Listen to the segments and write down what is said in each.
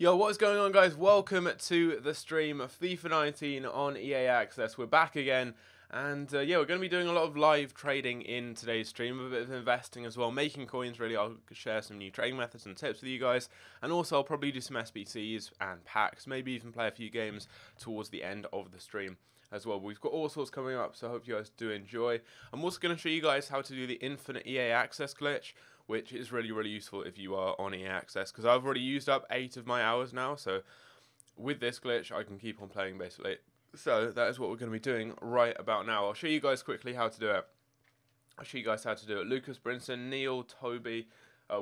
Yo, what is going on, guys? Welcome to the stream of FIFA 19 on EA Access. We're back again, and yeah, we're going to be doing a lot of live trading in today's stream, a bit of investing as well, making coins really. I'll share some new trading methods and tips with you guys, and also I'll probably do some SBCs and packs, maybe even play a few games towards the end of the stream as well. We've got all sorts coming up, so I hope you guys do enjoy. I'm also going to show you guys how to do the infinite EA Access glitch, which is really useful if you are on EA Access, because I've already used up 8 of my hours now, so with this glitch I can keep on playing basically. So that is what we're going to be doing right about now. I'll show you guys quickly how to do it. Lucas Brinson, Neil, Toby,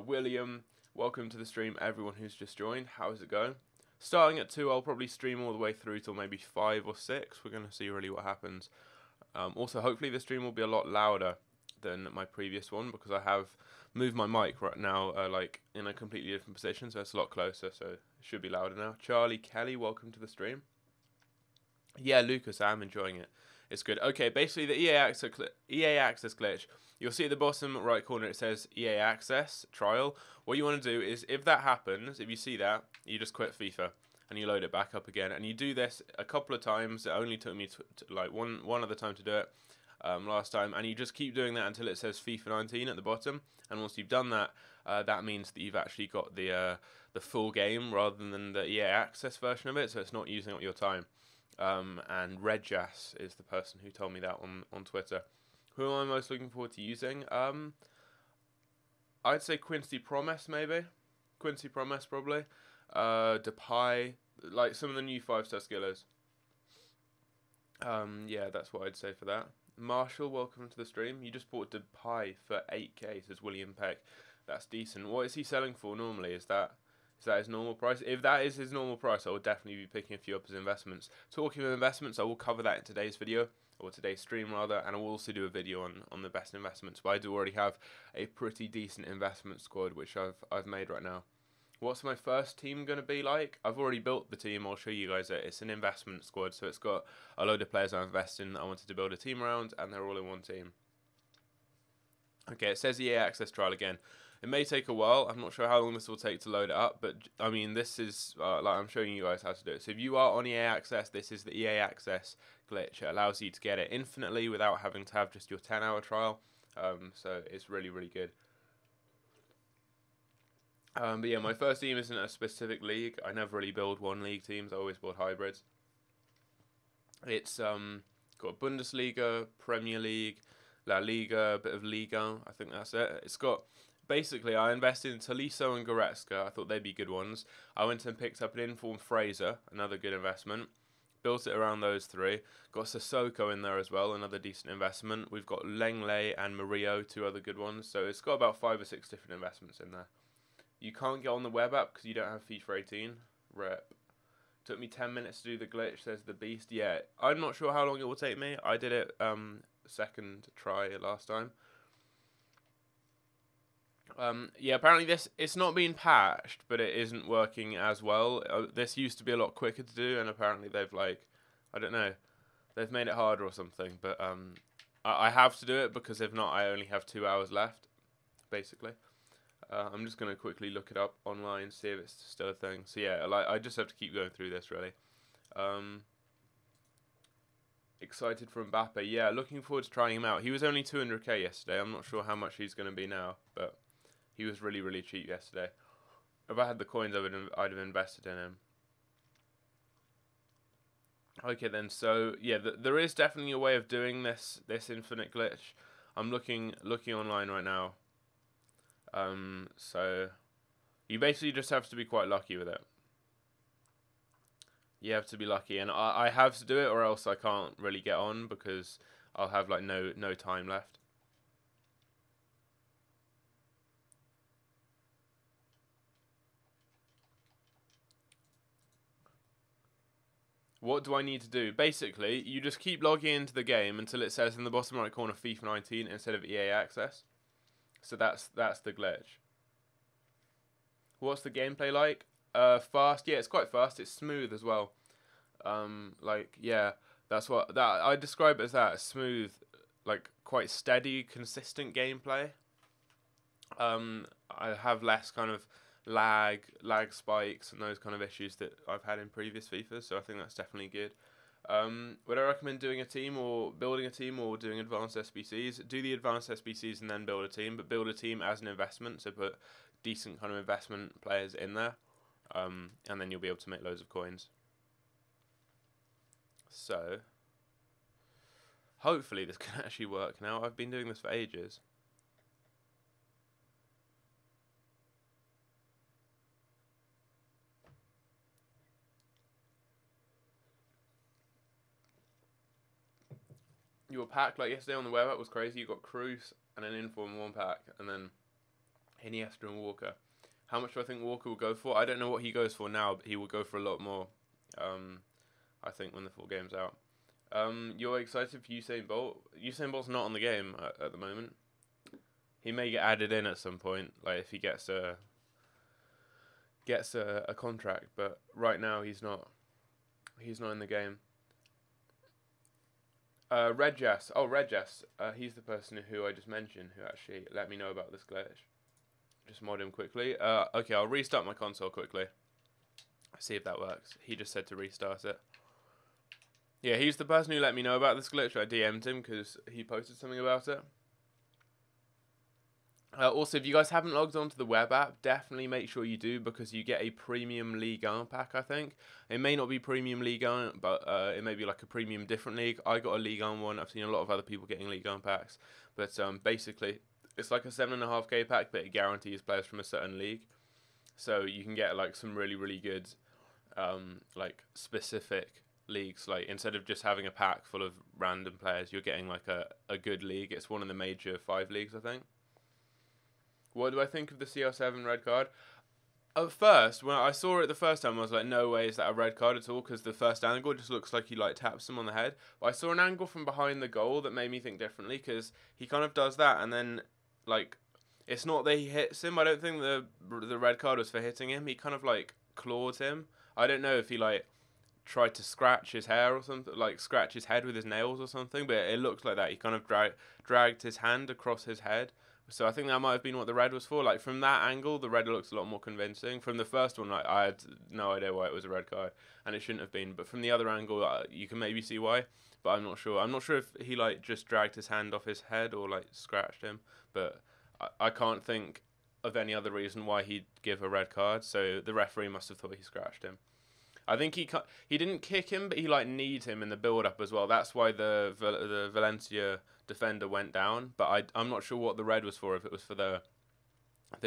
William, welcome to the stream, everyone who's just joined. How's it going? Starting at 2, I'll probably stream all the way through till maybe 5 or 6. We're going to see really what happens. Also, hopefully the stream will be a lot louder than my previous one, because I have moved my mic right now like in a completely different position, so it's a lot closer, so it should be louder now. Charlie Kelly, welcome to the stream. Yeah, Lucas, I'm enjoying it. It's good. Okay, basically the EA Access glitch, you'll see at the bottom right corner it says EA Access Trial. What you want to do is, if that happens, if you see that, you just quit FIFA and you load it back up again, and you do this a couple of times. It only took me like one other time to do it last time, and you just keep doing that until it says FIFA 19 at the bottom. And once you've done that, that means that you've actually got the full game rather than the EA Access version of it, so it's not using up your time. And Redjas is the person who told me that on Twitter. Who am I most looking forward to using? I'd say Quincy Promise, maybe. Quincy Promise, probably. Depay, like some of the new 5-star skillers. Yeah, that's what I'd say for that. Marshall, welcome to the stream. You just bought Depay for 8k, says William Peck. That's decent. What is he selling for normally? Is that his normal price? If that is his normal price, I will definitely be picking a few up as investments. Talking of investments, I will cover that in today's video, or today's stream rather, and I will also do a video on the best investments. But I do already have a pretty decent investment squad, which I've made right now. What's my first team going to be like? I've already built the team. I'll show you guys it. It's an investment squad, so it's got a load of players I invested in that I wanted to build a team around, and they're all in one team. Okay, it says EA Access Trial again. It may take a while. I'm not sure how long this will take to load it up, but I mean, this is like I'm showing you guys how to do it. So if you are on EA Access, this is the EA Access glitch. It allows you to get it infinitely without having to have just your 10-hour trial. So it's really good. But yeah, my first team isn't a specific league. I never really build one league teams. I always build hybrids. It's got Bundesliga, Premier League, La Liga, a bit of Liga. I think that's it. It's got, basically, I invested in Tolisso and Goretzka. I thought they'd be good ones. I went and picked up an informed Fraser, another good investment. Built it around those 3. Got Sissoko in there as well, another decent investment. We've got Lenglet and Murillo, 2 other good ones. So it's got about 5 or 6 different investments in there. You can't get on the web app because you don't have FIFA 18. Rep. Took me 10 minutes to do the glitch, says the beast. Yeah, I'm not sure how long it will take me. I did it second try last time. Yeah, apparently it's not been patched, but it isn't working as well. This used to be a lot quicker to do, and apparently they've, like, I don't know, they've made it harder or something. But I have to do it, because if not, I only have 2 hours left, basically. I'm just going to quickly look it up online, see if it's still a thing. So yeah, like, I just have to keep going through this, really. Excited for Mbappe. Yeah, looking forward to trying him out. He was only 200k yesterday. I'm not sure how much he's going to be now, but he was really cheap yesterday. If I had the coins, I'd have invested in him. Okay then, so yeah, there is definitely a way of doing this infinite glitch. I'm looking online right now. So you basically just have to be quite lucky with it. You have to be lucky, and I have to do it, or else I can't really get on, because I'll have like no time left. What do I need to do? Basically, you just keep logging into the game until it says in the bottom right corner FIFA 19 instead of EA Access. So that's the glitch. What's the gameplay like? Fast. Yeah, it's quite fast. It's smooth as well. Like, yeah, that's what I describe it as, that smooth, like quite steady, consistent gameplay. I have less kind of lag spikes, and those kind of issues that I've had in previous FIFAs. So I think that's definitely good. Would I recommend doing a team or building a team or doing advanced SBCs? Do the advanced SBCs and then build a team, but build a team as an investment. So put decent kind of investment players in there, and then you'll be able to make loads of coins. So hopefully this can actually work now. I've been doing this for ages. Your pack, like yesterday on the web app, was crazy. You got Cruz and an Inform one pack, and then Iniesta and Walker. How much do I think Walker will go for? I don't know what he goes for now, but he will go for a lot more, I think, when the full game's out. You're excited for Usain Bolt? Usain Bolt's not on the game at the moment. He may get added in at some point, like if he gets a contract, but right now he's not in the game. Red Jess. Oh, Red Jess. He's the person who I just mentioned who actually let me know about this glitch. Just mod him quickly. Okay, I'll restart my console quickly. See if that works. He just said to restart it. Yeah, he's the person who let me know about this glitch. I DM'd him because he posted something about it. Also, if you guys haven't logged on to the web app, definitely make sure you do, because you get a premium Ligue 1 pack, I think. It may not be premium Ligue 1, but it may be like a premium different league. I got a Ligue 1 one. I've seen a lot of other people getting Ligue 1 packs. But basically, it's like a 7.5k pack, but it guarantees players from a certain league. So you can get like some really, really good like specific leagues. Like instead of just having a pack full of random players, you're getting like a good league. It's one of the major 5 leagues, I think. What do I think of the CR7 red card? At first, when I saw it the first time, I was like, no way is that a red card at all, because the first angle just looks like he like taps him on the head. But I saw an angle from behind the goal that made me think differently, because he kind of does that, and then like it's not that he hits him. I don't think the red card was for hitting him. He kind of like clawed him. I don't know if he like tried to scratch his hair or something, like scratch his head with his nails or something, but it looked like that. He kind of dragged his hand across his head. So I think that might have been what the red was for. Like from that angle, the red looks a lot more convincing. From the first one, like I had no idea why it was a red card, and it shouldn't have been. But from the other angle, you can maybe see why. But I'm not sure. I'm not sure if he like just dragged his hand off his head or like scratched him. But I can't think of any other reason why he'd give a red card. So the referee must have thought he scratched him. I think he didn't kick him, but he like kneed him in the build up as well. That's why the Valencia defender went down. But I'm not sure what the red was for. If it was for the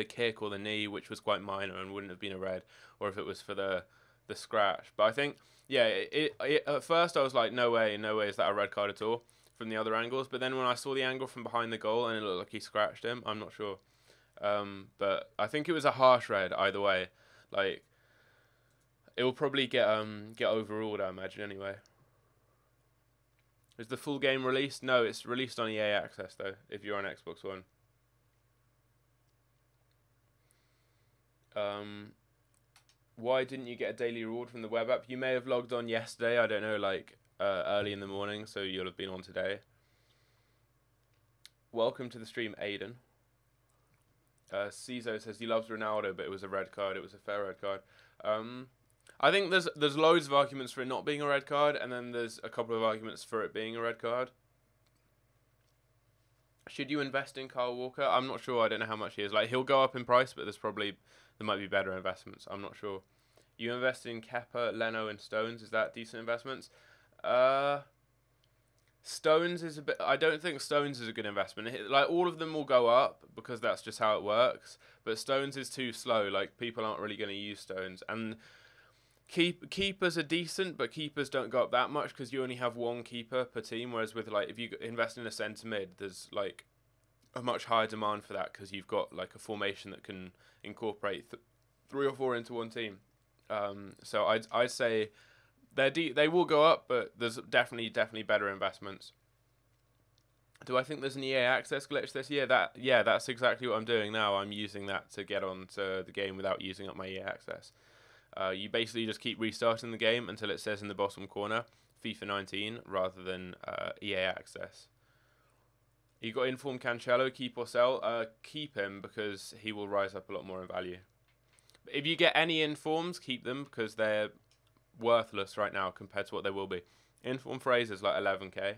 kick or the knee, which was quite minor and wouldn't have been a red, or if it was for the scratch. But I think yeah, at first I was like, no way is that a red card at all from the other angles. But then when I saw the angle from behind the goal and it looked like he scratched him, I'm not sure. But I think it was a harsh red either way. Like it will probably get overruled, I imagine, anyway. Is the full game released? No, it's released on EA Access, though, if you're on Xbox One. Why didn't you get a daily reward from the web app? You may have logged on yesterday, I don't know, like early in the morning, so you'll have been on today. Welcome to the stream, Aiden. Cizo says he loves Ronaldo, but it was a red card. It was a fair red card. I think there's loads of arguments for it not being a red card, and then there's a couple of arguments for it being a red card. Should you invest in Kyle Walker? I'm not sure. I don't know how much he is. Like he'll go up in price, but there might be better investments. I'm not sure. You invest in Kepa, Leno, and Stones. Is that decent investments? Stones is a bit. I don't think Stones is a good investment. Like all of them will go up because that's just how it works. But Stones is too slow. Like people aren't really going to use Stones, and keepers are decent, but keepers don't go up that much because you only have one keeper per team. Whereas with like if you invest in a centre mid, there's like a much higher demand for that because you've got like a formation that can incorporate 3 or 4 into one team. So I'd say they will go up, but there's definitely better investments. Do I think there's an EA Access glitch this year? That's exactly what I'm doing now. I'm using that to get onto the game without using up my EA Access. You basically just keep restarting the game until it says in the bottom corner FIFA 19 rather than EA Access. You got Inform Cancelo, keep or sell? Keep him because he will rise up a lot more in value. If you get any informs, keep them because they're worthless right now compared to what they will be. Inform Fraser's like 11k.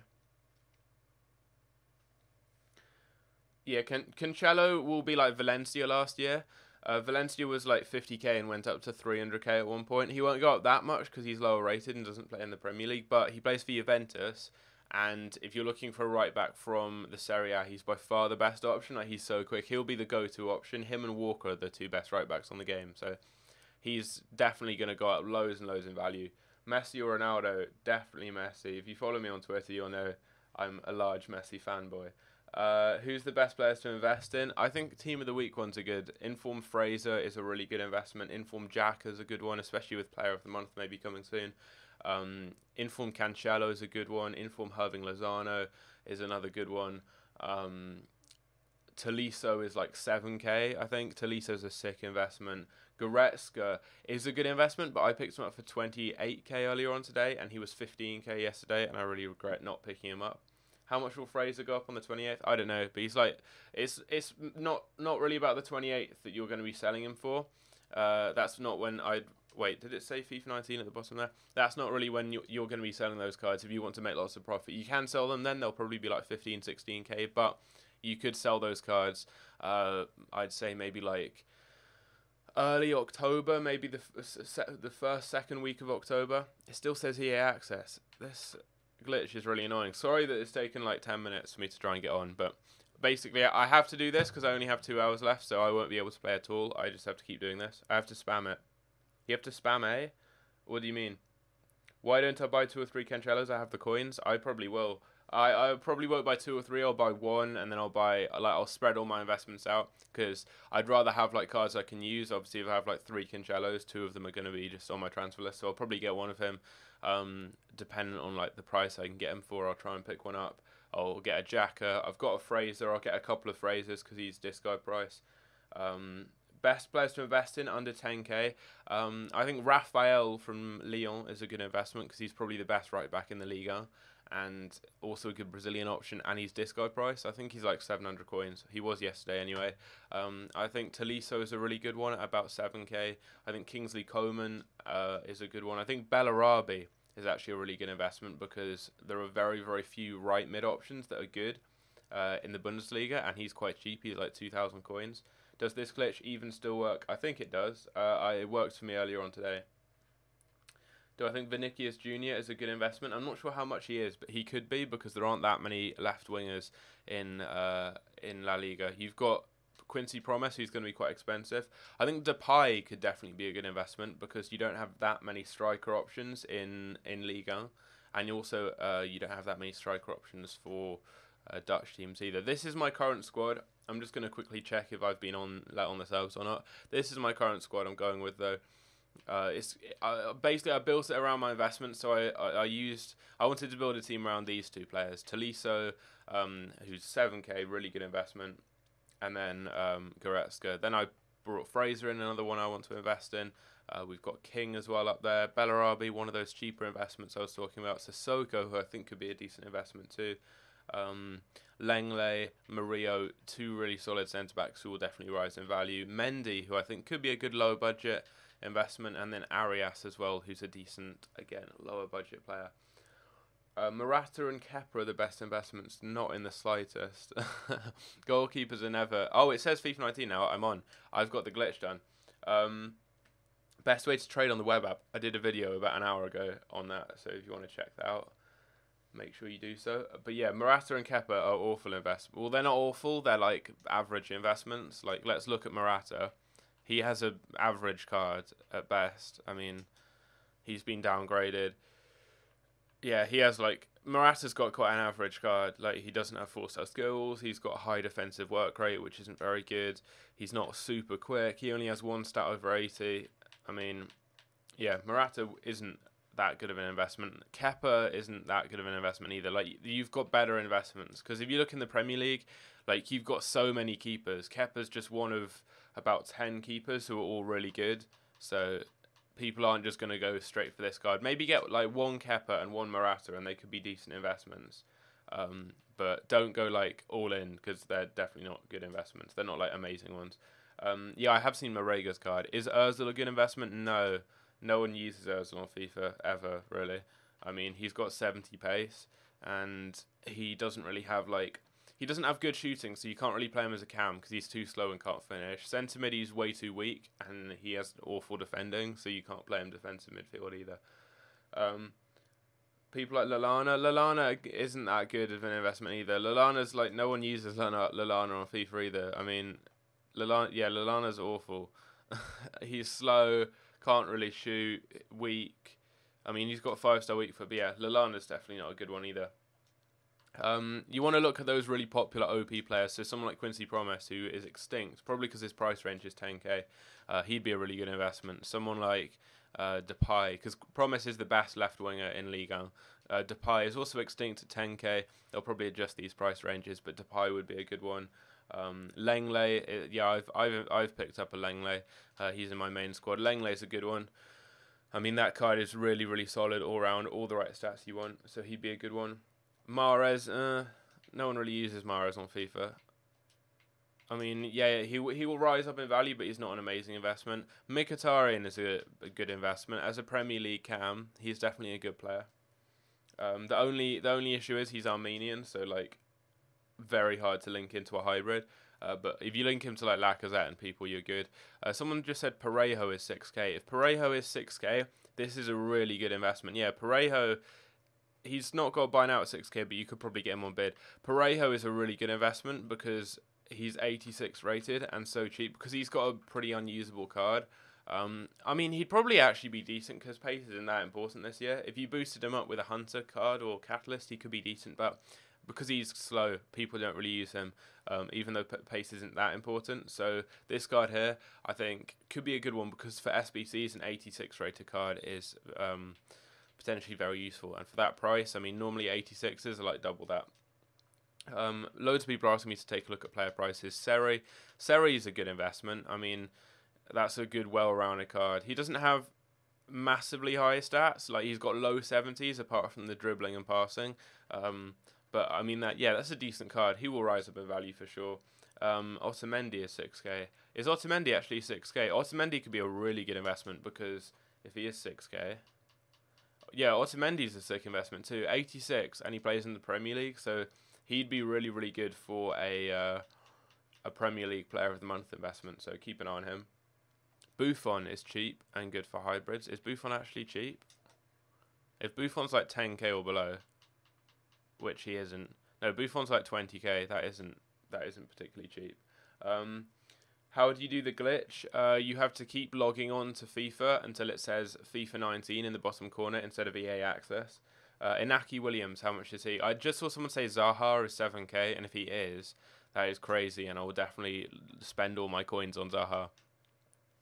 Yeah, Cancelo will be like Valencia last year. Valencia was like 50k and went up to 300k at one point. He won't go up that much because he's lower rated and doesn't play in the Premier League, but he plays for Juventus. And if you're looking for a right back from the Serie A, he's by far the best option. Like, he's so quick. He'll be the go-to option. Him and Walker are the two best right backs on the game. So he's definitely going to go up loads and loads in value. Messi or Ronaldo? Definitely Messi. If you follow me on Twitter, you'll know I'm a large Messi fanboy. Who's the best players to invest in? I think Team of the Week ones are good. Inform Fraser is a really good investment. Inform Jack is a good one, especially with Player of the Month maybe coming soon. Inform Cancelo is a good one. Inform Irving Lozano is another good one. Tolisso is like 7k, I think. Tolisso's a sick investment. Goretzka is a good investment, but I picked him up for 28k earlier on today, and he was 15k yesterday, and I really regret not picking him up. How much will Fraser go up on the 28th? I don't know, but he's like, it's not really about the 28th that you're going to be selling him for. That's not when I'd... Wait, did it say FIFA 19 at the bottom there? That's not really when you're going to be selling those cards if you want to make lots of profit. You can sell them then. They'll probably be like 15, 16k, but you could sell those cards, I'd say maybe like early October, maybe the first, second week of October. It still says EA Access. This glitch is really annoying. Sorry that it's taken like 10 minutes for me to try and get on, but basically I have to do this because I only have 2 hours left, so I won't be able to play at all. I just have to keep doing this. I have to spam it. You have to spam A? What do you mean? Why don't I buy 2 or 3 Cancelos? I have the coins. I probably will. I probably won't buy 2 or 3. I'll buy 1, and then I'll spread all my investments out because I'd rather have like cards I can use. Obviously, if I have like 3 Cancelos, 2 of them are going to be just on my transfer list, so I'll probably get one of him. Depending on like the price I can get him for, I'll try and pick one up. I'll get a Jacker. I've got a Fraser. I'll get a couple of Frasers because he's discard price. Best players to invest in under 10k. I think Raphael from Lyon is a good investment because he's probably the best right back in the Liga and also a good Brazilian option, and he's discard price. I think he's like 700 coins. He was yesterday anyway. I think Tolisso is a really good one at about 7k. I think Kingsley Coman is a good one. I think Bellarabi is actually a really good investment because there are very, very few right mid options that are good in the Bundesliga, and he's quite cheap. He's like 2,000 coins. Does this glitch even still work? I think it does. It worked for me earlier on today. Do I think Vinicius Jr. is a good investment? I'm not sure how much he is, but he could be because there aren't that many left wingers in La Liga. You've got Quincy Promes, who's going to be quite expensive. I think Depay could definitely be a good investment because you don't have that many striker options in Liga, and also you don't have that many striker options for Dutch teams either. This is my current squad. I'm just going to quickly check if I've been on the servers or not. This is my current squad I'm going with though. Basically I built it around my investments, so I wanted to build a team around these 2 players. Tolisso, who's 7k, really good investment, and then Goretzka. Then I brought Fraser in, another one I want to invest in. We've got King as well up there. Bellarabi, one of those cheaper investments I was talking about. Sissoko, who I think could be a decent investment too. Lenglet, Murillo, 2 really solid centre-backs who will definitely rise in value. Mendy, who I think could be a good low budget investment, and then Arias as well, who's a decent, again, lower budget player. Morata and Kepa are the best investments, not in the slightest. Goalkeepers are never... Oh, it says FIFA 19 now. I'm on. I've got the glitch done. Best way to trade on the web app. I did a video about an hour ago on that, so if you want to check that out, make sure you do so. But yeah, Morata and Kepa are awful investments. Well, they're not awful. They're like average investments. Like, let's look at Morata. He has an average card at best. I mean, he's been downgraded. Yeah, he has like... Morata's got quite an average card. Like, he doesn't have 4-star skills. He's got a high defensive work rate, which isn't very good. He's not super quick. He only has 1 stat over 80. I mean, yeah, Morata isn't that good of an investment. Kepa isn't that good of an investment either. Like, you've got better investments because if you look in the Premier League, like, you've got so many keepers. Kepa's just one of about 10 keepers who are all really good. So people aren't just going to go straight for this card. Maybe get like 1 Kepa and 1 Morata, and they could be decent investments. But don't go like all in because they're definitely not good investments. They're not like amazing ones. Yeah, I have seen Marega's card. Is Ozil a good investment? No. No one uses Ozil on FIFA ever, really. I mean, he's got 70 pace, and he doesn't really have, like... He doesn't have good shooting, so you can't really play him as a cam because he's too slow and can't finish. Centre mid, he's way too weak, and he has awful defending, so you can't play him defensive midfield either. People like Lallana. Lallana isn't that good of an investment either. Lallana's like, no one uses Lallana on FIFA either. I mean, Lallana's awful. He's slow, can't really shoot, weak. I mean, he's got 5-star weak foot, but yeah, Lallana's definitely not a good one either. You want to look at those really popular OP players. So someone like Quincy Promes, who is extinct, probably because his price range is 10k. He'd be a really good investment. Someone like Depay, because Promes is the best left winger in Ligue 1. Depay is also extinct at 10k. They'll probably adjust these price ranges, but Depay would be a good one. Lenglet, yeah, I've picked up a Lenglet. He's in my main squad. Lenglet's a good one. I mean, that card is really, really solid all round, all the right stats you want. So he'd be a good one. Mahrez, no one really uses Mahrez on FIFA. I mean, yeah, he will rise up in value, but he's not an amazing investment. Mkhitaryan is a good investment as a Premier League cam. He's definitely a good player. The only issue is he's Armenian, so like very hard to link into a hybrid. But if you link him to like Lacazette and people, you're good. Someone just said Parejo is 6k. If Parejo is 6k, this is a really good investment. Yeah, Parejo. He's not got buy now at 6k, but you could probably get him on bid. Parejo is a really good investment because he's 86 rated and so cheap because he's got a pretty unusable card. I mean, he'd probably actually be decent because pace isn't that important this year. If you boosted him up with a Hunter card or Catalyst, he could be decent, but because he's slow, people don't really use him, even though pace isn't that important. So this card here, I think, could be a good one because for SBCs, an 86 rated card is... potentially very useful, and for that price, I mean, normally 86s are like double that. Loads of people are asking me to take a look at player prices. Seri is a good investment. I mean, that's a good, well-rounded card. He doesn't have massively high stats. Like, he's got low 70s apart from the dribbling and passing. But I mean, that's a decent card. He will rise up in value for sure. Otamendi is 6k. Is Otamendi actually 6k? Otamendi could be a really good investment because if he is 6k. Yeah, Otamendi's a sick investment too. 86, and he plays in the Premier League, so he'd be really, really good for a Premier League Player of the Month investment. So keep an eye on him. Buffon is cheap and good for hybrids. Is Buffon actually cheap? If Buffon's like 10k or below, which he isn't. No, Buffon's like 20k. That isn't particularly cheap. How do you do the glitch? You have to keep logging on to FIFA until it says FIFA 19 in the bottom corner instead of EA Access. Inaki Williams, how much is he? I just saw someone say Zaha is 7k, and if he is, that is crazy, and I will definitely spend all my coins on Zaha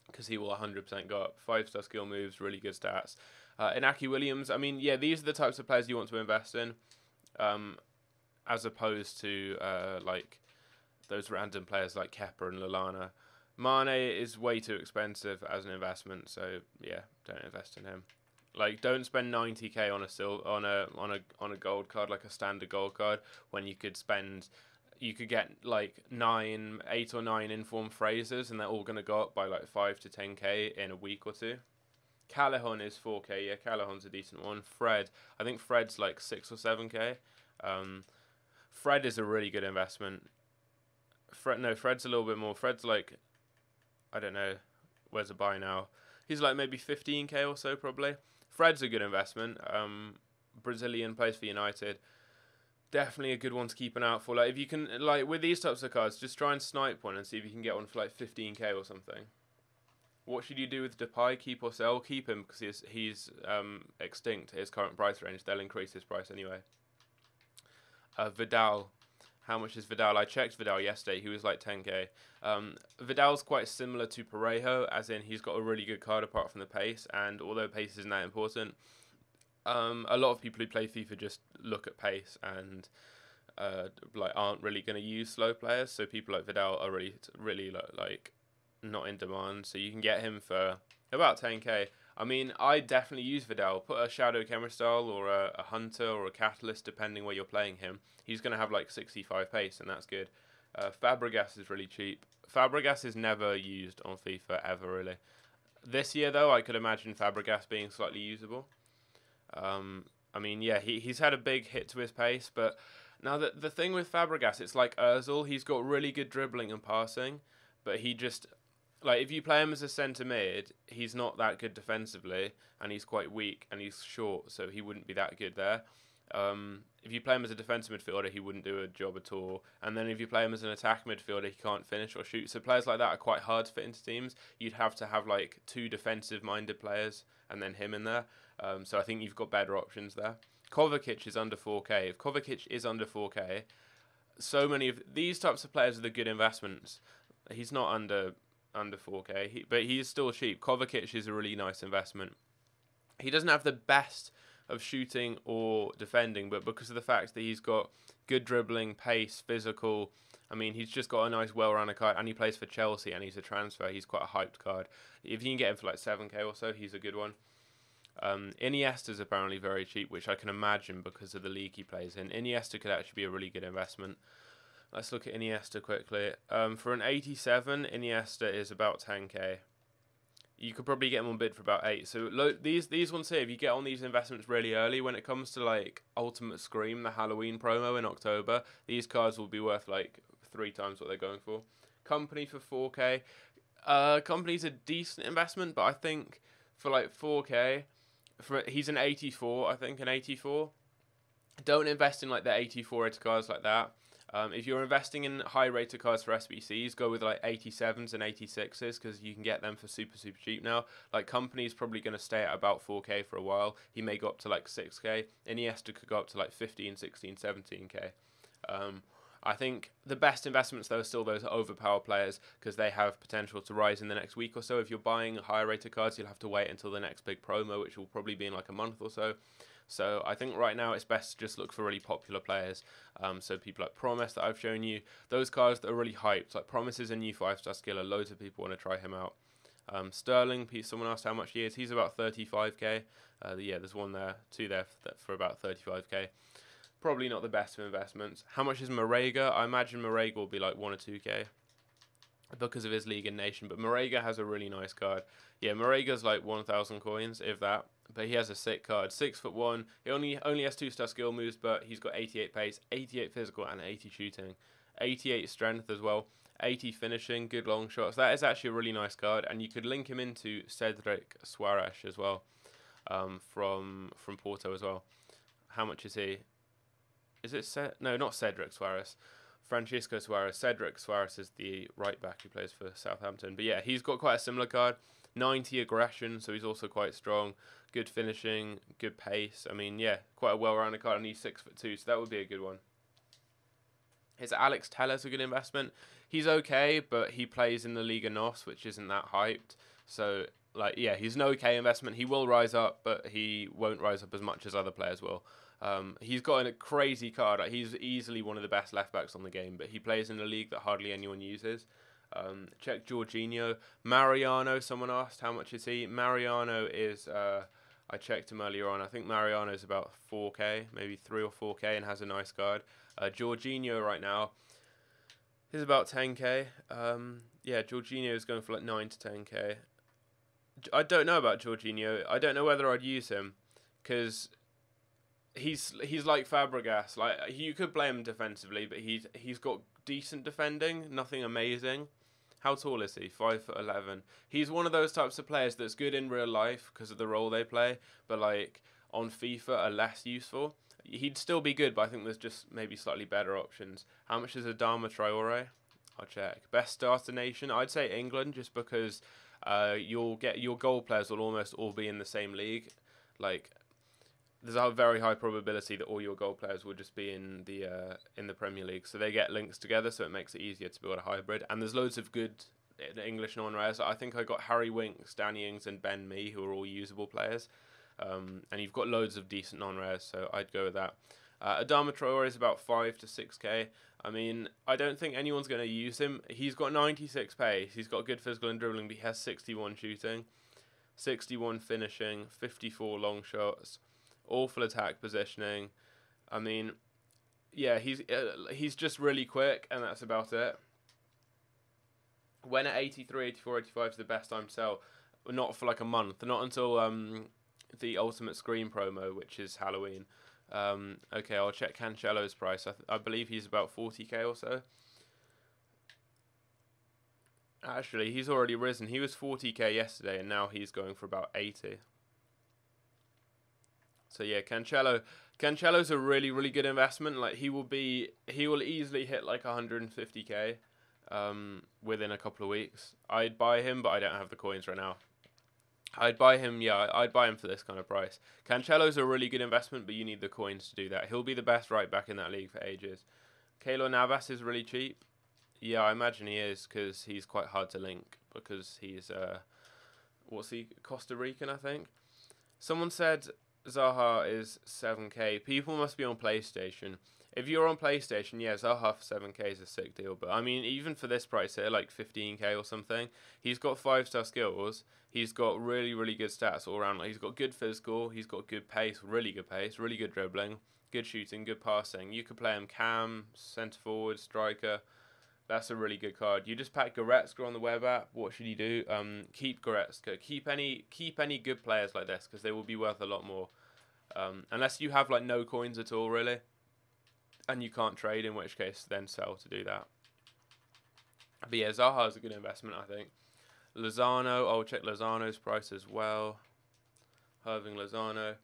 because he will 100% go up. 5-star skill moves, really good stats. Inaki Williams, I mean, yeah, these are the types of players you want to invest in, as opposed to like those random players like Kepa and Lallana. Mane is way too expensive as an investment, so yeah, don't invest in him. Like, don't spend 90k on a gold card, like a standard gold card, when you could get like 8 or 9 informed phrases, and they're all gonna go up by like 5 to 10k in a week or two. Callahan is 4k. Yeah, Callahan's a decent one. I think Fred's like 6 or 7k. Fred is a really good investment. Fred's a little bit more. Fred's like, I don't know, where's a buy now? He's like maybe 15k or so probably. Fred's a good investment. Brazilian, plays for United. Definitely a good one to keep an eye out for. Like, if you can, like with these types of cards, just try and snipe one and see if you can get one for like 15k or something. What should you do with Depay? Keep or sell? Keep him because he's extinct. His current price range. They'll increase his price anyway. Vidal. How much is Vidal? I checked Vidal yesterday. He was like 10k. Vidal's quite similar to Parejo, as in he's got a really good card apart from the pace, and although pace isn't that important, a lot of people who play FIFA just look at pace and like aren't really going to use slow players. So people like Vidal are really like not in demand. So you can get him for about 10k. I mean, I definitely use Vidal. Put a Shadow Chemistyle or a Hunter or a Catalyst, depending where you're playing him. He's going to have like 65 pace, and that's good. Fabregas is really cheap. Fabregas is never used on FIFA ever really. This year though, I could imagine Fabregas being slightly usable. I mean, yeah, he's had a big hit to his pace, but now the thing with Fabregas, it's like Özil. He's got really good dribbling and passing, but he just like if you play him as a centre mid, he's not that good defensively, and he's quite weak and he's short, so he wouldn't be that good there. If you play him as a defensive midfielder, he wouldn't do a job at all. And then if you play him as an attack midfielder, he can't finish or shoot. So players like that are quite hard to fit into teams. You'd have to have like two defensive-minded players and then him in there. So I think you've got better options there. Kovacic is under 4K. If Kovacic is under 4K, so many of these types of players are the good investments. He's not under 4K, but he is still cheap. Kovacic is a really nice investment. He doesn't have the best of shooting or defending, but because of the fact that he's got good dribbling, pace, physical, I mean, he's just got a nice, well-rounded card, and he plays for Chelsea, and he's a transfer. He's quite a hyped card. If you can get him for like 7K or so, he's a good one. Iniesta's apparently very cheap, which I can imagine because of the league he plays in. Iniesta could actually be a really good investment. Let's look at Iniesta quickly. For an 87, Iniesta is about 10K. You could probably get them on bid for about 8. So these ones here, if you get on these investments really early, when it comes to like Ultimate Scream, the Halloween promo in October, these cards will be worth like 3 times what they're going for. Company for 4K. Company's a decent investment, but I think for like 4K, he's an 84, I think, an 84. Don't invest in like the 84 rated cards like that. If you're investing in high rated cards for SBCs, go with like 87s and 86s because you can get them for super cheap now. Like Company's probably going to stay at about 4K for a while. He may go up to like 6K. Iniesta could go up to like 15, 16, 17K. I think the best investments though are still those overpowered players because they have potential to rise in the next week or so. If you're buying higher rated cards, you'll have to wait until the next big promo, which will probably be in like a month or so. So I think right now it's best to just look for really popular players. So people like Promise that I've shown you, those cards that are really hyped. Like Promise is a new 5-star skiller. Loads of people want to try him out. Sterling, someone asked how much he is. He's about 35K. Yeah, there's one there, 2 there for about 35K. Probably not the best of investments. How much is Marega? I imagine Marega will be like 1 or 2K because of his league and nation. But Marega has a really nice card. Yeah, Marega's like 1,000 coins, if that. But he has a sick card. 6'1". He only has 2-star skill moves, but he's got 88 pace, 88 physical, and 80 shooting. 88 strength as well. 80 finishing, good long shots. That is actually a really nice card, and you could link him into Cedric Soares as well, from Porto as well. How much is he? Is it no, not Cedric Soares. Francisco Suarez. Cedric Soares is the right back who plays for Southampton. But yeah, he's got quite a similar card. 90 aggression, so he's also quite strong. Good finishing, good pace. I mean, yeah, quite a well-rounded card, and he's 6'2", so that would be a good one. Is Alex Telles a good investment? He's okay, but he plays in the Liga NOS, which isn't that hyped. So, like, yeah, he's an okay investment. He will rise up, but he won't rise up as much as other players will. He's got a crazy card. He's easily one of the best left-backs on the game, but he plays in a league that hardly anyone uses. Check Jorginho. Mariano, someone asked, how much is he? Mariano is, I checked him earlier on, I think Mariano is about 4K, maybe 3 or 4K, and has a nice card. Jorginho right now is about 10K. Yeah, Jorginho is going for like 9 to 10K. I don't know about Jorginho. I don't know whether I'd use him, because he's like Fabregas. Like, you could play him defensively, but he's got decent defending, nothing amazing. How tall is he? 5'11". He's one of those types of players that's good in real life because of the role they play, but like on FIFA are less useful. He'd still be good, but I think there's just maybe slightly better options. How much is Adama Traore? I'll check. Best starter nation? I'd say England, just because you'll get your goal players will almost all be in the same league. Like, there's a very high probability that all your goal players will just be in the Premier League, so they get links together, so it makes it easier to build a hybrid. And there's loads of good English non-rares. I think I got Harry Winks, Danny Ings, and Ben Mee, who are all usable players. And you've got loads of decent non-rares, so I'd go with that. Adama Traore is about 5 to 6K. I mean, I don't think anyone's going to use him. He's got 96 pace, he's got good physical and dribbling, but he has 61 shooting, 61 finishing, 54 long shots. Awful attack positioning. I mean, yeah, he's just really quick, and that's about it. When at 83, 84, 85 is the best time to sell. Not for like a month. Not until the Ultimate Screen promo, which is Halloween. Okay, I'll check Cancelo's price. I believe he's about 40k or so. Actually, he's already risen. He was 40k yesterday, and now he's going for about 80. So yeah, Cancelo's a really, really good investment. Like he will easily hit like 150k within a couple of weeks. I'd buy him, but I don't have the coins right now. I'd buy him, yeah, I'd buy him for this kind of price. Cancelo's a really good investment, but you need the coins to do that. He'll be the best right back in that league for ages. Keylor Navas is really cheap. Yeah, I imagine he is, because he's quite hard to link, because he's, what's he, Costa Rican, I think? Someone said Zaha is 7k. People must be on PlayStation. If you're on PlayStation, yeah, Zaha for 7k is a sick deal. But I mean, even for this price here, like 15k or something, he's got 5-star skills. He's got really, really good stats all around. Like, he's got good physical. He's got good pace, really good dribbling, good shooting, good passing. You could play him cam, centre forward, striker. That's a really good card. You just pack Goretzka on the web app. What should you do? Keep Goretzka. Keep any good players like this, because they will be worth a lot more. Unless you have like no coins at all, really, and you can't trade, in which case then sell to do that. But yeah, Zaha is a good investment, I think. Lozano, I'll check Lozano's price as well. Irving Lozano.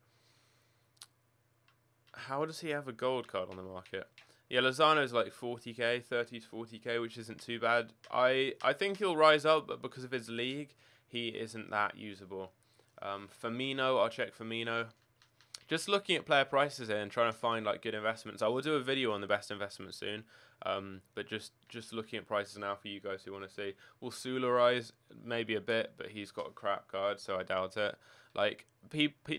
How does he have a gold card on the market? Yeah, Lozano's like 40k, 30 to 40k, which isn't too bad. I think he'll rise up, but because of his league, he isn't that usable. Firmino, I'll check Firmino. Just looking at player prices here and trying to find like good investments. I will do a video on the best investments soon. But just looking at prices now for you guys who want to see. Will Sula rise? Maybe a bit, but he's got a crap card, so I doubt it. Like,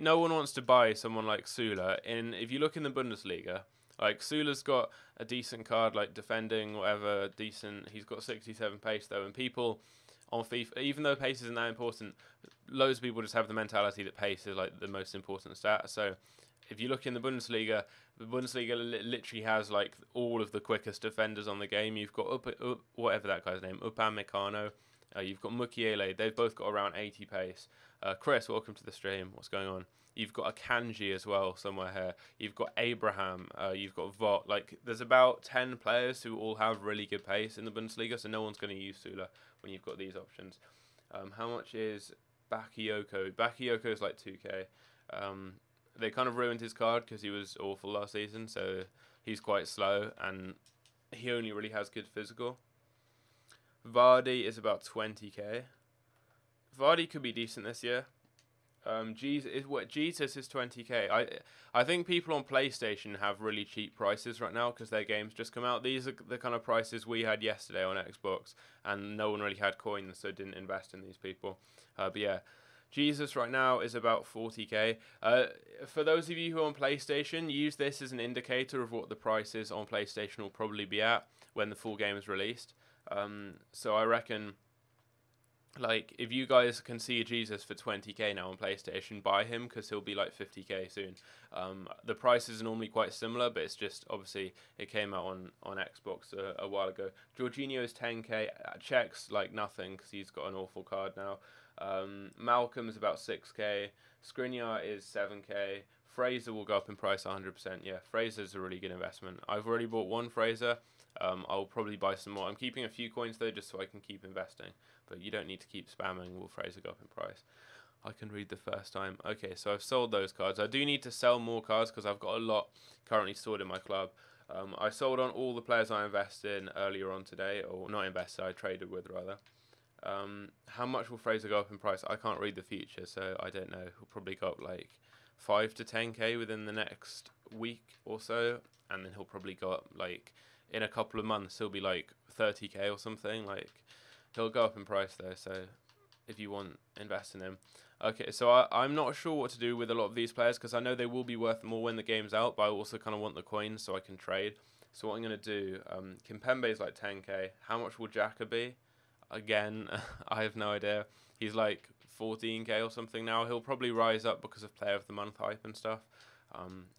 no one wants to buy someone like Sula. If you look in the Bundesliga, like, Sula's got a decent card, like defending, whatever, decent. He's got 67 pace though, and people on FIFA, even though pace isn't that important, loads of people just have the mentality that pace is like the most important stat. So if you look in the Bundesliga literally has like all of the quickest defenders on the game. You've got whatever that guy's name, Upamecano. You've got Mukiele. They've both got around 80 pace. Chris, welcome to the stream. What's going on? You've got a Kanji as well somewhere here. You've got Abraham. You've got Vought. Like, there's about 10 players who all have really good pace in the Bundesliga, so no one's going to use Sula when you've got these options. How much is Bakayoko? Bakayoko is like 2k. They kind of ruined his card because he was awful last season, so he's quite slow, and he only really has good physical. Vardy is about 20k. Vardy could be decent this year. Jesus is 20k. I think people on PlayStation have really cheap prices right now because their games just come out. These are the kind of prices we had yesterday on Xbox, and no one really had coins, so didn't invest in these people. But yeah, Jesus right now is about 40k. For those of you who are on PlayStation, use this as an indicator of what the price is on PlayStation will probably be at when the full game is released. So I reckon, like, if you guys can see Jesus for 20k now on PlayStation, buy him because he'll be like 50k soon. The prices are normally quite similar, but it's just, obviously, it came out on Xbox a while ago. Jorginho is 10k. Checks like nothing because he's got an awful card now. Malcolm is about 6k. Skriniar is 7k. Fraser will go up in price 100%. Yeah, Fraser's a really good investment. I've already bought one Fraser. I'll probably buy some more. I'm keeping a few coins though, just so I can keep investing. But you don't need to keep spamming. Will Fraser go up in price? I can read the first time. Okay, so I've sold those cards. I do need to sell more cards because I've got a lot currently stored in my club. I sold on all the players I invested in earlier on today, or not invested, I traded with rather. How much will Fraser go up in price? I can't read the future, so I don't know. He'll probably go up like 5 to 10k within the next week or so, and then he'll probably go up like in a couple of months. He'll be like 30k or something. Like, he'll go up in price though, so if you want, invest in him. Okay, so I'm not sure what to do with a lot of these players because I know they will be worth more when the game's out, but I also kind of want the coins so I can trade. So what I'm going to do, Kimpembe is like 10k. How much will Xhaka be? Again, I have no idea. He's like 14k or something now. He'll probably rise up because of Player of the Month hype and stuff.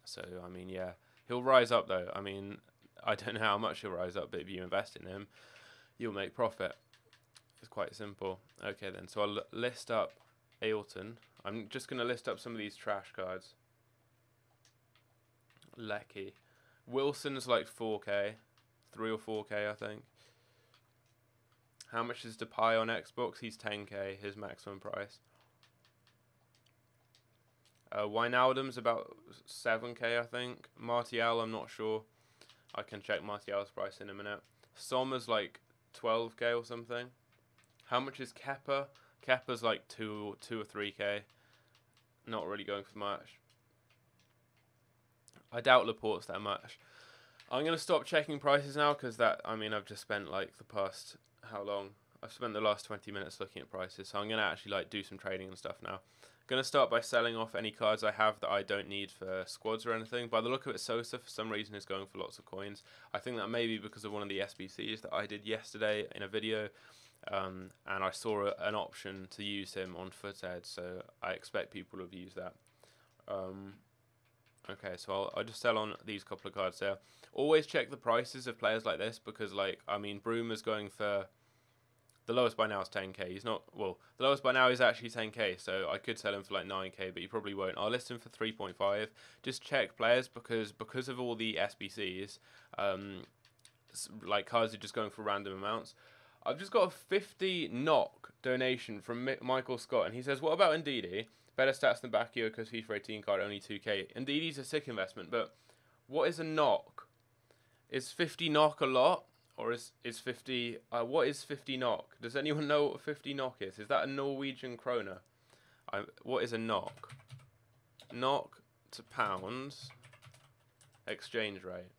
So, I mean, yeah. He'll rise up, though. I mean, I don't know how much he'll rise up, but if you invest in him, you'll make profit. It's quite simple. Okay then, so I'll list up Ailton. I'm just going to list up some of these trash cards. Lecky. Wilson's like 4k. 3 or 4k, I think. How much is Depay on Xbox? He's 10k, his maximum price. Wijnaldum's about 7k, I think. Martial, I'm not sure. I can check Martial's price in a minute. Sommer's like 12k or something. How much is Kepa? Kepa's like 2 or 3k. Not really going for much. I doubt Laporte's that much. I'm going to stop checking prices now because I've just spent like the past, how long? I've spent the last 20 minutes looking at prices. So I'm going to actually like do some trading and stuff now. Going to start by selling off any cards I have that I don't need for squads or anything. By the look of it, Sosa for some reason is going for lots of coins. I think that may be because of one of the SBCs that I did yesterday in a video. And I saw an option to use him on Foothead, so I expect people to have used that. Okay, so I'll just sell on these couple of cards there. Always check the prices of players like this because, like, I mean, Bruma's going for... The lowest by now is 10k. He's not... Well, the lowest by now is actually 10k, so I could sell him for, like, 9k, but you probably won't. I'll list him for 3.5. Just check players because of all the SBCs, like, cards are just going for random amounts. I've just got a 50 knock donation from Michael Scott, and he says, what about Ndidi? Better stats than Bakioko's FIFA 18 card, only 2k. Ndidi's a sick investment, but what is a knock? Is 50 knock a lot? Or is 50... what is 50 knock? Does anyone know what 50 knock is? Is that a Norwegian kroner? What is a knock? Knock to pounds. Exchange rate.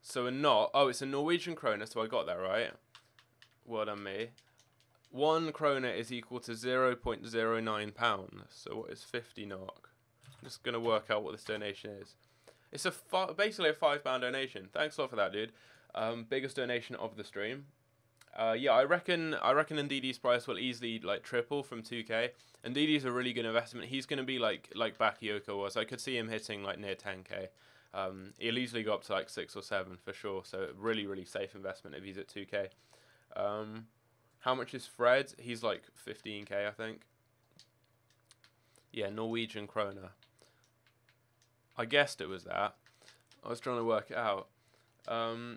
So a knock... Oh, it's a Norwegian kroner, so I got that right. Well done, me. 1 kroner is equal to 0.09 pounds. So what is 50 knock? I'm just going to work out what this donation is. It's basically a £5 donation. Thanks a lot for that, dude. Biggest donation of the stream. Yeah, I reckon Ndidi's price will easily like triple from 2k. Ndidi's a really good investment. He's going to be like Bakayoko was. I could see him hitting like near 10k. He'll easily go up to like 6 or 7 for sure. So really, really safe investment if he's at 2k. How much is Fred? He's like 15k, I think. Yeah, Norwegian kroner. I guessed it was that. I was trying to work it out.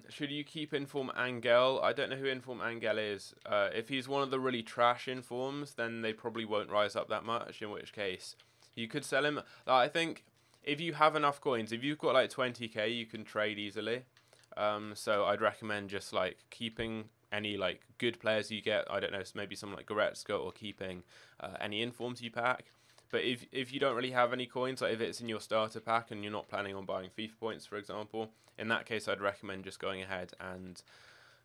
Should you keep Inform Angel? I don't know who Inform Angel is. If he's one of the really trash Informs, then they probably won't rise up that much, in which case you could sell him. I think if you have enough coins, if you've got like 20k, you can trade easily. So I'd recommend just like keeping any like good players you get. I don't know, maybe someone like Goretzka, or keeping any Informs you pack. But if you don't really have any coins, like if it's in your starter pack and you're not planning on buying FIFA points, for example, in that case, I'd recommend just going ahead and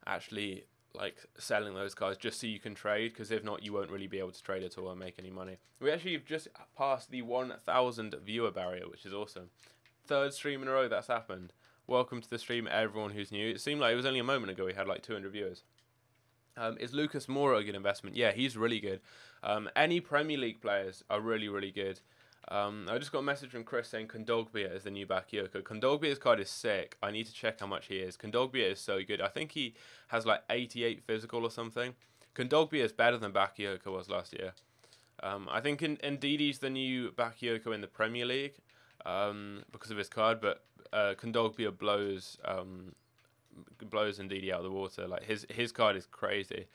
actually like selling those cards just so you can trade, because if not, you won't really be able to trade at all and make any money. We actually have just passed the 1,000 viewer barrier, which is awesome. 3rd stream in a row that's happened. Welcome to the stream, everyone who's new. It seemed like it was only a moment ago we had like 200 viewers. Is Lucas Moura a good investment? Yeah, he's really good. Any Premier League players are really, really good. I just got a message from Chris saying Kondogbia is the new Bakayoko. Kondogbia's card is sick. I need to check how much he is. Kondogbia is so good. I think he has like 88 physical or something. Kondogbia is better than Bakayoko was last year. I think Ndidi's the new Bakayoko in the Premier League because of his card, but Kondogbia blows Ndidi out of the water. Like his card is crazy.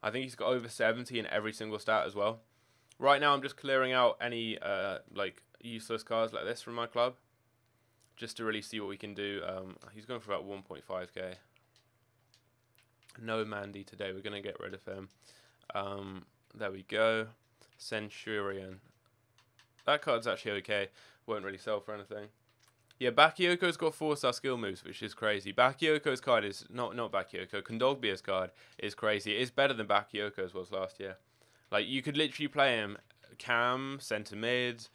I think he's got over 70 in every single stat as well. Right now I'm just clearing out any like useless cards like this from my club, just to really see what we can do. He's going for about 1.5k. No Mandy today. We're going to get rid of him. There we go. Centurion. That card's actually okay. Won't really sell for anything. Yeah, Bakayoko's got 4-star skill moves, which is crazy. Bakayoko's card is... Not Bakayoko. Kondogbia's card is crazy. It is better than Bakayoko's was last year. Like, you could literally play him cam, centre mid,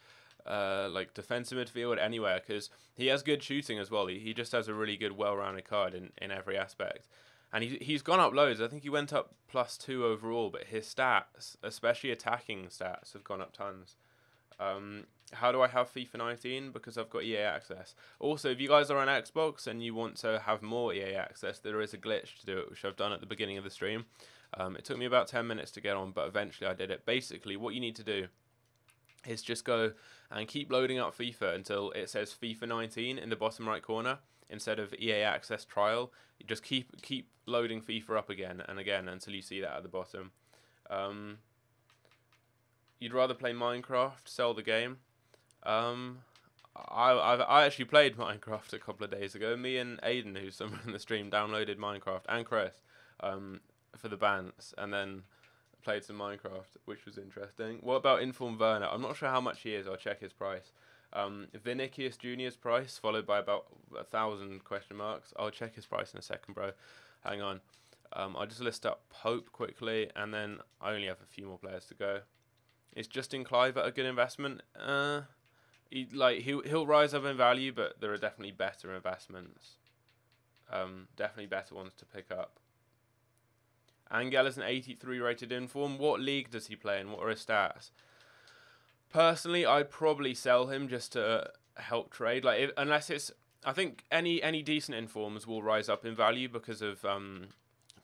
like defensive midfield, anywhere, because he has good shooting as well. He just has a really good, well-rounded card in every aspect. And he's gone up loads. I think he went up +2 overall, but his stats, especially attacking stats, have gone up tons. How do I have FIFA 19? Because I've got EA access. Also, if you guys are on Xbox and you want to have more EA access, there is a glitch to do it, which I've done at the beginning of the stream. It took me about 10 minutes to get on, but eventually I did it. Basically, what you need to do is just go and keep loading up FIFA until it says FIFA 19 in the bottom right corner instead of EA Access Trial. You just keep loading FIFA up again and again until you see that at the bottom. You'd rather play Minecraft, sell the game. I actually played Minecraft a couple of days ago. Me and Aiden, who's someone in the stream, downloaded Minecraft, and Chris, for the bans, and then played some Minecraft, which was interesting. What about Inform Werner? I'm not sure how much he is. I'll check his price. Vinicius Junior's price, followed by about 1,000 question marks. I'll check his price in a second, bro. Hang on. I'll just list up Pope quickly, and then I only have a few more players to go. Is Justin Clive a good investment? He'll rise up in value, but there are definitely better investments. Definitely better ones to pick up. Angel is an 83 rated inform. What league does he play in? What are his stats? Personally, I'd probably sell him just to help trade. Unless it's, I think any decent informs will rise up in value because of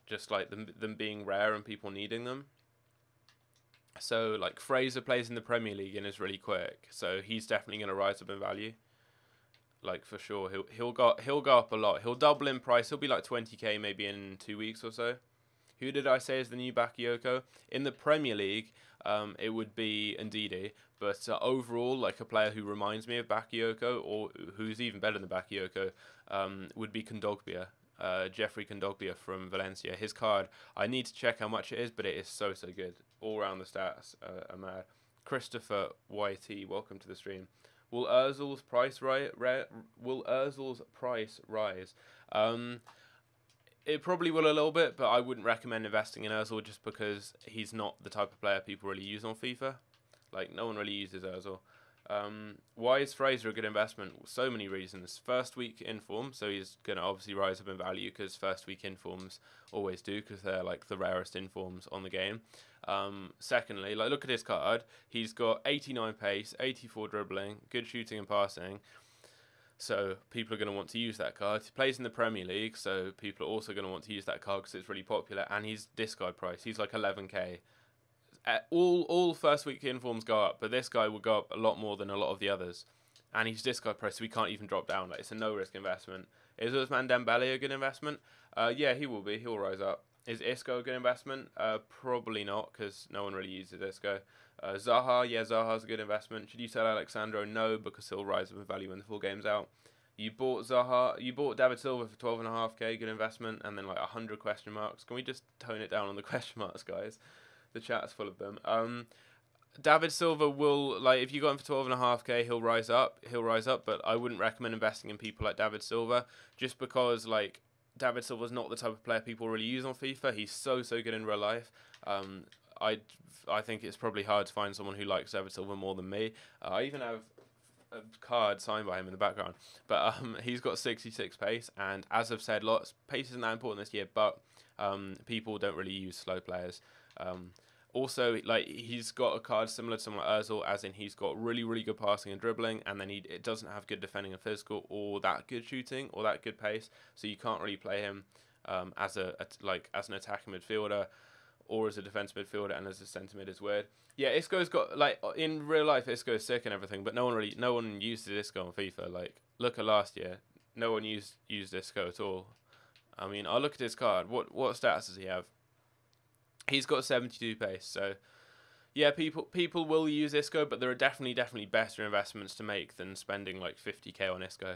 just like them being rare and people needing them. So like Fraser plays in the Premier League and is really quick, so he's definitely going to rise up in value. Like for sure, he'll go up a lot. He'll double in price. He'll be like 20k maybe in 2 weeks or so. Who did I say is the new Bakayoko in the Premier League? It would be Ndidi, but overall, like a player who reminds me of Bakayoko, or who's even better than Bakayoko, would be Kondogbia. Jeffrey Kondogbia from Valencia. His card, I need to check how much it is, but it is so good. All around the stats are mad. Christopher YT, welcome to the stream. Will Ozil's price rise? It probably will a little bit, but I wouldn't recommend investing in Ozil just because he's not the type of player people really use on FIFA. Like, no one really uses Ozil. Why is Fraser a good investment? So many reasons. First week inform, so he's going to obviously rise up in value because first week informs always do because they're like the rarest informs on the game. Secondly, like look at his card. He's got 89 pace, 84 dribbling, good shooting and passing. So people are going to want to use that card. He plays in the Premier League, so people are also going to want to use that card because it's really popular. And he's discard price. He's like 11k. All first week informs go up, but this guy will go up a lot more than a lot of the others. And he's discard price, so we can't even drop down. Like it's a no risk investment. Is Ousmane Dembele a good investment? Yeah, he will be. He'll rise up. Is Isco a good investment? Probably not, because no one really uses Isco. Zaha, yeah, Zaha's a good investment. Should you sell Alexandro? No, because he'll rise up in value when the full game's out. You bought Zaha, you bought David Silva for 12.5k, good investment, and then like 100 question marks. Can we just tone it down on the question marks, guys? The chat's full of them. David Silva will, like, if you got him for 12.5k, he'll rise up, but I wouldn't recommend investing in people like David Silva, just because, like, David Silva's not the type of player people really use on FIFA. He's so good in real life. I think it's probably hard to find someone who likes David Silva more than me. I even have a card signed by him in the background, but he's got 66 pace, and as I've said, pace isn't that important this year, but people don't really use slow players. Also, like, he's got a card similar to someone like Ozil, as in he's got really good passing and dribbling, and then it doesn't have good defending and physical, or that good shooting, or that good pace, so you can't really play him as an attacking midfielder, or as a defensive midfielder, and as a centre mid is weird. Yeah, Isco's got, like, in real life, Isco's sick and everything, but no one used Isco on FIFA. Like, look at last year, no one used Isco at all. I mean, I'll look at his card. What stats does he have? He's got 72 pace, so yeah, people will use Isco, but there are definitely better investments to make than spending like 50k on Isco.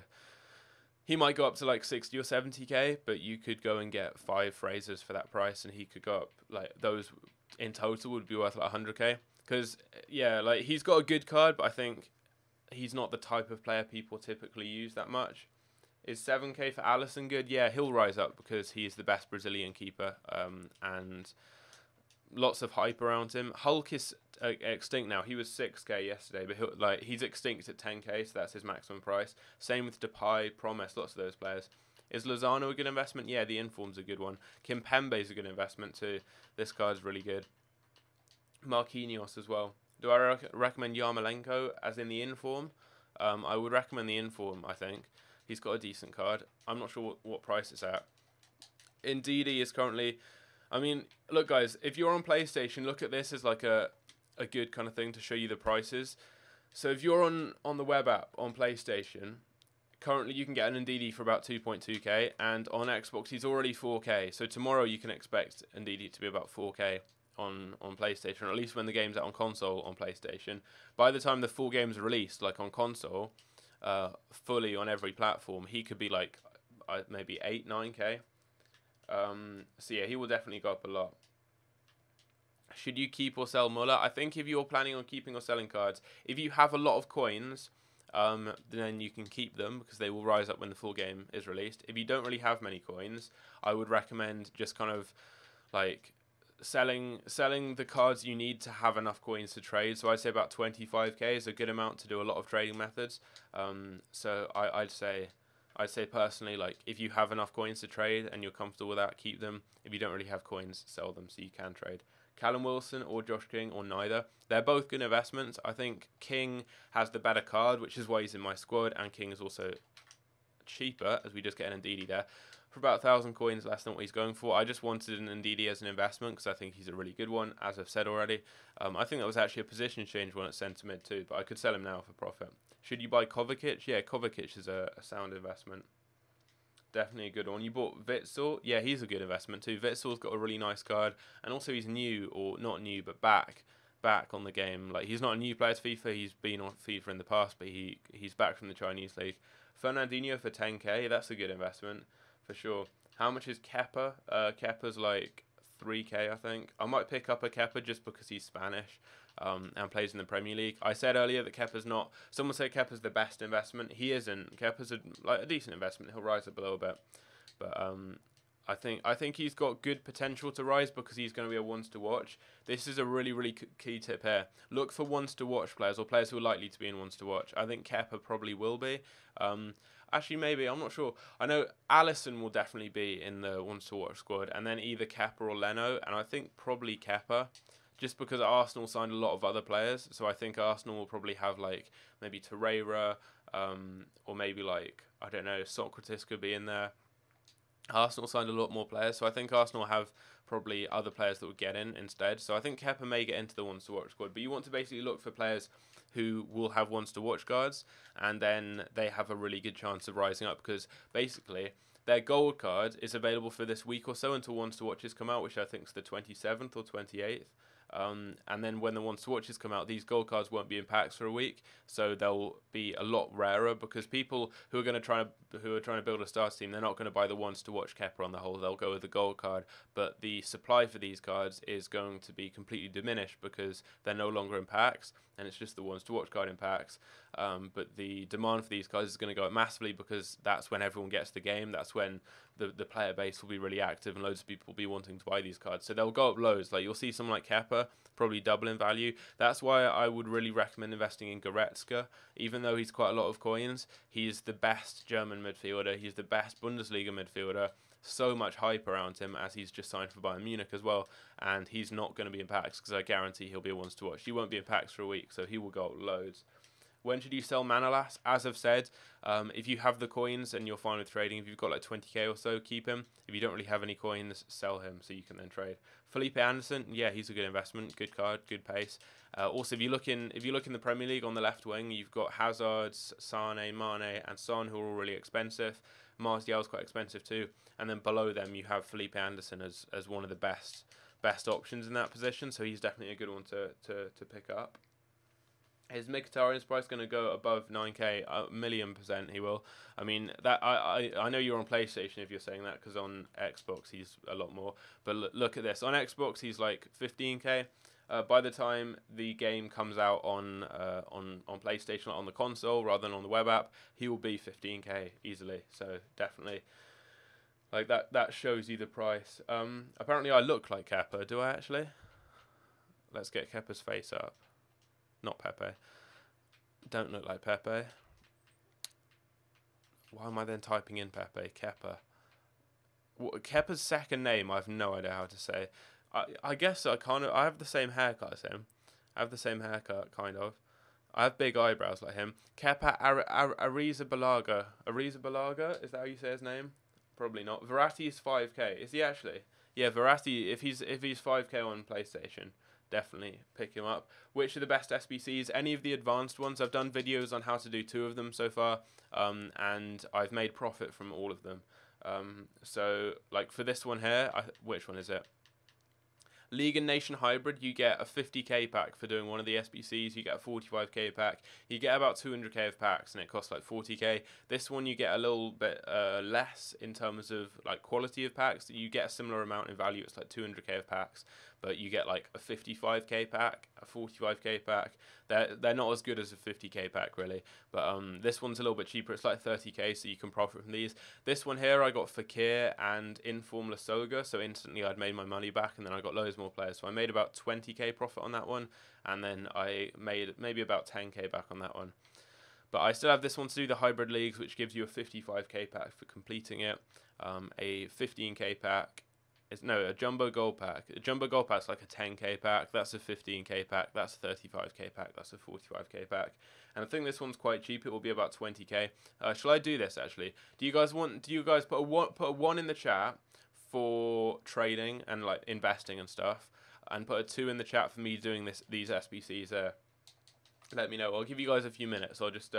He might go up to like 60 or 70k, but you could go and get 5 Frasers for that price, and he could go up, like, those in total would be worth like 100k. Because yeah, like, he's got a good card, but I think he's not the type of player people typically use that much. Is 7k for Alisson good? Yeah, he'll rise up because he's the best Brazilian keeper, and lots of hype around him. Hulk is extinct now. He was 6k yesterday, but he's extinct at 10k, so that's his maximum price. Same with Depay, Promise, lots of those players. Is Lozano a good investment? Yeah, the inform's a good one. Kimpembe's a good investment too. This card's really good. Marquinhos as well. Do I recommend Yarmolenko as in the inform? I would recommend the inform, I think. He's got a decent card. I'm not sure what price it's at. Ndidi is currently I mean, look, guys, if you're on PlayStation, look at this as like a good kind of thing to show you the prices. So if you're on the web app on PlayStation, currently you can get an Ndidi for about 2.2k, and on Xbox he's already 4k. So tomorrow you can expect Ndidi to be about 4k on PlayStation, or at least when the game's out on console on PlayStation. By the time the full game's released, like on console, fully on every platform, he could be like maybe 8, 9k. So yeah, he will definitely go up a lot. Should you keep or sell Muller? I think if you're planning on keeping or selling cards, if you have a lot of coins, then you can keep them because they will rise up when the full game is released. If you don't really have many coins, I would recommend just kind of like selling the cards you need to have enough coins to trade. So I'd say about 25k is a good amount to do a lot of trading methods. So I'd say personally, like, if you have enough coins to trade and you're comfortable with that, keep them. If you don't really have coins, sell them so you can trade. Callum Wilson or Josh King or neither. They're both good investments. I think King has the better card, which is why he's in my squad, and King is also cheaper, as we just get an Ndidi there, for about 1,000 coins less than what he's going for. I just wanted an Ndidi as an investment because I think he's a really good one, as I've said already. I think that was actually a position change one at centre mid too, but I could sell him now for profit. Should you buy Kovacic? Yeah, Kovacic is a sound investment. Definitely a good one. You bought Witsel. Yeah, he's a good investment too. Witsel's got a really nice card, and also he's new, or not new, but back on the game. Like, he's not a new player to FIFA. He's been on FIFA in the past, but he's back from the Chinese league. Fernandinho for 10k. That's a good investment for sure. How much is Kepa? Kepa's like 3k, I think. I might pick up a Kepa just because he's Spanish. And plays in the Premier League. I said earlier that Kepa's not. Someone said Kepa's the best investment. He isn't. Kepa's a decent investment. He'll rise up a little bit, but I think he's got good potential to rise because he's going to be a ones to watch. This is a really key tip here. Look for ones to watch players, or players who are likely to be in ones to watch. I think Kepa probably will be. Actually, maybe, I'm not sure. I know Alisson will definitely be in the ones to watch squad, and then either Kepa or Leno, and I think probably Kepa. Just because Arsenal signed a lot of other players, so I think Arsenal will probably have like maybe Torreira, or maybe like, I don't know, Socrates could be in there. Arsenal signed a lot more players, so I think Arsenal have probably other players that would get in instead. So I think Kepa may get into the ones to watch squad, but you want to basically look for players who will have ones to watch cards, and then they have a really good chance of rising up because basically their gold card is available for this week or so until ones to watches come out, which I think is the 27th or 28th. And then when the ones to watches come out, these gold cards won't be in packs for a week, so they'll be a lot rarer because people who are trying to build a starter team, they're not going to buy the ones to watch Kepa on the whole. They'll go with the gold card, but the supply for these cards is going to be completely diminished because they're no longer in packs, and it's just the ones to watch card in packs. But the demand for these cards is going to go up massively because that's when everyone gets the game. That's when the player base will be really active and loads of people will be wanting to buy these cards. So they'll go up loads. Like, you'll see someone like Kepa probably double in value. That's why I would really recommend investing in Goretzka. Even though he's quite a lot of coins, he's the best German midfielder. He's the best Bundesliga midfielder. So much hype around him as he's just signed for Bayern Munich as well. And he's not going to be in packs because I guarantee he'll be a ones to watch. He won't be in packs for a week, so he will go up loads. When should you sell Manolas? As I've said, if you have the coins and you're fine with trading, if you've got like 20k or so, keep him. If you don't really have any coins, sell him so you can then trade. Felipe Anderson, yeah, he's a good investment, good card, good pace. Also, if you look in the Premier League on the left wing, you've got Hazard, Sane, Mane, and Son, who are all really expensive. Martial's quite expensive too, and then below them you have Felipe Anderson as one of the best options in that position. So he's definitely a good one to pick up. Is Mkhitaryan's price going to go above 9k? A million % he will. I mean, that I know you're on PlayStation if you're saying that, because on Xbox he's a lot more. But look at this. On Xbox he's like 15k. By the time the game comes out on PlayStation, on the console rather than on the web app, he will be 15k easily. So definitely, like, that shows you the price. Apparently I look like Kepa. Do I actually? Let's get Kepa's face up. Not Pepe. Don't look like Pepe. Why am I then typing in Pepe? Kepa. Kepa's second name, I have no idea how to say. I guess I have the same haircut as him. I have the same haircut, kind of. I have big eyebrows like him. Kepa Arrizabalaga. Arrizabalaga? Is that how you say his name? Probably not. Verratti is 5k. Is he actually? Yeah, Verratti, if he's 5k on PlayStation, definitely pick him up. Which are the best SBCs? Any of the advanced ones? I've done videos on how to do 2 of them so far, and I've made profit from all of them. So like for this one here, which one is it? League and Nation Hybrid, you get a 50k pack for doing one of the SBCs. You get a 45k pack. You get about 200k of packs, and it costs like 40k. This one you get a little bit less in terms of like quality of packs. You get a similar amount in value. It's like 200k of packs, but you get like a 55k pack, a 45k pack. They're not as good as a 50k pack really, but this one's a little bit cheaper. It's like 30k, so you can profit from these. This one here I got Fakir and Inform Lasoga, so instantly I'd made my money back, and then I got loads more players. So I made about 20k profit on that one, and then I made maybe about 10k back on that one. But I still have this one to do, the hybrid leagues, which gives you a 55k pack for completing it, a 15k pack. A jumbo gold pack. A jumbo gold pack's like a 10k pack. That's a 15k pack. That's a 35k pack. That's a 45k pack. And I think this one's quite cheap. It will be about 20k. Shall I do this actually? Do you guys put a one in the chat for trading and like investing and stuff, and put a 2 in the chat for me doing these SBCs there? Let me know. I'll give you guys a few minutes. I'll just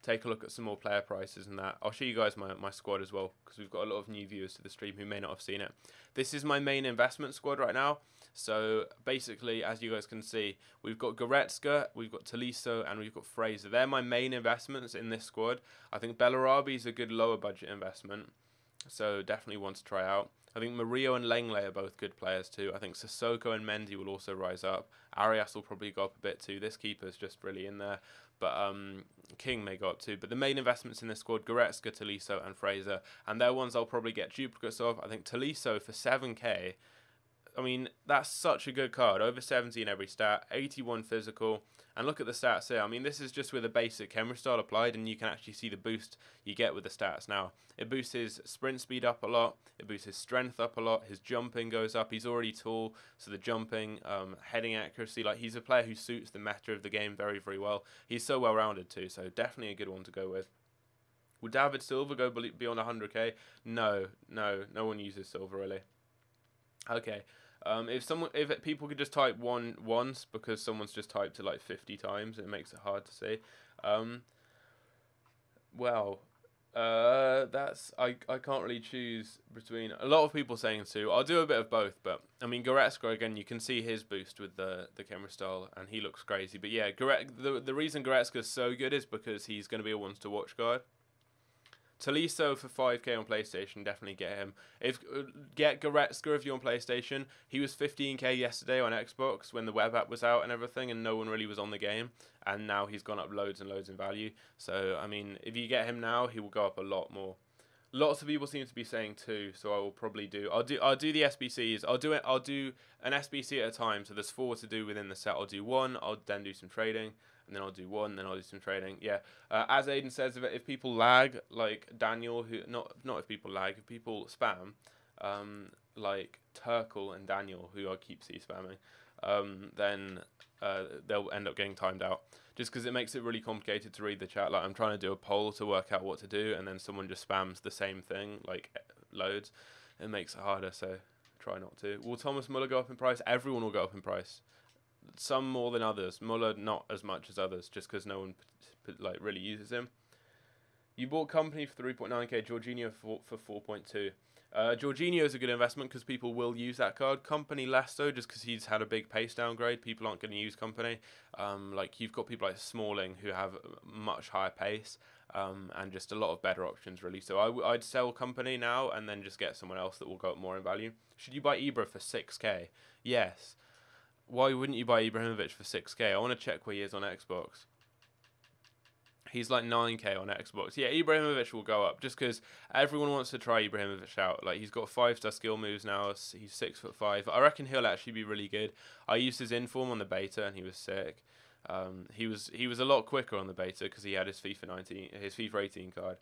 take a look at some more player prices and that. I'll show you guys my squad as well, because we've got a lot of new viewers to the stream who may not have seen it. This is my main investment squad right now. So basically, as you guys can see, we've got Goretzka, we've got Tolisso, and we've got Fraser. They're my main investments in this squad. I think Bellarabi is a good lower budget investment, so definitely one to try out. I think Murillo and Lenglet are both good players too. I think Sissoko and Mendy will also rise up. Arias will probably go up a bit too. This keeper's just really in there. But King may go up too. But the main investments in this squad, Goretzka, Tolisso, and Fraser. And they're ones I'll probably get duplicates of. I think Tolisso for 7k. I mean, that's such a good card. Over 70 in every stat, 81 physical. And look at the stats here. I mean, this is just with a basic camera style applied, and you can actually see the boost you get with the stats now. It boosts his sprint speed up a lot. It boosts his strength up a lot. His jumping goes up. He's already tall, so the jumping, heading accuracy, like he's a player who suits the meta of the game very, very well. He's so well-rounded too, so definitely a good one to go with. Would David Silva go beyond 100k? No one uses Silva really. Okay. If people could just type one once, because someone's just typed it like 50 times, it makes it hard to see. That's I can't really choose between a lot of people saying 2. I'll do a bit of both, but I mean Goretzka again, you can see his boost with the camera style, and he looks crazy. But yeah, the reason Goretzka is so good is because he's going to be a ones to watch guard. Tolisso for 5k on PlayStation, definitely get him. Get Goretzka if you're on PlayStation. He was 15k yesterday on Xbox when the web app was out and everything, and no one really was on the game. And now he's gone up loads and loads in value. So I mean, if you get him now, he will go up a lot more. Lots of people seem to be saying 2, so I will probably do. I'll do the SBCs. I'll do an SBC at a time. So there's 4 to do within the set. I'll do 1. I'll then do some trading. And then I'll do 1, then I'll do some trading. Yeah, as Aiden says, if people lag, like Daniel, not if people lag, if people spam, like Turkle and Daniel, who I keep spamming, then they'll end up getting timed out. Just because it makes it really complicated to read the chat. Like I'm trying to do a poll to work out what to do, and then someone just spams the same thing, like loads. It makes it harder, so try not to. Will Thomas Muller go up in price? Everyone will go up in price. Some more than others. Muller not as much as others, just because no one like really uses him. You bought Company for 3.9k, Jorginho for 4.2. Jorginho is a good investment because people will use that card. Company less so, just because he's had a big pace downgrade. People aren't going to use Company. Like you've got people like Smalling who have much higher pace and just a lot of better options really. So I'd sell Company now and then just get someone else that will go up more in value. Should you buy Ibra for 6k? Yes. Why wouldn't you buy Ibrahimovic for 6k? I want to check where he is on Xbox. He's like 9k on Xbox. Yeah, Ibrahimovic will go up just because everyone wants to try Ibrahimovic out. Like he's got 5-star skill moves now. He's 6'5". I reckon he'll actually be really good. I used his inform on the beta and he was sick. He was a lot quicker on the beta because he had his FIFA 18 card.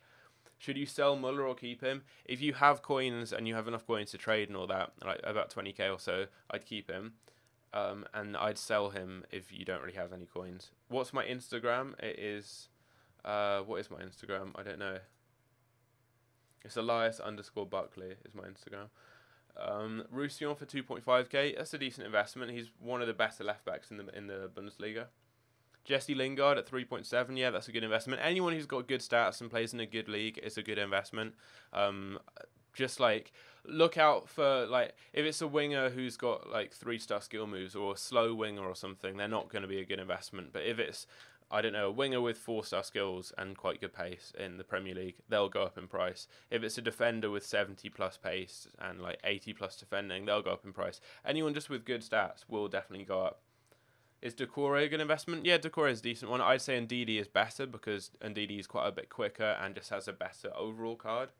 Should you sell Muller or keep him? If you have coins and you have enough coins to trade and all that, like about 20k or so, I'd keep him. And I'd sell him if you don't really have any coins. What's my Instagram? It is, what is my Instagram? I don't know. It's Elias_Buckley is my Instagram. Roussillon for 2.5k. That's a decent investment. He's one of the better left backs in the Bundesliga. Jesse Lingard at 3.7. Yeah, that's a good investment. Anyone who's got good stats and plays in a good league is a good investment. Just like look out for like if it's a winger who's got like 3-star skill moves or a slow winger or something, they're not going to be a good investment. But if it's I don't know, a winger with 4-star skills and quite good pace in the Premier League, they'll go up in price. If it's a defender with 70 plus pace and like 80 plus defending, they'll go up in price. Anyone just with good stats will definitely go up. Is Decore a good investment? Yeah, Decore is a decent one. I'd say Ndidi is better because Ndidi is quite a bit quicker and just has a better overall card.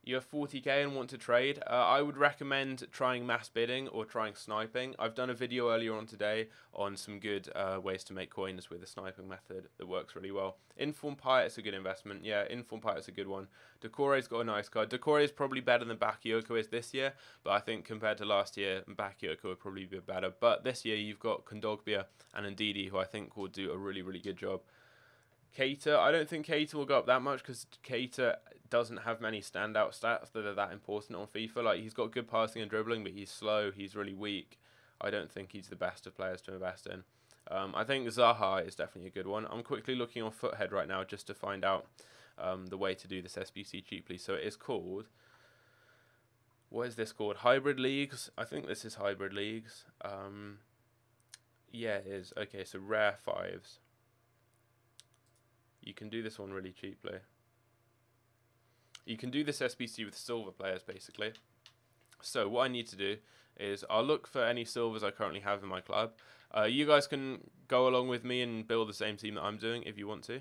You have 40k and want to trade, I would recommend trying mass bidding or trying sniping. I've done a video earlier on today on some good ways to make coins with a sniping method that works really well. Inform Payet's a good investment. Yeah, Inform Payet's a good one. Decore's got a nice card. Decore is probably better than Bakayoko is this year, but I think compared to last year, Bakayoko would probably be better. But this year you've got Kondogbia and Ndidi, who I think will do a really, really good job. Keita, I don't think Keita will go up that much because Keita doesn't have many standout stats that are that important on FIFA. Like, he's got good passing and dribbling, but he's slow, he's really weak. I don't think he's the best of players to invest in. I think Zaha is definitely a good one. I'm quickly looking on Foothead right now just to find out the way to do this SBC cheaply. So it is called... What is this called? Hybrid Leagues? I think this is Hybrid Leagues. Yeah, it is. Okay, so Rare 5s. You can do this one really cheaply. You can do this SBC with silver players, basically. So what I need to do is I'll look for any silvers I currently have in my club. You guys can go along with me and build the same team that I'm doing if you want to.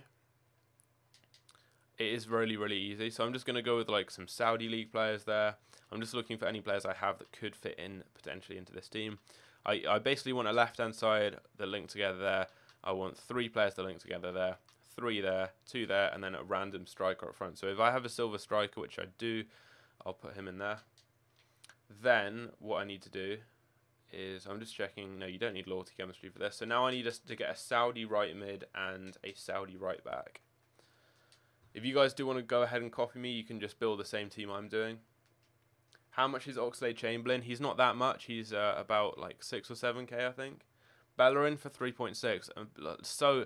It is really, really easy. So I'm just going to go with like some Saudi League players there. I'm just looking for any players I have that could fit in potentially into this team. I basically want a left-hand side that link together there. I want 3 players that link together there. 3 there, 2 there, and then a random striker up front. So if I have a silver striker, which I do, I'll put him in there. Then what I need to do is, I'm just checking, no, you don't need loyalty chemistry for this. So now I need us to get a Saudi right mid and a Saudi right back. If you guys do want to go ahead and copy me, you can just build the same team I'm doing. How much is Oxlade-Chamberlain? He's not that much. He's about like 6 or 7k, I think. Bellerin for 3.6. So...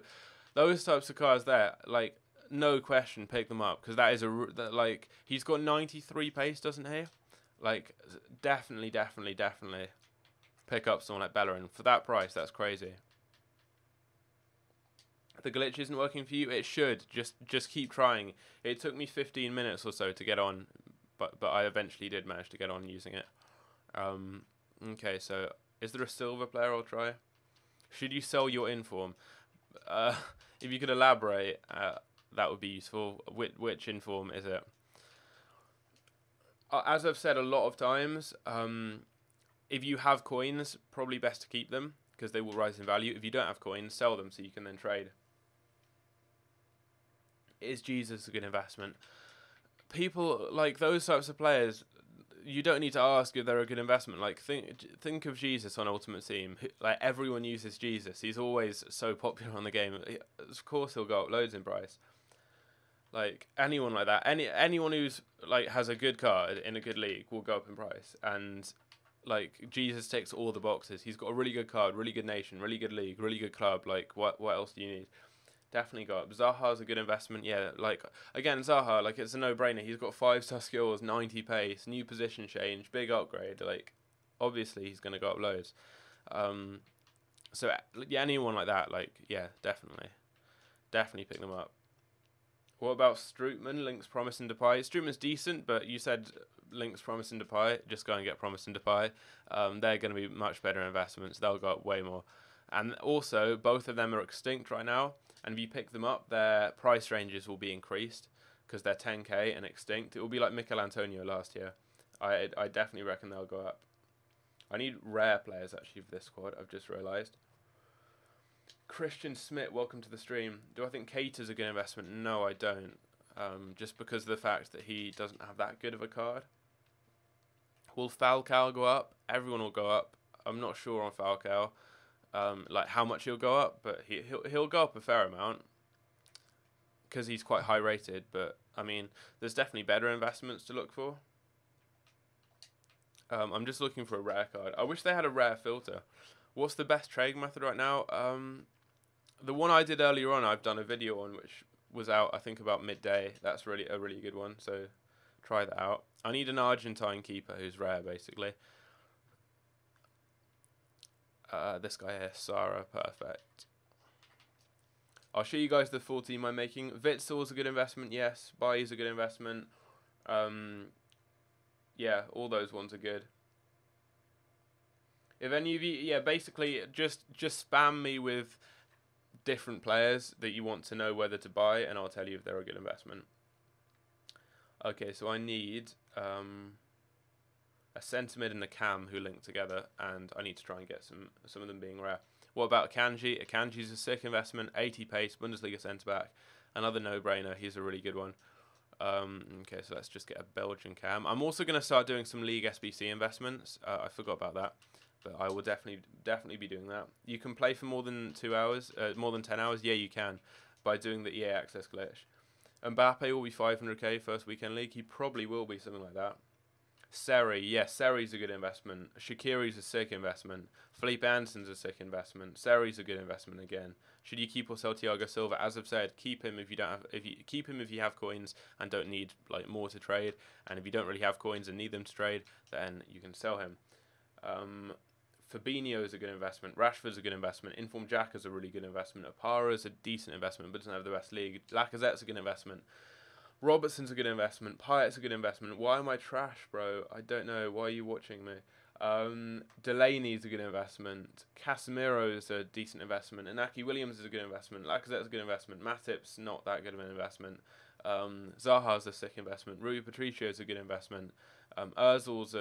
Those types of cars there, like, no question, pick them up. Because that is like, he's got 93 pace, doesn't he? Like, definitely pick up someone like Bellerin. For that price, that's crazy. The glitch isn't working for you? It should. Just keep trying. It took me 15 minutes or so to get on. But I eventually did manage to get on using it. Okay, so, is there a silver player I'll try? Should you sell your Inform? If you could elaborate, that would be useful. Which Inform is it? As I've said a lot of times, if you have coins, probably best to keep them because they will rise in value. If you don't have coins, sell them so you can then trade. Is Jesus a good investment? People like those types of players, you don't need to ask if they're a good investment. Like think of Jesus on Ultimate Team. Like everyone uses Jesus. He's always so popular on the game. Of course he'll go up loads in price. Like anyone like that, anyone who's like has a good card in a good league will go up in price. And like Jesus ticks all the boxes. He's got a really good card, really good nation, really good league, really good club. Like what else do you need? Definitely go up. Zaha's a good investment. Yeah, like, again, Zaha, like, it's a no-brainer. He's got 5-star skills, 90 pace, new position change, big upgrade. Like, obviously, he's going to go up loads. So, yeah, anyone like that, like, yeah, definitely. Definitely pick them up. What about Strootman, Links, Promise, and Depay? Strootman's decent, but you said Links, Promise, and Depay. Just go and get Promise and Depay. They're going to be much better investments. They'll go up way more. And also, both of them are extinct right now. And if you pick them up, their price ranges will be increased because they're 10k and extinct. It will be like Mikel Antonio last year. I definitely reckon they'll go up. I need rare players actually for this squad, I've just realised. Christian Smith, welcome to the stream. Do I think Keita's a good investment? No, I don't. Just because of the fact that he doesn't have that good of a card. Will Falcao go up? Everyone will go up. I'm not sure on Falcao. Like how much he'll go up, but he'll go up a fair amount because he's quite high rated. But I mean, there's definitely better investments to look for. I'm just looking for a rare card. I wish they had a rare filter. What's the best trading method right now? The one I did earlier on, I've done a video on, which was out, I think, about midday. That's really a really good one, so try that out. I need an Argentine keeper who's rare, basically. This guy here, Sarah, perfect. I'll show you guys the full team I'm making. Witzel's a good investment, yes. Bailly's a good investment. Yeah, all those ones are good. If any of you, yeah, basically just spam me with different players that you want to know whether to buy, and I'll tell you if they're a good investment. Okay, so I need a centre mid and a cam who link together, and I need to try and get some of them being rare. What about Akanji? Akanji's a sick investment, 80 pace, Bundesliga centre back, another no-brainer. He's a really good one. Okay, so let's just get a Belgian cam. I'm also going to start doing some league SBC investments. I forgot about that, but I will definitely be doing that. You can play for more than 2 hours, more than 10 hours. Yeah, you can, by doing the EA Access glitch. Mbappe will be 500k first weekend league. He probably will be, something like that. Seri, yes, Seri's a good investment. Shaqiri's a sick investment. Felipe Anderson's a sick investment. Seri's a good investment again. Should you keep or sell Thiago Silva? As I've said, keep him if you don't have, keep him if you have coins and don't need like more to trade. And if you don't really have coins and need them to trade, then you can sell him. Fabinho is a good investment. Rashford's a good investment. Inform Jack is a really good investment. Apara's a decent investment, but doesn't have the best league. Lacazette's a good investment. Robertson's a good investment. Pyatt's a good investment. Why am I trash, bro? I don't know. Why are you watching me? Delaney's a good investment. Casemiro's a decent investment. Inaki Williams is a good investment. Lacazette's a good investment. Matip's not that good of an investment. Zaha's a sick investment. Rui Patricio's a good investment. Ozil's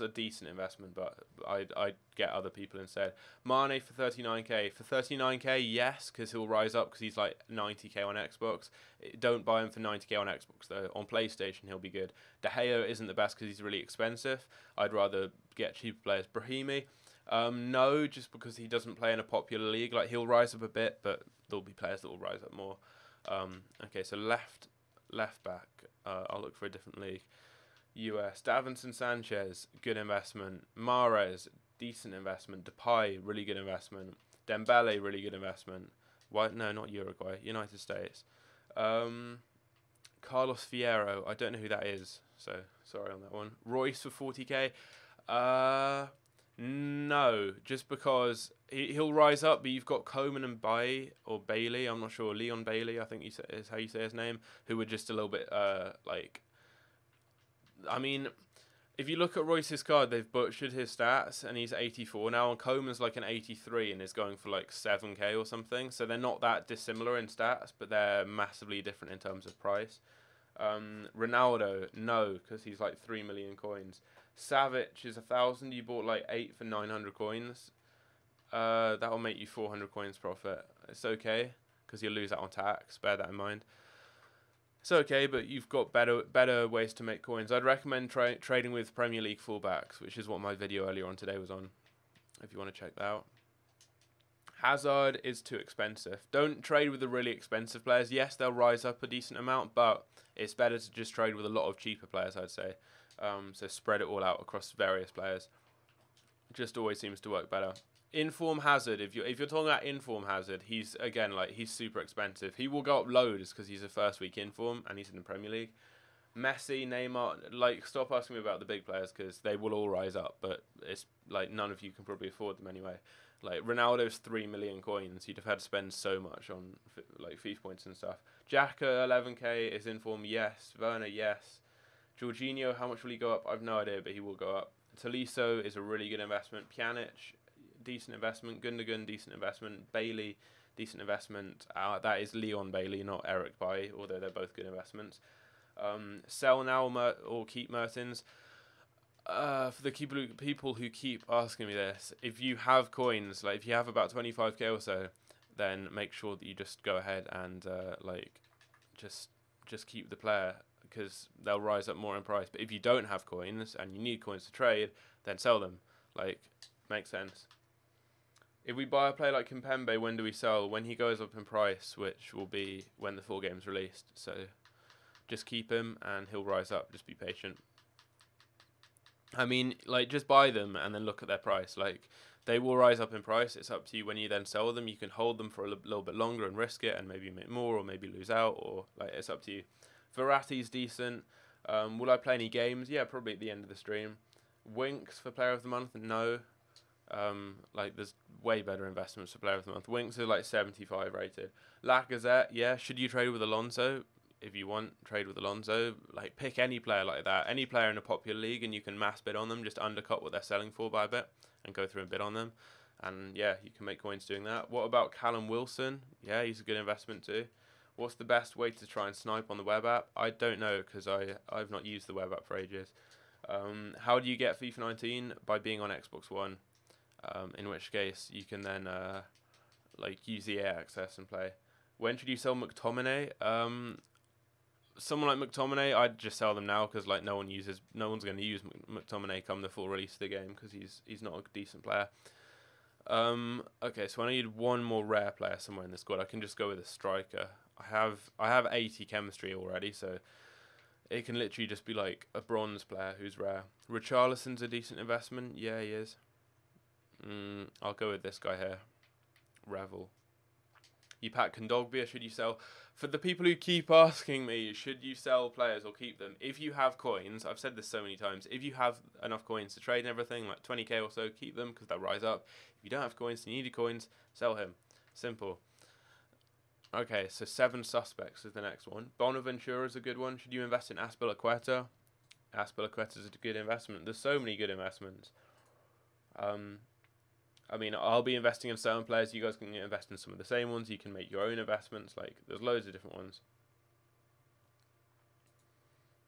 a decent investment, but I'd get other people instead. Mane for 39k. For 39k, yes, because he'll rise up because he's like 90k on Xbox. Don't buy him for 90k on Xbox though. On PlayStation, he'll be good. De Gea isn't the best because he's really expensive. I'd rather get cheaper players. Brahimi, no, just because he doesn't play in a popular league. Like he'll rise up a bit, but there'll be players that will rise up more. Okay, so left back. I'll look for a different league. US, Davinson Sanchez, good investment. Mahrez, decent investment. Depay, really good investment. Dembele, really good investment. Why? No, not Uruguay. United States. Carlos Fierro, I don't know who that is, so sorry on that one. Royce for 40k. No, just because he'll rise up, but you've got Coman and Bailey, I'm not sure, Leon Bailey, I think is how you say his name, who were just a little bit, I mean, if you look at Royce's card, they've butchered his stats, and he's 84 now, and Coman's like an 83 and is going for like 7k or something, so they're not that dissimilar in stats, but they're massively different in terms of price. Ronaldo, no, because he's like 3 million coins. Savic is 1,000. You bought like 8 for 900 coins. That'll make you 400 coins profit. It's okay because you'll lose that on tax. Bear that in mind. It's okay, but you've got better ways to make coins. I'd recommend trading with Premier League fullbacks, which is what my video earlier on today was on. If you want to check that out. Hazard is too expensive. Don't trade with the really expensive players. Yes, they'll rise up a decent amount, but it's better to just trade with a lot of cheaper players, I'd say. So spread it all out across various players. Just always seems to work better. Inform Hazard, if you're talking about Inform Hazard, he's again he's super expensive. He will go up loads because he's a first week Inform and he's in the Premier League. Messi, Neymar, stop asking me about the big players because they will all rise up, but it's like none of you can probably afford them anyway. Like Ronaldo's 3 million coins, you'd have had to spend so much on like FIFA points and stuff. Xhaka 11k is Inform, yes. Werner, yes. Jorginho, how much will he go up? I've no idea, but he will go up. Tolisso is a really good investment. Pjanic, decent investment. Gundogan, decent investment. Bailey, decent investment. That is Leon Bailey, not Eric Bailly, although they're both good investments. Sell now or keep Mertens. For the people who keep asking me this, if you have coins, like if you have about 25k or so, then make sure that you just go ahead and just keep the player, because they'll rise up more in price. But if you don't have coins and you need coins to trade, then sell them. Like, makes sense. If we buy a player like Kimpembe, when do we sell? When he goes up in price, which will be when the full game's released. So just keep him and he'll rise up. Just be patient. I mean, like, just buy them and then look at their price. Like, they will rise up in price. It's up to you when you then sell them. You can hold them for a little bit longer and risk it and maybe make more or maybe lose out, or like it's up to you. Verratti's decent. Will I play any games? Yeah, probably at the end of the stream. Winks for Player of the Month? No. Like there's way better investments for Player of the Month. Winks are like 75 rated. Lacazette, yeah. Should you trade with Alonso? If you want, trade with Alonso. Like pick any player like that, any player in a popular league, and you can mass bid on them. Just undercut what they're selling for by a bit, and go through and bid on them. And yeah, you can make coins doing that. What about Callum Wilson? Yeah, he's a good investment too. What's the best way to try and snipe on the web app? I don't know because I've not used the web app for ages. How do you get FIFA 19? By being on Xbox One. In which case you can then like use the air access and play. When should you sell McTominay? Someone like McTominay, I'd just sell them now because like no one's going to use McTominay come the full release of the game because he's not a decent player. Okay, so I need one more rare player somewhere in the squad. I can just go with a striker. I have 80 chemistry already, so it can literally just be like a bronze player who's rare. Richarlison's a decent investment. Yeah, he is. I'll go with this guy here. Revel. You pack Kondogbia, should you sell? For the people who keep asking me, should you sell players or keep them? If you have coins, I've said this so many times, if you have enough coins to trade and everything, like 20k or so, keep them because they'll rise up. If you don't have coins and you need coins, sell him. Simple. Okay, so 7 suspects is the next one. Bonaventura is a good one. Should you invest in Azpilicueta? Azpilicueta is a good investment. There's so many good investments. I mean, I'll be investing in certain players. You guys can invest in some of the same ones. You can make your own investments. Like, there's loads of different ones.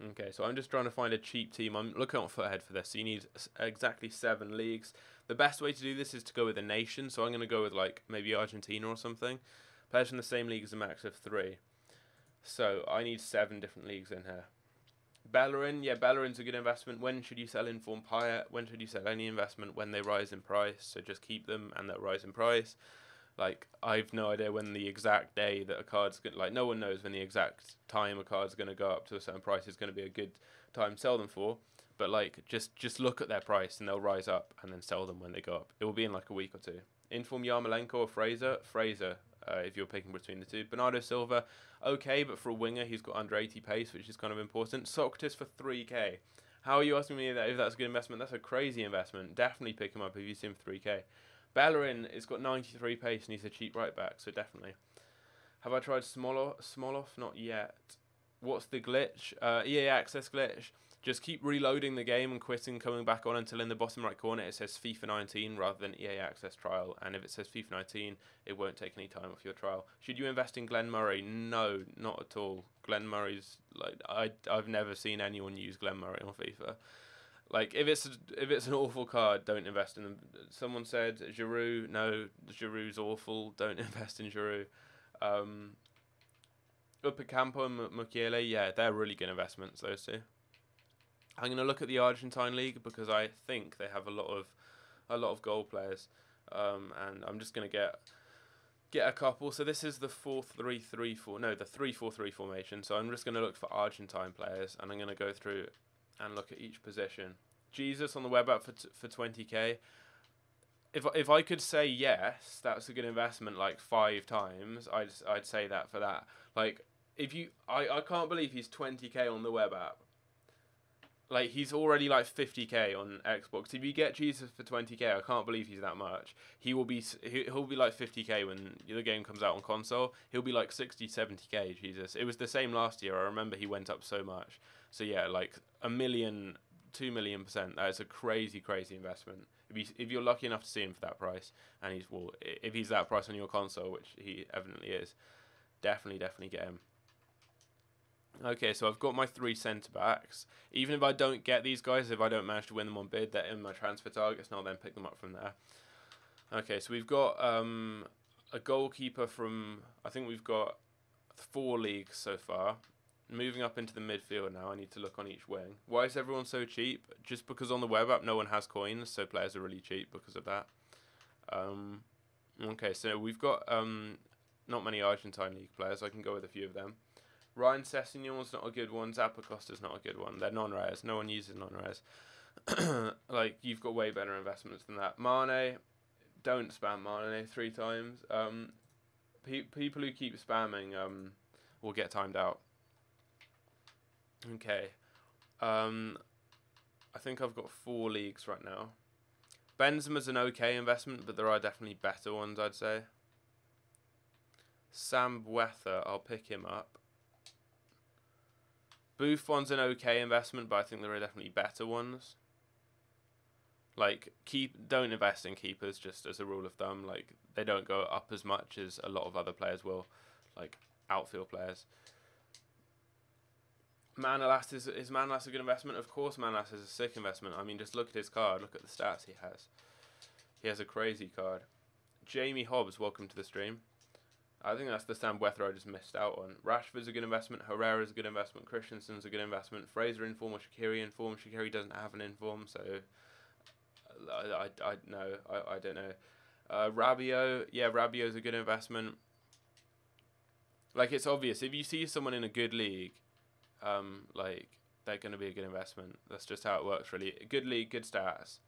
Okay, so I'm just trying to find a cheap team. I'm looking on Foothead for this. So you need exactly 7 leagues. The best way to do this is to go with a nation. So I'm going to go with, like, maybe Argentina or something. Players from the same league is a max of 3. So I need 7 different leagues in here. Bellerin, yeah, Bellerin's a good investment. When should you sell Inform Payet? When should you sell any investment? When they rise in price. So just keep them and they'll rise in price. Like, I've no idea when the exact day that a card's going to... Like, no one knows when the exact time a card's going to go up to a certain price is going to be a good time to sell them for. But, like, just look at their price and they'll rise up and then sell them when they go up. It will be in, like, a week or 2. Inform Yarmolenko or Fraser? Fraser, if you're picking between the two. Bernardo Silva, okay, but for a winger, he's got under 80 pace, which is kind of important. Socrates for 3k. How are you asking me if that's a good investment? That's a crazy investment. Definitely pick him up if you see him for 3k. Bellerin has got 93 pace and he's a cheap right back, so definitely. Have I tried Smolov? Not yet. What's the glitch? EA Access glitch. Just keep reloading the game and quitting, coming back on until in the bottom right corner it says FIFA 19 rather than EA Access trial. And if it says FIFA 19, it won't take any time off your trial. Should you invest in Glenn Murray? No, not at all. Glenn Murray's like I've never seen anyone use Glenn Murray on FIFA. Like if it's an awful card, don't invest in them. Someone said Giroud. No, Giroud's awful. Don't invest in Giroud. Upamecano and Mukiele, yeah, they're really good investments. Those two. I'm going to look at the Argentine league because I think they have a lot of goal players, and I'm just going to get a couple. So this is the 4-3-3-4. No, the 3-4-3 formation. So I'm just going to look for Argentine players, and I'm going to go through and look at each position. Jesus on the web app for 20k. If I could say yes, that's a good investment like 5 times, I'd say that for that. Like I can't believe he's 20k on the web app. Like, he's already, like, 50k on Xbox. If you get Jesus for 20k, I can't believe he's that much. He'll be like, 50k when the game comes out on console. He'll be, like, 60, 70k, Jesus. It was the same last year. I remember he went up so much. So, yeah, like, 1 million, 2 million%. That is a crazy, crazy investment. If you're lucky enough to see him for that price, and if he's that price on your console, which he evidently is, definitely get him. Okay, so I've got my 3 centre-backs. Even if I don't get these guys, if I don't manage to win them on bid, they're in my transfer targets, and I'll then pick them up from there. Okay, so we've got a goalkeeper from... I think we've got 4 leagues so far. Moving up into the midfield now, I need to look on each wing. Why is everyone so cheap? Just because on the web app no one has coins, so players are really cheap because of that. Okay, so we've got not many Argentine league players. I can go with a few of them. Ryan Sessegnon's not a good one. Zappacosta's not a good one. They're non-rares. No one uses non-rares. Like, you've got way better investments than that. Mane, don't spam Mane 3 times. People who keep spamming will get timed out. Okay. I think I've got 4 leagues right now. Benzema's an okay investment, but there are definitely better ones, I'd say. Sam Weather, I'll pick him up. Buffon's an okay investment, but I think there are definitely better ones. Like, don't invest in keepers, just as a rule of thumb. Like, they don't go up as much as a lot of other players will, like outfield players. Manolas is Manolas a good investment? Of course, Manolas is a sick investment. I mean, just look at his card. Look at the stats he has. He has a crazy card. Jamie Hobbs, welcome to the stream. I think that's the Sam Weather I just missed out on. Rashford's a good investment. Herrera's a good investment. Christensen's a good investment. Fraser in form or Shaqiri in form. Shaqiri doesn't have an inform, so I don't know. Rabiot, yeah, Rabiot's a good investment. Like, it's obvious if you see someone in a good league, like, they're going to be a good investment. That's just how it works, really. Good league, good stats,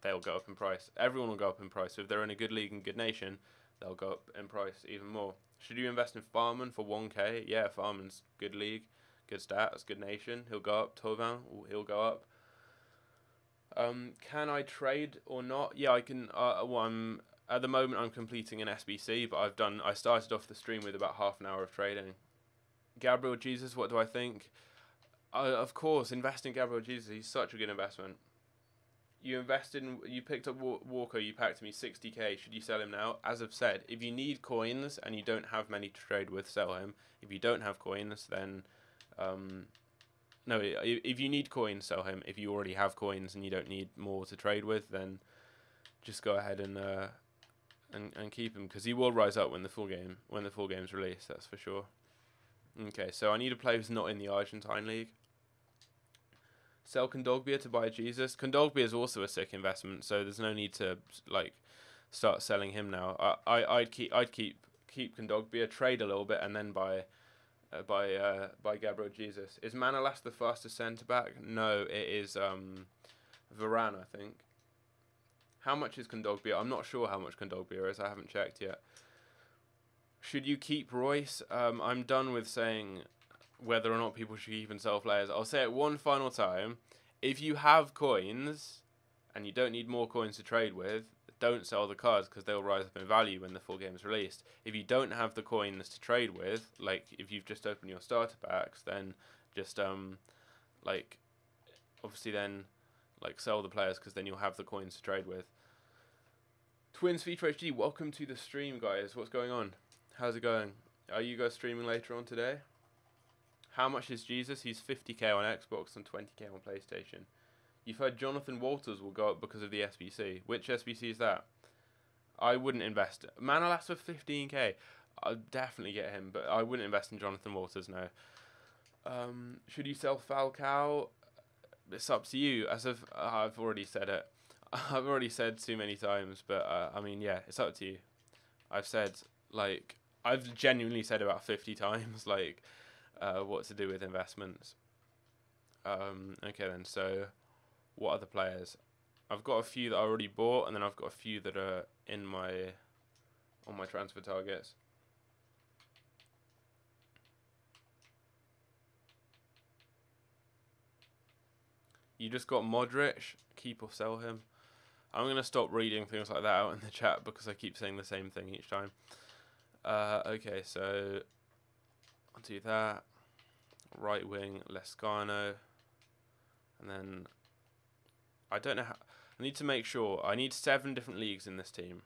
they'll go up in price. Everyone will go up in price. So if they're in a good league and good nation, they'll go up in price even more. Should you invest in Farman for 1k? Yeah, Farman's good league, good stats, good nation. He'll go up. Tauvin, he'll go up. Can I trade or not? Yeah, I can. At the moment, I'm completing an SBC, but I started off the stream with about half an hour of trading. Gabriel Jesus, what do I think? Of course, invest in Gabriel Jesus. He's such a good investment. You picked up Walker, you packed me 60k. Should you sell him now? As I've said, if you need coins and you don't have many to trade with, sell him. If you don't have coins, then no. If you need coins, sell him. If you already have coins and you don't need more to trade with, then just go ahead and keep him, because he will rise up when the full game's released. That's for sure. Okay, so I need a player who's not in the Argentine league. Sell Kondogbia to buy Jesus. Kondogbia is also a sick investment, so there's no need to like start selling him now. I'd keep Kondogbia, trade a little bit, and then buy Gabriel Jesus. Is Manolas the fastest centre back? No, it is Varane, I think. How much is Kondogbia? I'm not sure how much Kondogbia is. I haven't checked yet. Should you keep Royce? I'm done with saying whether or not people should keep and sell players. I'll say it one final time. If you have coins and you don't need more coins to trade with, don't sell the cards, because they'll rise up in value when the full game is released. If you don't have the coins to trade with, like if you've just opened your starter packs, then just obviously then sell the players, because then you'll have the coins to trade with. Twins FIFA HD, welcome to the stream, guys. What's going on? How's it going? Are you guys streaming later on today? How much is Jesus? He's 50k on Xbox and 20k on PlayStation. You've heard Jonathan Walters will go up because of the SBC. Which SBC is that? I wouldn't invest. Manolas for 15k. I'd definitely get him, but I wouldn't invest in Jonathan Walters, no. Should you sell Falcao? It's up to you. I've already said it. I've already said too many times, but I mean, yeah, it's up to you. I've genuinely said about 50 times, what to do with investments. Okay then, so what other players? I've got a few that I already bought, and then I've got a few that are on my transfer targets. You just got Modric, keep or sell him. I'm going to stop reading things like that out in the chat, because I keep saying the same thing each time. Okay, so I'll do that. Right wing, Lescano. And then I don't know how. I need to make sure. I need 7 different leagues in this team.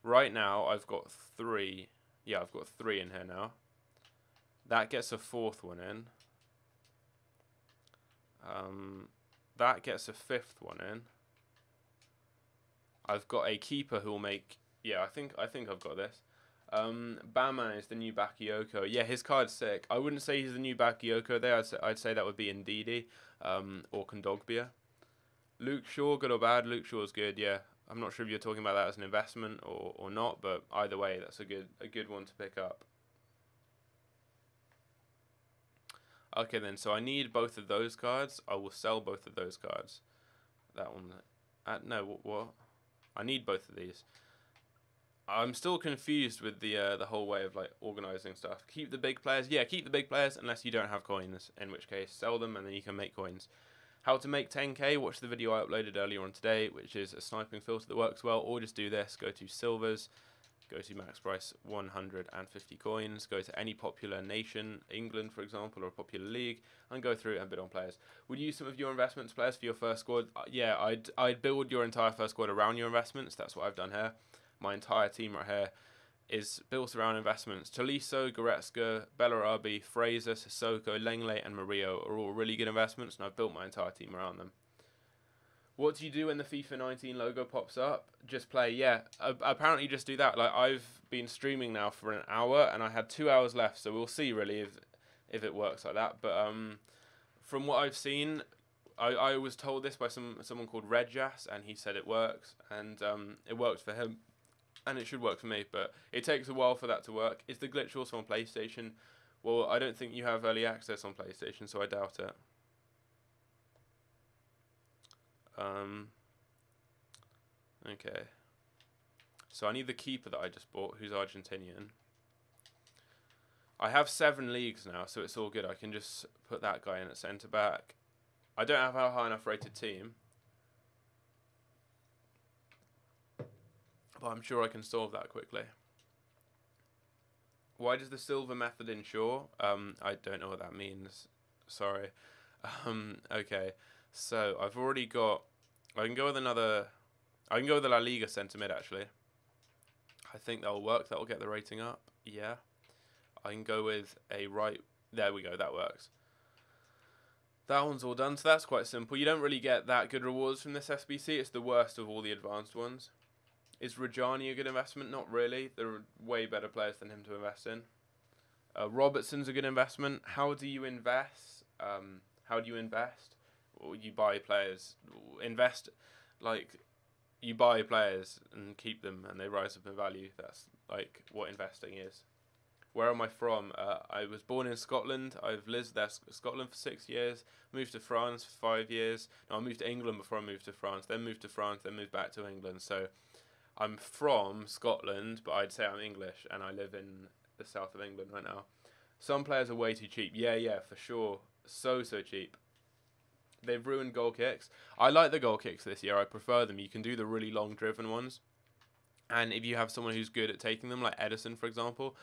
Right now, I've got 3. Yeah, I've got 3 in here now. That gets a 4th one in. That gets a 5th one in. I've got a keeper who will make. Yeah, I think I've got this. Bama is the new Bakayoko. Yeah, his card's sick. I wouldn't say he's the new Bakayoko there. I'd say that would be Ndidi, or Kondogbia. Luke Shaw, good or bad? Luke Shaw's good. Yeah, I'm not sure if you're talking about that as an investment or not, but either way, that's a good one to pick up. Okay then, so I need both of those cards. I will sell both of those cards. That one. No, what? I need both of these. I'm still confused with the whole way of like organizing stuff. Keep the big players. Yeah, keep the big players unless you don't have coins, in which case sell them and then you can make coins. How to make 10k, watch the video I uploaded earlier on today, which is a sniping filter that works well, or just do this. Go to silvers, go to max price 150 coins, go to any popular nation, England for example, or a popular league, and go through and bid on players. Would you use some of your investments players for your first squad? Yeah, I'd build your entire first squad around your investments. That's what I've done here. My entire team right here is built around investments. Tolisso, Goretzka, Bellarabi, Fraser, Sissoko, Lenglet, and Murillo are all really good investments, and I've built my entire team around them. What do you do when the FIFA 19 logo pops up? Just play, yeah. Apparently just do that. Like, I've been streaming now for an hour, and I had 2 hours left, so we'll see, really, if it works like that. But from what I've seen, I was told this by someone called Redjas, and he said it works, and it worked for him. And it should work for me, but it takes a while for that to work. Is the glitch also on PlayStation? Well, I don't think you have early access on PlayStation, so I doubt it. Okay. So I need the keeper that I just bought, who's Argentinian. I have 7 leagues now, so it's all good. I can just put that guy in at centre back. I don't have a high enough rated team, but I'm sure I can solve that quickly. Why does the silver method ensure? I don't know what that means. Sorry. Okay. So I've already got. I can go with another. I can go with the La Liga centre mid actually. I think that will work. That will get the rating up. Yeah. I can go with a right. There we go. That works. That one's all done. So that's quite simple. You don't really get that good rewards from this SBC. It's the worst of all the advanced ones. Is Rajani a good investment? Not really. There are way better players than him to invest in. Robertson's a good investment. How do you invest? How do you invest? Well, you buy players. Invest, like, you buy players and keep them and they rise up in value. That's, like, what investing is. Where am I from? I was born in Scotland. I've lived there, Scotland for 6 years. Moved to France for 5 years. No, I moved to England before I moved to France. Then moved to France. Then moved back to England. So I'm from Scotland, but I'd say I'm English, and I live in the south of England right now. Some players are way too cheap. Yeah, for sure. So cheap. They've ruined goal kicks. I like the goal kicks this year. I prefer them. You can do the really long driven ones. And if you have someone who's good at taking them, like Edison, for example,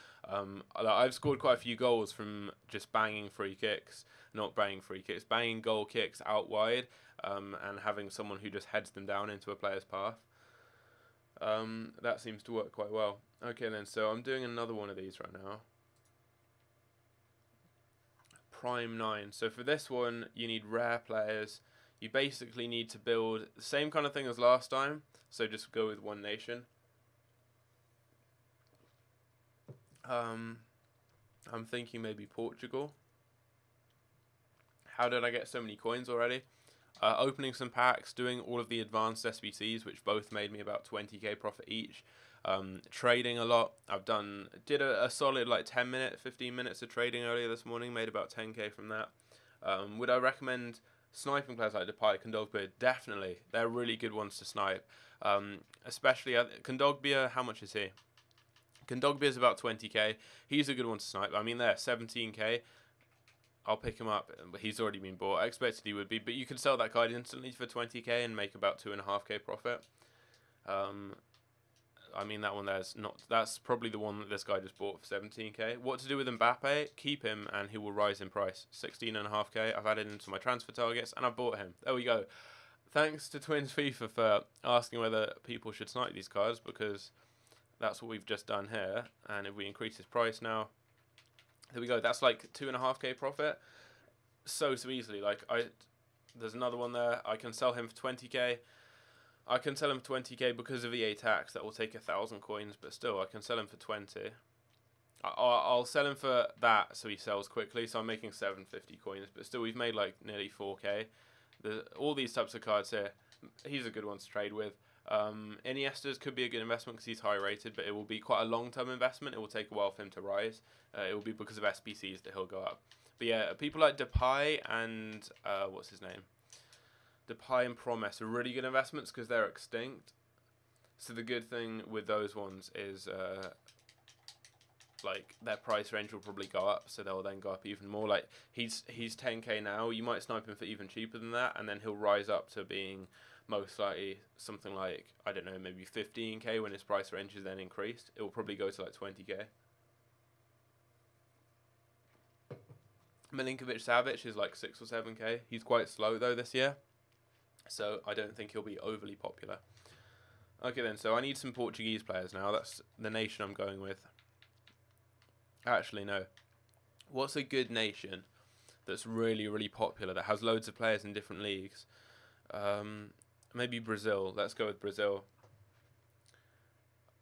I've scored quite a few goals from just banging free kicks, not banging free kicks, banging goal kicks out wide, and having someone who just heads them down into a player's path. That seems to work quite well. Okay then, so I'm doing another one of these right now. Prime 9. So for this one, you need rare players. You basically need to build the same kind of thing as last time. So just go with one nation. I'm thinking maybe Portugal. How did I get so many coins already? Opening some packs, doing all of the advanced SBCs, which both made me about 20k profit each. Trading a lot. Did a solid like 15 minutes of trading earlier this morning, made about 10k from that. Would I recommend sniping players like Depay, Kondogbia? Definitely. They're really good ones to snipe. Especially Kondogbia, how much is he? Kondogbia is about 20k. He's a good one to snipe. I mean, they're 17k. I'll pick him up. He's already been bought. I expected he would be, but you can sell that card instantly for 20k and make about 2.5k profit. I mean, that one there's not. That's probably the one that this guy just bought for 17k. What to do with Mbappe? Keep him, and he will rise in price. 16.5k. I've added him to my transfer targets, and I've bought him. There we go. Thanks to Twins FIFA for asking whether people should snipe these cards, because that's what we've just done here. And if we increase his price now, there we go. That's like 2.5k profit. So easily. Like there's another one there. I can sell him for 20k. I can sell him for 20k because of EA tax. That will take 1,000 coins, but still, I can sell him for 20. I'll sell him for that so he sells quickly. So I'm making 750 coins, but still, we've made like nearly 4k. All these types of cards here. He's a good one to trade with. Iniesta's could be a good investment because he's high rated, but it will be quite a long-term investment. It will take a while for him to rise. It will be because of SBCs that he'll go up. But yeah, people like Depay and what's his name? Depay and Promise are really good investments because they're extinct. So the good thing with those ones is like their price range will probably go up, so they'll then go up even more. Like he's 10k now. You might snipe him for even cheaper than that, and then he'll rise up to being most likely something like, I don't know, maybe 15k when his price range is then increased. It will probably go to like 20k. Milinkovic Savic is like 6 or 7k. He's quite slow though this year, so I don't think he'll be overly popular. Okay then, so I need some Portuguese players now. That's the nation I'm going with. Actually, no. What's a good nation that's really, really popular, that has loads of players in different leagues? Maybe Brazil. Let's go with Brazil.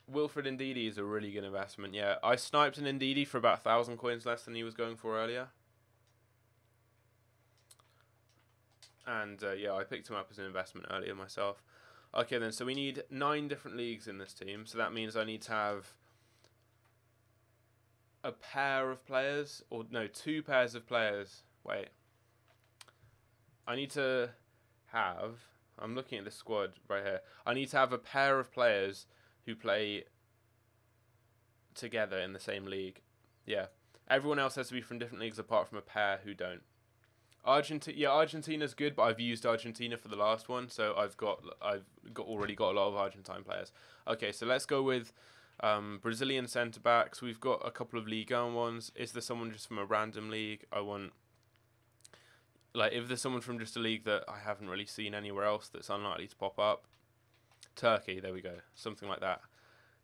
Wilfred Ndidi is a really good investment. Yeah, I sniped an Ndidi for about 1,000 coins less than he was going for earlier. And yeah, I picked him up as an investment earlier myself. Okay then, so we need 9 different leagues in this team. So that means I need to have a pair of players, or no, 2 pairs of players. Wait. I need to have, I'm looking at the squad right here. I need to have a pair of players who play together in the same league. Yeah. Everyone else has to be from different leagues apart from a pair who don't. Argentina's good, but I've used Argentina for the last one, so I've already got a lot of Argentine players. Okay, so let's go with Brazilian centre backs. We've got a couple of Ligue 1 ones. Is there someone just from a random league? I want, like, if there's someone from just a league that I haven't really seen anywhere else that's unlikely to pop up. Turkey, there we go, something like that.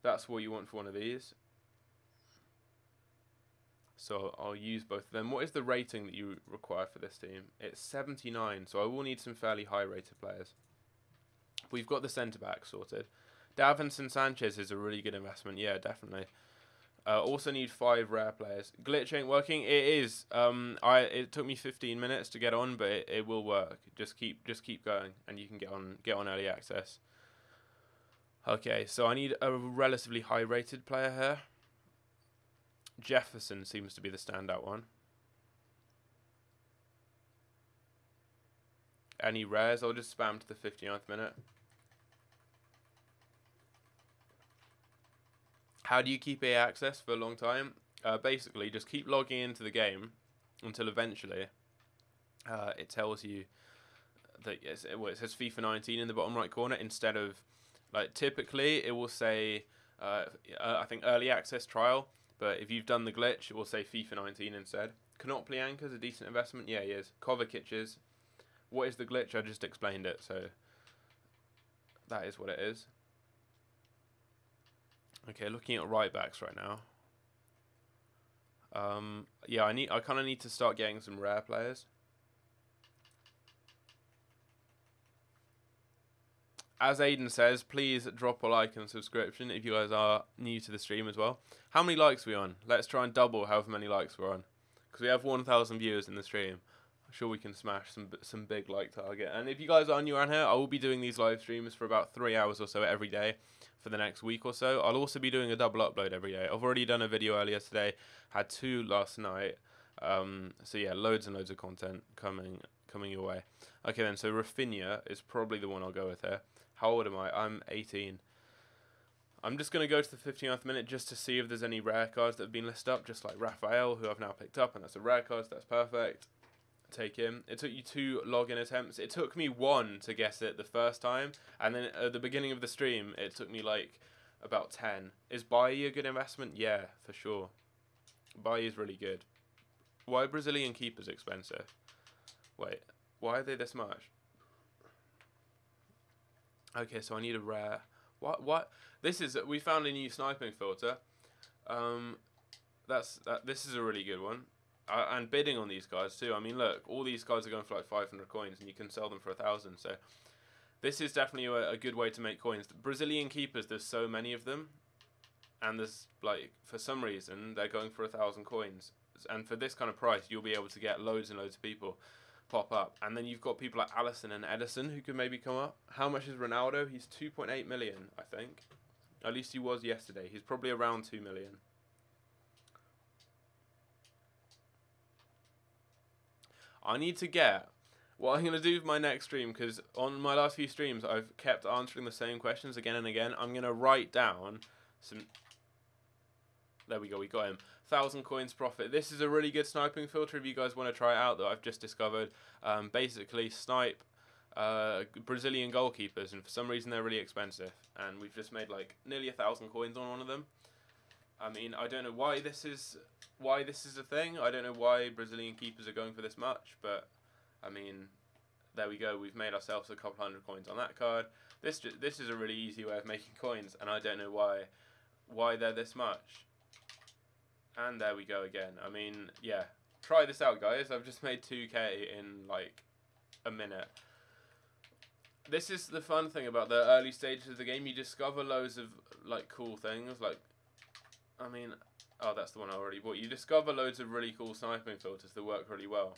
That's what you want for one of these. So I'll use both of them. What is the rating that you require for this team? It's 79, so I will need some fairly high rated players. We've got the centre back sorted. Davinson Sanchez is a really good investment. Yeah, definitely. Also need 5 rare players. Glitch ain't working. It is. It took me 15 minutes to get on, but it will work. Just keep going, and you can get on early access. Okay, so I need a relatively high rated player here. Jefferson seems to be the standout one. Any rares? I'll just spam to the 59th minute. How do you keep EA access for a long time? Basically, just keep logging into the game until eventually it tells you that it says FIFA 19 in the bottom right corner instead of, like, typically it will say I think early access trial. But if you've done the glitch, it will say FIFA 19 instead. Konoplyanka's a decent investment. Yeah, he is. Kovacic is. What is the glitch? I just explained it, so that is what it is. Okay, looking at right backs right now. Yeah, I kind of need to start getting some rare players. As Aiden says, please drop a like and subscription if you guys are new to the stream as well. How many likes are we on? Let's try and double however many likes we're on. Because we have 1,000 viewers in the stream. I'm sure we can smash some big like target. And if you guys are new around here, I will be doing these live streams for about 3 hours or so every day for the next week or so. I'll also be doing a double upload every day. I've already done a video earlier today. Had 2 last night. So yeah, loads and loads of content coming your way. Okay then, so Rafinha is probably the one I'll go with here. How old am I? I'm 18. I'm just going to go to the 59th minute just to see if there's any rare cards that have been listed up, just like Raphael, who I've now picked up, and that's a rare card, so that's perfect. Take him. It took you 2 login attempts. It took me 1 to guess it the first time, and then at the beginning of the stream, it took me like about 10. Is Bailly a good investment? Yeah, for sure. Bailly is really good. Why are Brazilian keepers expensive? Wait, why are they this much? Okay, so I need a rare. What? This is, we found a new sniping filter. This is a really good one. And bidding on these cards too. I mean, look, all these cards are going for like 500 coins, and you can sell them for 1,000. So this is definitely a good way to make coins. Brazilian keepers, there's so many of them, and there's, like, for some reason they're going for 1,000 coins. And for this kind of price, you'll be able to get loads and loads of people pop up. And then you've got people like Allison and Edison who could maybe come up. How much is Ronaldo? He's 2.8 million, I think. At least he was yesterday. He's probably around 2 million. I need to get what I'm going to do for my next stream, because on my last few streams I've kept answering the same questions again and again. I'm going to write down some... There we go, we got him. 1,000 coins profit. This is a really good sniping filter if you guys want to try it out, that I've just discovered. Basically, snipe Brazilian goalkeepers, and for some reason they're really expensive. And we've just made like nearly 1,000 coins on one of them. I mean, I don't know why this is a thing. I don't know why Brazilian keepers are going for this much, but I mean, there we go. We've made ourselves a couple hundred coins on that card. This is a really easy way of making coins, and I don't know why they're this much. And there we go again. I mean, yeah, try this out, guys. I've just made 2k in like a minute. This is the fun thing about the early stages of the game. You discover loads of like cool things. Like, I mean, oh, that's the one I already bought. You discover loads of really cool sniping filters that work really well.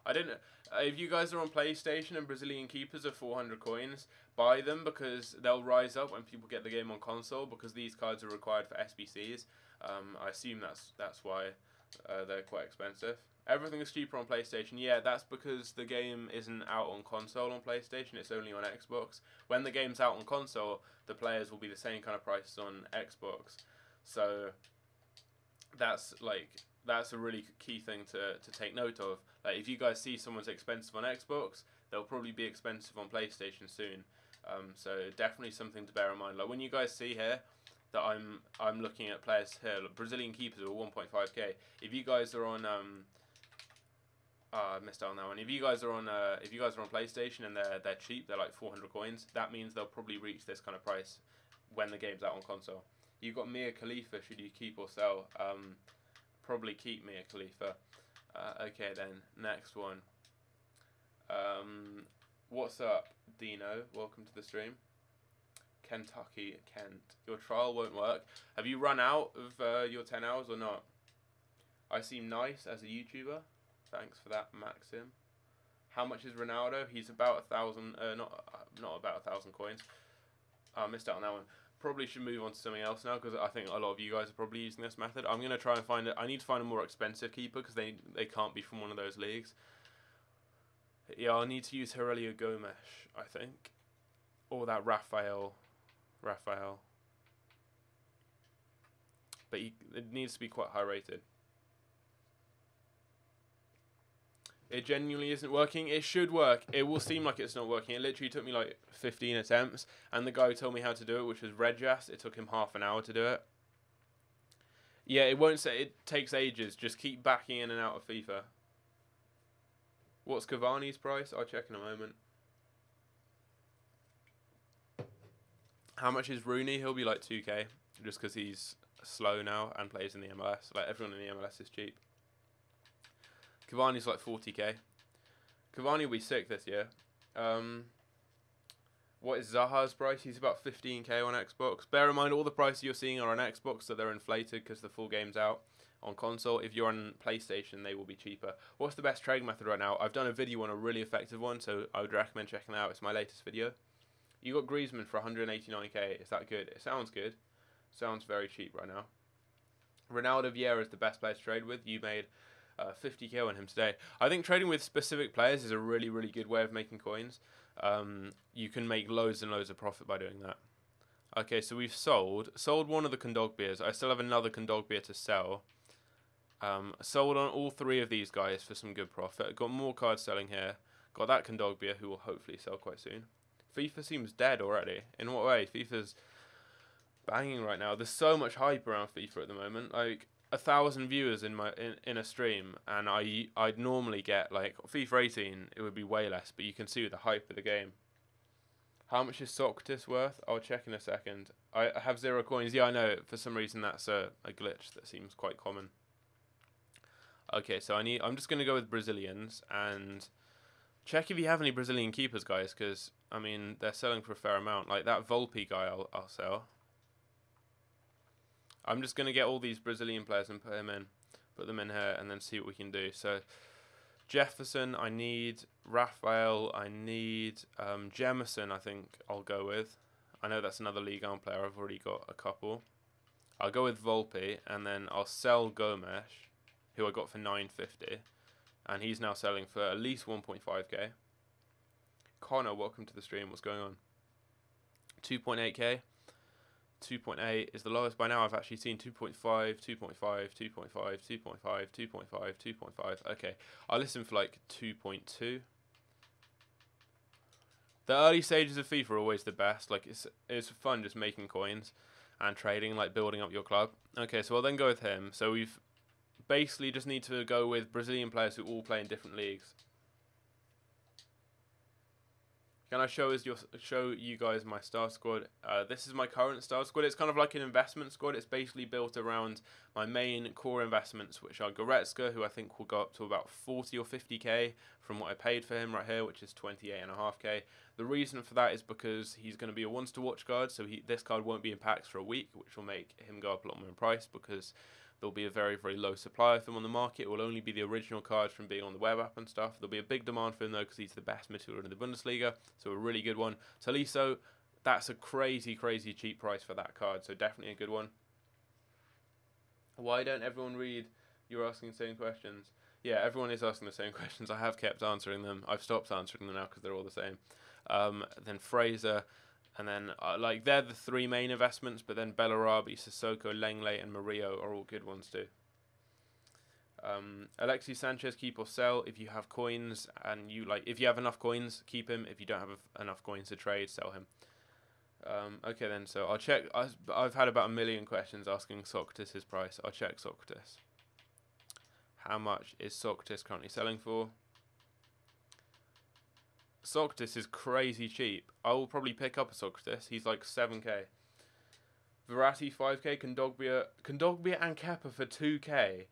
I don't know if you guys are on PlayStation and Brazilian keepers are 400 coins. Buy them, because they'll rise up when people get the game on console, because these cards are required for SBCs. I assume that's why they're quite expensive. Everything is cheaper on PlayStation. Yeah, that's because the game isn't out on console on PlayStation. It's only on Xbox. When the game's out on console, the players will be the same kind of prices on Xbox. So that's a really key thing to take note of. Like, if you guys see someone's expensive on Xbox, they'll probably be expensive on PlayStation soon. So definitely something to bear in mind. Like, when you guys see here that I'm looking at players here, look, Brazilian keepers are 1.5k. If you guys are on I missed out on that one. If you guys are on PlayStation and they're cheap, they're like 400 coins. That means they'll probably reach this kind of price when the game's out on console. You've got Mia Khalifa. Should you keep or sell? Probably keep Mia Khalifa. Okay then, next one. What's up, Dino? Welcome to the stream. Kentucky, Kent. Your trial won't work. Have you run out of your 10 hours or not? I seem nice as a YouTuber. Thanks for that, Maxim. How much is Ronaldo? He's about 1,000. Not about 1,000 coins. I missed out on that one. Probably should move on to something else now, because I think a lot of you guys are probably using this method. I'm gonna try and find it. I need to find a more expensive keeper, because they can't be from one of those leagues. Yeah, I'll need to use Herelia Gomes, I think, or that Raphael. But it needs to be quite high rated. It genuinely isn't working. It should work. It will seem like it's not working. It literally took me like 15 attempts, and the guy who told me how to do it, which was Rejas, it took him half an hour to do it. Yeah, it won't say. It takes ages. Just keep backing in and out of FIFA. What's Cavani's price? I'll check in a moment. How much is Rooney? He'll be like 2k, just because he's slow now and plays in the MLS. Like, everyone in the MLS is cheap. Cavani's like 40k. Cavani will be sick this year. What is Zaha's price? He's about 15k on Xbox. Bear in mind, all the prices you're seeing are on Xbox, so they're inflated because the full game's out. On console, if you're on PlayStation, they will be cheaper. What's the best trading method right now? I've done a video on a really effective one, so I would recommend checking that out. It's my latest video. You got Griezmann for 189k. Is that good? It sounds good. Sounds very cheap right now. Ronaldo Vieira is the best player to trade with. You made 50k on him today. I think trading with specific players is a really, really good way of making coins. You can make loads and loads of profit by doing that. Okay, so we've sold one of the Kondogbias. I still have another Kondogbia to sell. Sold on all three of these guys for some good profit. Got more cards selling here. Got that Kondogbia, who will hopefully sell quite soon. FIFA seems dead already. In what way? FIFA's banging right now. There's so much hype around FIFA at the moment. Like, 1,000 viewers in a stream, and I'd normally get like FIFA 18. It would be way less, but you can see the hype of the game. How much is Socrates worth? I'll check in a second. I have 0 coins. Yeah, I know. For some reason, that's a glitch that seems quite common. Okay, so I'm just gonna go with Brazilians and check if you have any Brazilian keepers, guys, because I mean they're selling for a fair amount. Like that Volpe guy, I'll sell. I'm just gonna get all these Brazilian players and put them in here, and then see what we can do. So Jefferson, I need Raphael, I need Jemison. I think I'll go with. I know that's another Ligue 1 player. I've already got a couple. I'll go with Volpe, and then I'll sell Gomes, who I got for 950. and he's now selling for at least 1.5k. Connor, welcome to the stream. What's going on? 2.8k. 2.8 is the lowest. By now I've actually seen 2.5, 2.5, 2.5, 2.5, 2.5, 2.5. Okay, I'll listen for like 2.2. The early stages of FIFA are always the best. Like it's fun just making coins and trading, like building up your club. Okay, so I'll then go with him. So we've basically just need to go with Brazilian players who all play in different leagues. Can I show you guys my star squad? This is my current star squad. It's kind of like an investment squad. It's basically built around my main core investments, which are Goretzka, who I think will go up to about 40 or 50k from what I paid for him right here, which is 28.5k. The reason for that is because he's going to be a once to watch card, so this card won't be in packs for a week, which will make him go up a lot more in price because there'll be a very, very low supply of them on the market. It will only be the original cards from being on the web app and stuff. There'll be a big demand for him, though, because he's the best midfielder in the Bundesliga, so a really good one. Tolisso, that's a crazy, crazy cheap price for that card, so definitely a good one. Why don't everyone read? You're asking the same questions. Yeah, everyone is asking the same questions. I have kept answering them. I've stopped answering them now because they're all the same. Then Fraser. And then, like, they're the three main investments, but then Bellarabi, Sissoko, Lenglet, and Murillo are all good ones too. Alexis Sanchez, keep or sell. If you have coins and if you have enough coins, keep him. If you don't have enough coins to trade, sell him. Okay then, so I'll check. I've had about 1 million questions asking Socrates' price. I'll check Socrates. How much is Socrates currently selling for? Socrates is crazy cheap. I will probably pick up a Socrates. He's like 7k. Verratti 5k. Kondogbia and Kepa for 2k.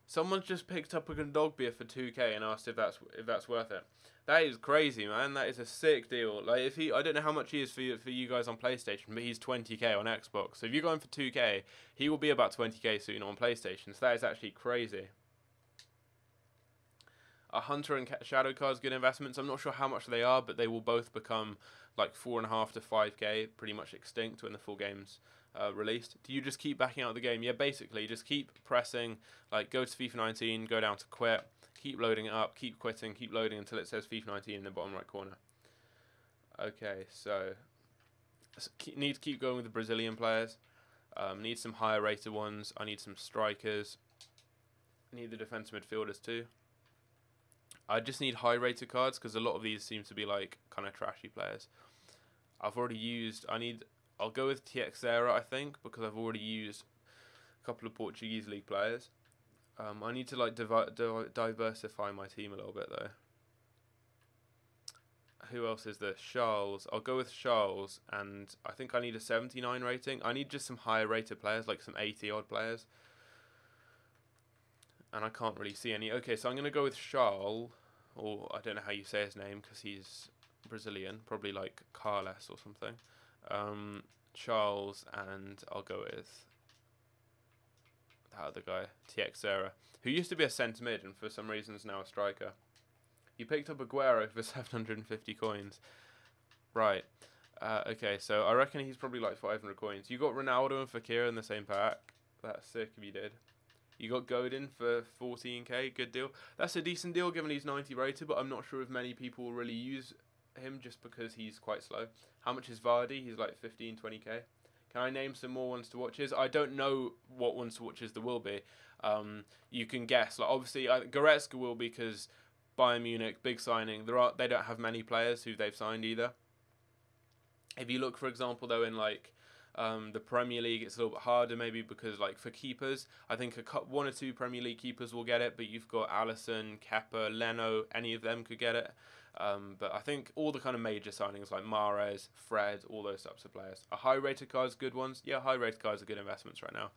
Someone's just picked up a Kondogbia for 2k and asked if that's worth it. That is crazy, man. That is a sick deal. Like I don't know how much he is for you guys on PlayStation, but he's 20k on Xbox. So if you're going for 2k, he will be about 20k soon on PlayStation. So that is actually crazy. A Hunter and Shadow cards, good investments. I'm not sure how much they are, but they will both become like 4.5 to 5k, pretty much extinct when the full game's released. Do you just keep backing out of the game? Yeah, basically, just keep pressing, like go to FIFA 19, go down to quit, keep loading it up, keep quitting, keep loading until it says FIFA 19 in the bottom right corner. Okay, so need to keep going with the Brazilian players. Need some higher rated ones. I need some strikers. Need the defensive midfielders too. I just need high rated cards because a lot of these seem to be like kind of trashy players. I've already used. I'll go with Teixeira, I think, because I've already used a couple of Portuguese league players. I need to like diversify my team a little bit though. Who else is there? Charles. I'll go with Charles, and I think I need a 79 rating. I need just some higher rated players, like some 80 odd players. And I can't really see any. Okay, so I'm going to go with Charles, or I don't know how you say his name because he's Brazilian, probably like Carles or something. Charles, and I'll go with that other guy, Teixeira, who used to be a centre mid and for some reason is now a striker. You picked up Aguero for 750 coins. Right. Okay, so I reckon he's probably like 500 coins. You got Ronaldo and Fekir in the same pack. That's sick if you did. You got Godin for 14k, good deal. That's a decent deal given he's 90 rated, but I'm not sure if many people will really use him just because he's quite slow. How much is Vardy? He's like 15, 20k. Can I name some more ones to watches? I don't know what ones to watches there will be. You can guess. Like obviously, Goretzka will be because Bayern Munich, big signing. They don't have many players who they've signed either. If you look, for example, though, in like the Premier League, it's a little bit harder maybe because like for keepers, I think one or two Premier League keepers will get it, but you've got Alisson, Kepa, Leno, any of them could get it. But I think all the kind of major signings like Mahrez, Fred, all those types of players. Are high rated cards good ones? Yeah, high rated cards are good investments right now.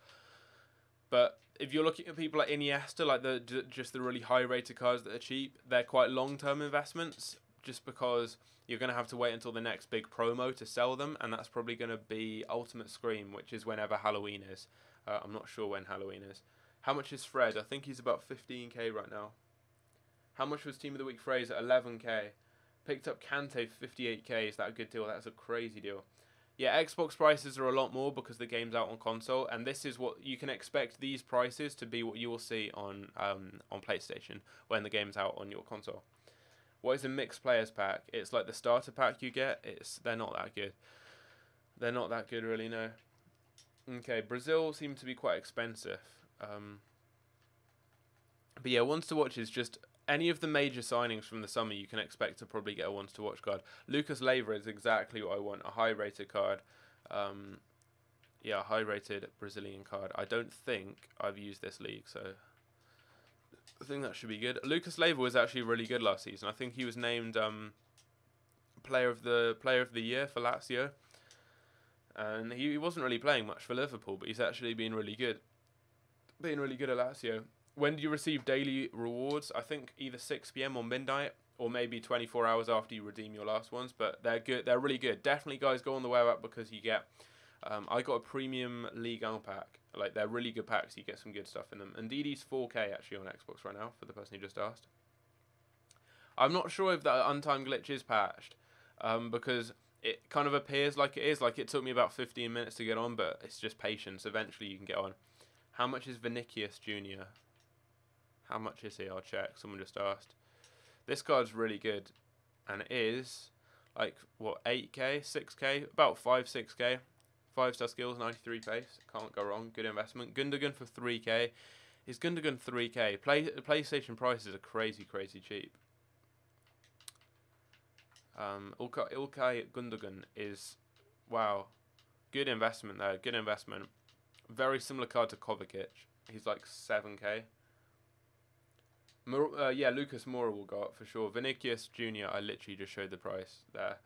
But if you're looking at people like Iniesta, like just the really high rated cards that are cheap, they're quite long term investments just because you're going to have to wait until the next big promo to sell them, and that's probably going to be Ultimate Scream, which is whenever Halloween is. I'm not sure when Halloween is. How much is Fred? I think he's about 15k right now. How much was Team of the Week Fraser? 11k. Picked up Kante for 58k. Is that a good deal? That's a crazy deal. Yeah, Xbox prices are a lot more because the game's out on console, and this is what you can expect these prices to be what you will see on PlayStation when the game's out on your console. What is a mixed players pack? It's like the starter pack you get. They're not that good. They're not that good really, no. Okay, Brazil seems to be quite expensive. But yeah, ones to watch is just any of the major signings from the summer. You can expect to probably get a ones to watch card. Lucas Leiva is exactly what I want. A high rated card. Yeah, a high rated Brazilian card. I don't think I've used this league, so I think that should be good. Lucas Leiva was actually really good last season. I think he was named player of the year for Lazio, and he wasn't really playing much for Liverpool, but he's actually been really good. Being really good at Lazio. When do you receive daily rewards? I think either 6 p.m. or midnight, or maybe 24 hours after you redeem your last ones. But they're good. They're really good. Definitely, guys, go on the web app because you get. I got a premium Ligue 1 pack. Like, they're really good packs. You get some good stuff in them. And DD's 4K actually on Xbox right now for the person who just asked. I'm not sure if that untimed glitch is patched, because it kind of appears like it is. Like, it took me about 15 minutes to get on, but it's just patience. Eventually, you can get on. How much is Vinicius Jr.? How much is he? I'll check. Someone just asked. This card's really good. And it is, like, what, 8k? 6k? About 6k. 5-star skills, 93 pace. Can't go wrong. Good investment. Gundogan for 3k. Is Gundogan 3k? PlayStation prices are crazy, crazy cheap. Ilkay Gundogan is, wow. Good investment there. Good investment. Very similar card to Kovacic. He's like 7k. Yeah, Lucas Moura will go up for sure. Vinicius Jr., I literally just showed the price there.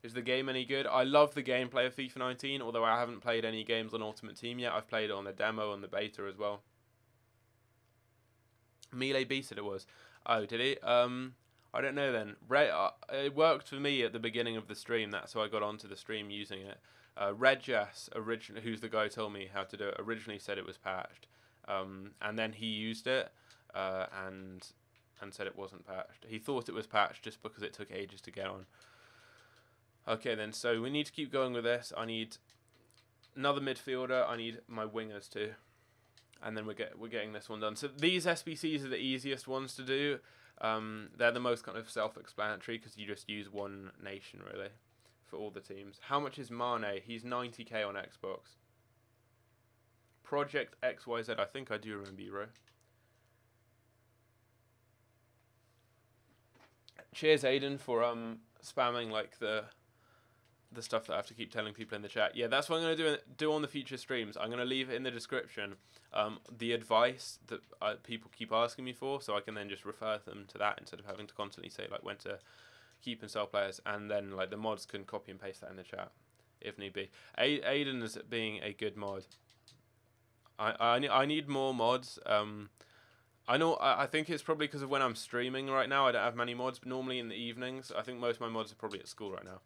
Is the game any good? I love the gameplay of FIFA 19, although I haven't played any games on Ultimate Team yet. I've played it on the demo and the beta as well. Melee B said it was. Oh, did he? I don't know then. It worked for me at the beginning of the stream. That's how I got onto the stream using it. Red Jess, who's the guy who told me how to do it, originally said it was patched. And then he used it and said it wasn't patched. He thought it was patched just because it took ages to get on. Okay then, so we need to keep going with this. I need another midfielder. I need my wingers too. And then we're getting this one done. So these SBCs are the easiest ones to do. They're the most kind of self-explanatory because you just use one nation really for all the teams. How much is Mane? He's 90k on Xbox. Project XYZ. I think I do remember you, bro. Cheers, Aiden, for spamming like the stuff that I have to keep telling people in the chat. Yeah, that's what I'm going to do on the future streams. I'm going to leave it in the description, the advice that people keep asking me for, so I can then just refer them to that instead of having to constantly say like when to keep and sell players, and then like the mods can copy and paste that in the chat if need be. Aiden is being a good mod. I need more mods. I think it's probably because of when I'm streaming right now. I don't have many mods, but normally in the evenings. I think most of my mods are probably at school right now.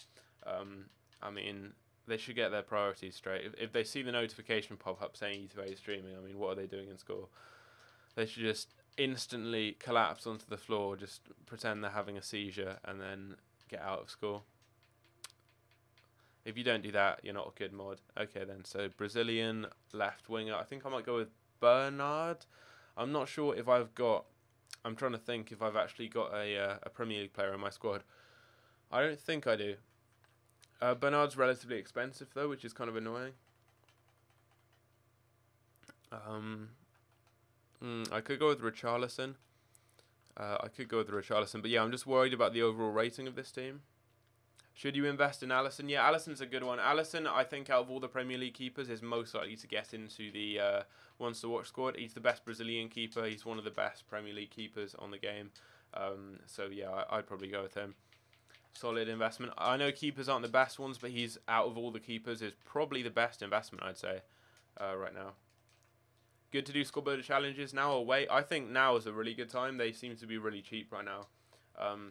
I mean, they should get their priorities straight. If they see the notification pop up saying E2A is streaming, I mean, what are they doing in school? They should just instantly collapse onto the floor, just pretend they're having a seizure, and then get out of school. If you don't do that, you're not a good mod. Okay then, so Brazilian left winger. I think I might go with Bernard. I'm not sure if I've got... I'm trying to think if I've actually got a Premier League player in my squad. I don't think I do. Bernard's relatively expensive though, which is kind of annoying. I could go with Richarlison. But yeah, I'm just worried about the overall rating of this team. Should you invest in Alisson? Yeah, Alisson's a good one. Alisson, I think, out of all the Premier League keepers, is most likely to get into the ones to watch squad. He's the best Brazilian keeper. He's one of the best Premier League keepers on the game. So yeah, I'd probably go with him. Solid investment. I know keepers aren't the best ones, but he's, out of all the keepers, is probably the best investment, I'd say, right now. Good to do squad builder challenges now or wait? I think now is a really good time. They seem to be really cheap right now.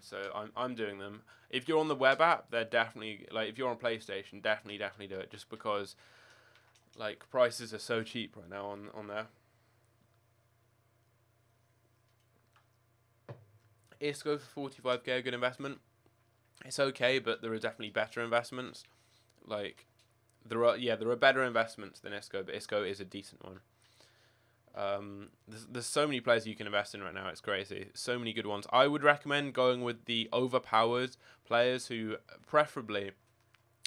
So I'm doing them. If you're on the web app, they're definitely, like, if you're on PlayStation, definitely do it, just because, like, prices are so cheap right now on there. Isco for 45k, a good investment. It's okay, but there are definitely better investments. like there are better investments than Isco, but Isco is a decent one. There's so many players you can invest in right now. It's crazy. So many good ones. I would recommend going with the overpowered players who preferably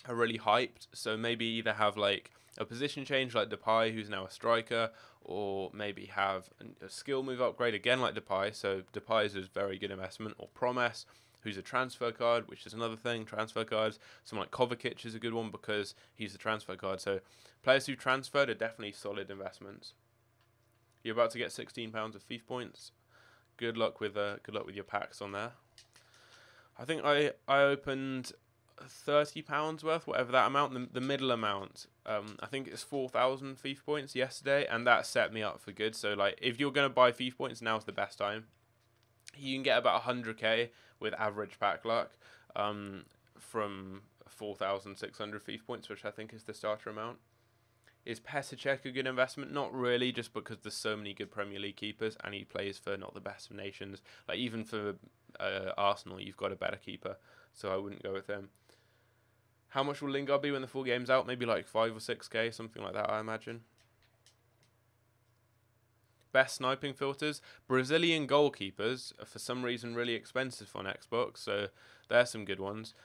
are really hyped. So maybe either have like a position change like Depay, who's now a striker, or maybe have a skill move upgrade again like Depay. So Depay is a very good investment. Or Promise, who's a transfer card, which is another thing. Transfer cards. Someone like Kovacic is a good one because he's a transfer card. So players who transferred are definitely solid investments. You're about to get £16 of FIFA points. Good luck with your packs on there. I think I opened £30 worth, whatever that amount, the middle amount. I think it's 4,000 FIFA points yesterday, and that set me up for good. So like, if you're gonna buy FIFA points, now's the best time. You can get about 100k with average pack luck, from 4,600 FIFA points, which I think is the starter amount. Is Pesicek a good investment? Not really, just because there's so many good Premier League keepers, and he plays for not the best of nations. Like even for Arsenal, you've got a better keeper, so I wouldn't go with him. How much will Lingard be when the full game's out? Maybe like 5 or 6k, something like that, I imagine. Best sniping filters. Brazilian goalkeepers are for some reason really expensive on Xbox, so there's some good ones.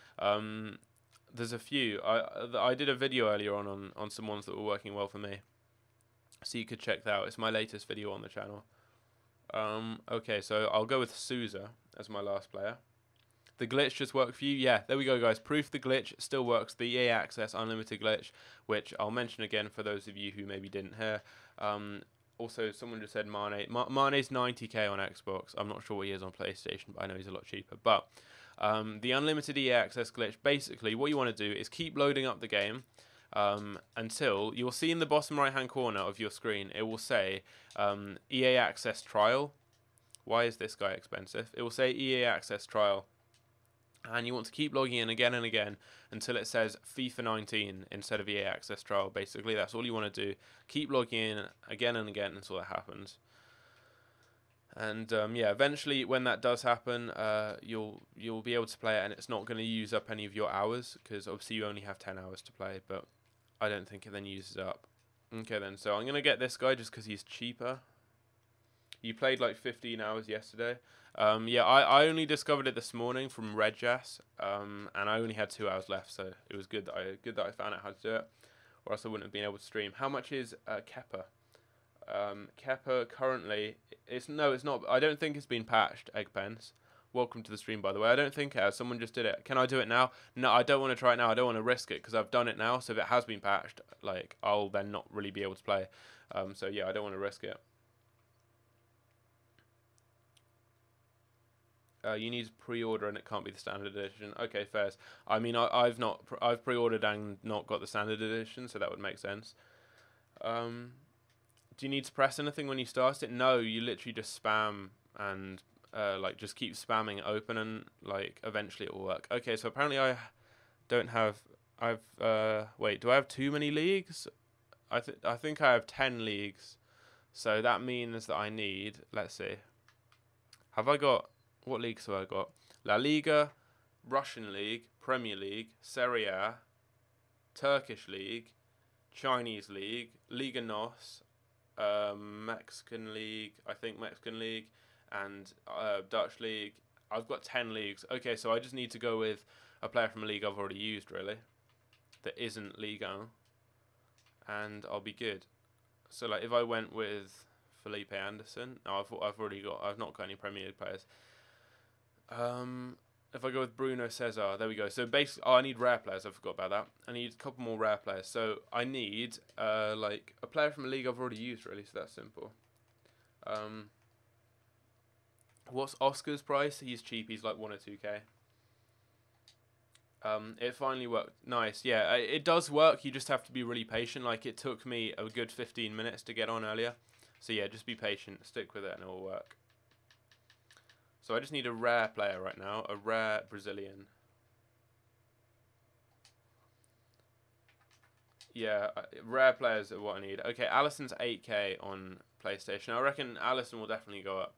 There's a few. I did a video earlier on some ones that were working well for me, so you could check that out. It's my latest video on the channel. Okay, so I'll go with Souza as my last player. The glitch just worked for you? Yeah, there we go, guys. Proof the glitch still works. The EA Access Unlimited glitch, which I'll mention again for those of you who maybe didn't hear. Also, someone just said Mane. Mane's 90k on Xbox. I'm not sure what he is on PlayStation, but I know he's a lot cheaper. But the unlimited EA Access glitch, basically what you want to do is keep loading up the game until you'll see in the bottom right hand corner of your screen, it will say EA Access Trial. Why is this guy expensive? It will say EA Access Trial. And you want to keep logging in again and again until it says FIFA 19 instead of EA Access Trial. Basically, that's all you want to do. Keep logging in again and again until that happens. And yeah, eventually when that does happen, you'll be able to play it, and it's not going to use up any of your hours, because obviously you only have 10 hours to play, but I don't think it then uses up. Okay then, so I'm going to get this guy just because he's cheaper. You played like 15 hours yesterday. Yeah, I only discovered it this morning from Redjas, and I only had 2 hours left, so it was good that I found out how to do it, or else I wouldn't have been able to stream. How much is Kepa? Kepa currently, it's not. I don't think it's been patched. Eggpens, welcome to the stream, by the way. I don't think it has. Someone just did it. Can I do it now? No, I don't want to try it now. I don't want to risk it because I've done it now. So if it has been patched, like I'll then not really be able to play. So yeah, I don't want to risk it. You need to pre-order and it can't be the standard edition. Okay, fair. I mean, I've pre-ordered and not got the standard edition, so that would make sense. Do you need to press anything when you start it? No, you literally just spam and like just keep spamming it open, and like eventually it will work. Okay, so apparently I don't have. Wait, do I have too many leagues? I think I have 10 leagues, so that means that I need. Let's see. Have I got? What leagues have I got? La Liga, Russian League, Premier League, Serie A, Turkish League, Chinese League, Liga NOS, Mexican League, I think Mexican League, and Dutch League. I've got 10 leagues. Okay, so I just need to go with a player from a league I've already used, really, that isn't Liga, and I'll be good. So like if I went with Felipe Anderson, no, I've not got any Premier League players. If I go with Bruno Cesar, there we go. So basically, I need rare players. I forgot about that. I need a couple more rare players. So I need like a player from a league I've already used, really. So that's simple. What's Oscar's price? He's cheap. He's like 1 or 2k. It finally worked. Nice. Yeah, it does work. You just have to be really patient. Like it took me a good 15 minutes to get on earlier. So yeah, just be patient. Stick with it, and it will work. So I just need a rare player right now, a rare Brazilian. Yeah, rare players are what I need. Okay, Alisson's 8k on PlayStation. I reckon Alisson will definitely go up.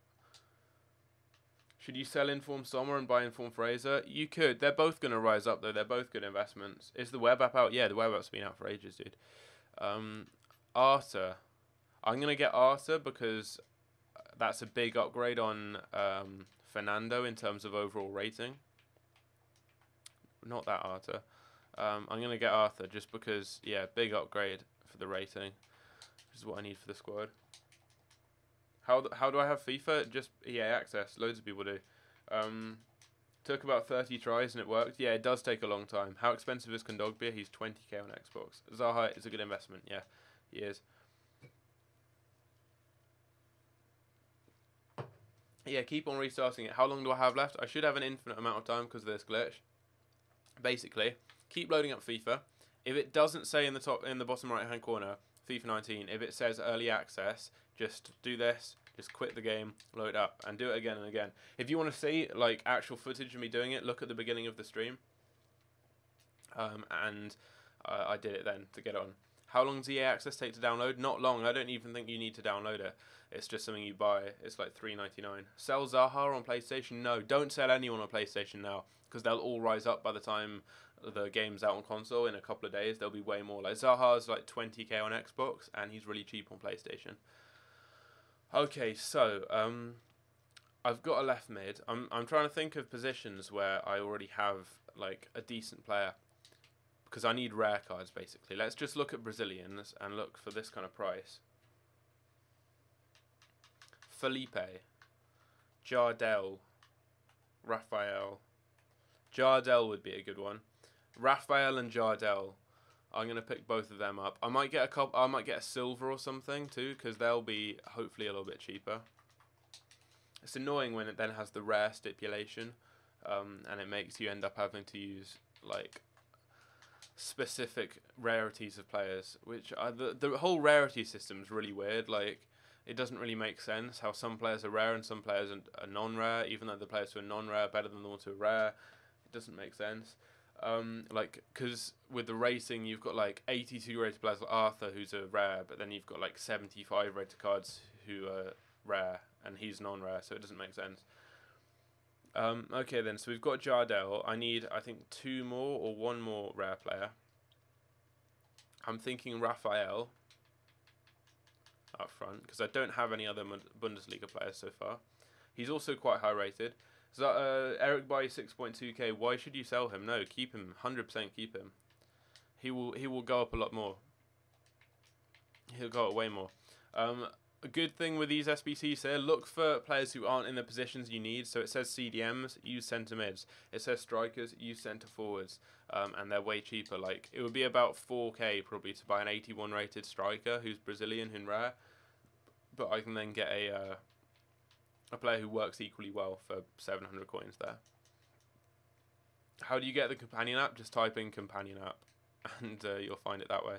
Should you sell Inform Sommer and buy Inform Fraser? You could. They're both going to rise up, though. They're both good investments. Is the web app out? Yeah, the web app's been out for ages, dude. Arthur. I'm going to get Arthur because that's a big upgrade on Fernando in terms of overall rating. Not that Arthur. I'm going to get Arthur just because, yeah, big upgrade for the rating. Which is what I need for the squad. How do I have FIFA? Just EA Access. Loads of people do. Took about 30 tries and it worked. Yeah, it does take a long time. How expensive is Kondogbia? He's 20k on Xbox. Zaha is a good investment. Yeah, he is. Yeah, keep on restarting it. How long do I have left? I should have an infinite amount of time because of this glitch. Basically, keep loading up FIFA. If it doesn't say in the bottom right hand corner, FIFA 19, if it says early access, just do this, just quit the game, load it up, and do it again and again. If you want to see like actual footage of me doing it, look at the beginning of the stream. I did it then to get it on. How long does EA Access take to download? Not long. I don't even think you need to download it. It's just something you buy. It's like $3.99. Sell Zaha on PlayStation? No, don't sell anyone on PlayStation now because they'll all rise up by the time the game's out on console in a couple of days. There'll be way more. Like Zaha's like 20k on Xbox and he's really cheap on PlayStation. Okay, so I've got a left mid. I'm trying to think of positions where I already have like a decent player because I need rare cards basically. Let's just look at Brazilians and look for this kind of price. Felipe, Jardel, Rafael. Jardel would be a good one. Rafael and Jardel. I'm gonna pick both of them up. I might get a couple. I might get a silver or something too, because they'll be hopefully a little bit cheaper. It's annoying when it then has the rare stipulation, and it makes you end up having to use like specific rarities of players, which are the whole rarity system is really weird. Like it doesn't really make sense how some players are rare and some players are non-rare, even though the players who are non-rare are better than the ones who are rare. It doesn't make sense. Like, because with the racing, you've got like 82 rated players like Arthur, who's a rare, but then you've got like 75 rated cards who are rare, and he's non-rare, so it doesn't make sense. Okay then, so we've got Jardel. I need, I think, 2 more or 1 more rare player. I'm thinking Rafael up front, because I don't have any other Bundesliga players so far. He's also quite high rated. So Eric Bailly 6.2k. Why should you sell him? No, keep him. 100% keep him. He will go up a lot more. He'll go up way more. A good thing with these SBCs here, look for players who aren't in the positions you need. So it says CDMs, use centre mids. It says strikers, use centre forwards. And they're way cheaper. Like it would be about 4k probably to buy an 81 rated striker who's Brazilian and rare. But I can then get a player who works equally well for 700 coins there. How do you get the companion app? Just type in companion app and you'll find it that way.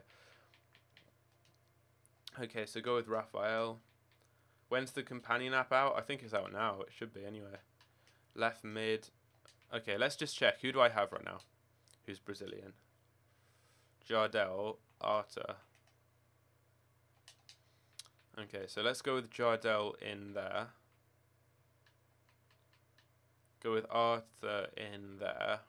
Okay, so go with Rafael. When's the companion app out? I think it's out now. It should be anyway. Left mid. Okay, let's just check. Who do I have right now? Who's Brazilian? Jardel, Arthur. Okay, so let's go with Jardel in there. Go with Arthur in there.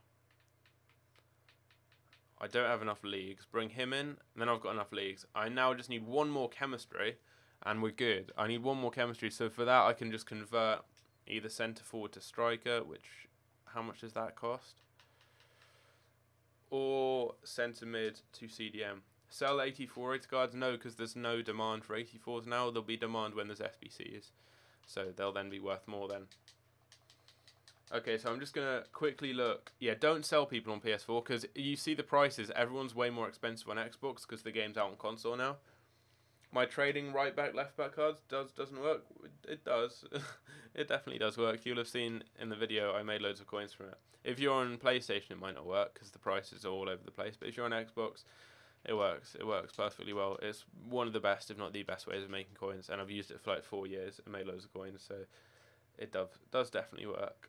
I don't have enough leagues. Bring him in, and then I've got enough leagues. I now just need 1 more chemistry, and we're good. I need 1 more chemistry, so for that I can just convert either centre forward to striker, which, how much does that cost? Or centre mid to CDM. Sell 84 rated cards? No, because there's no demand for 84s now. There'll be demand when there's SBCs, so they'll then be worth more then. Okay, so I'm just going to quickly look. Yeah, don't sell people on PS4 because you see the prices. Everyone's way more expensive on Xbox because the game's out on console now. My trading right back, left back cards doesn't work. It does. It definitely does work. You'll have seen in the video I made loads of coins from it. If you're on PlayStation, it might not work because the prices are all over the place. But if you're on Xbox, it works. It works perfectly well. It's one of the best, if not the best, ways of making coins. And I've used it for like 4 years and made loads of coins. So it does definitely work.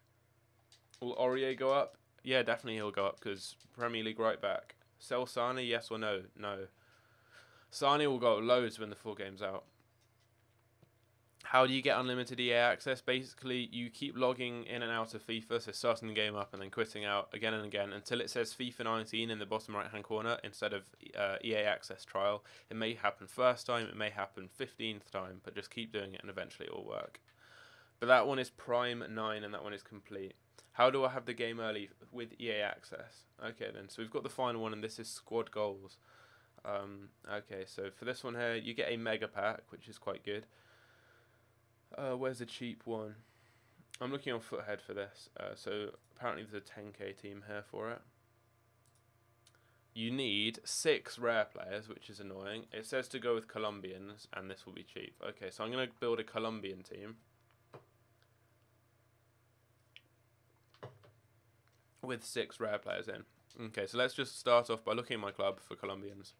Will Aurier go up? Yeah, definitely he'll go up because Premier League right back. Sell Sane, yes or no? No. Sane will go up loads when the full game's out. How do you get unlimited EA access? Basically, you keep logging in and out of FIFA, so starting the game up and then quitting out again and again until it says FIFA 19 in the bottom right hand corner instead of EA access trial. It may happen first time, it may happen 15th time, but just keep doing it and eventually it will work. But that one is Prime 9 and that one is complete. How do I have the game early with EA access? Okay then, so we've got the final one and this is squad goals. Okay, so for this one here, you get a mega pack, which is quite good. Where's the cheap one? I'm looking on Foothead for this. So apparently there's a 10k team here for it. You need 6 rare players, which is annoying. It says to go with Colombians, and this will be cheap. Okay, so I'm going to build a Colombian team with 6 rare players in. Okay, so let's just start off by looking at my club for Colombians.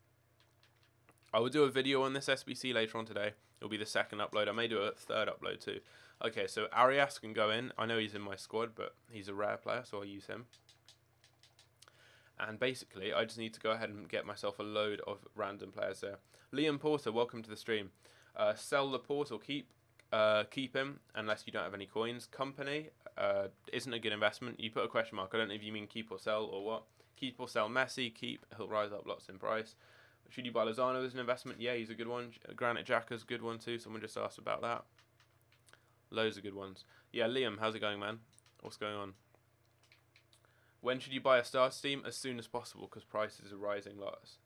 I will do a video on this SBC later on today. It'll be the second upload. I may do a third upload too. Okay, so Arias can go in. I know he's in my squad, but he's a rare player, so I'll use him. And basically, I just need to go ahead and get myself a load of random players there. Liam Porter, welcome to the stream. Sell Laporte or keep him unless you don't have any coins. Company isn't a good investment. You put a question mark. I don't know if you mean keep or sell or what. Keep or sell Messi. Keep. He'll rise up lots in price. Should you buy Lozano as an investment? Yeah, he's a good one. Granite Xhaka's a good one too. Someone just asked about that. Loads of good ones. Yeah, Liam, how's it going, man? What's going on? When should you buy a starter team? As soon as possible, because prices are rising lots.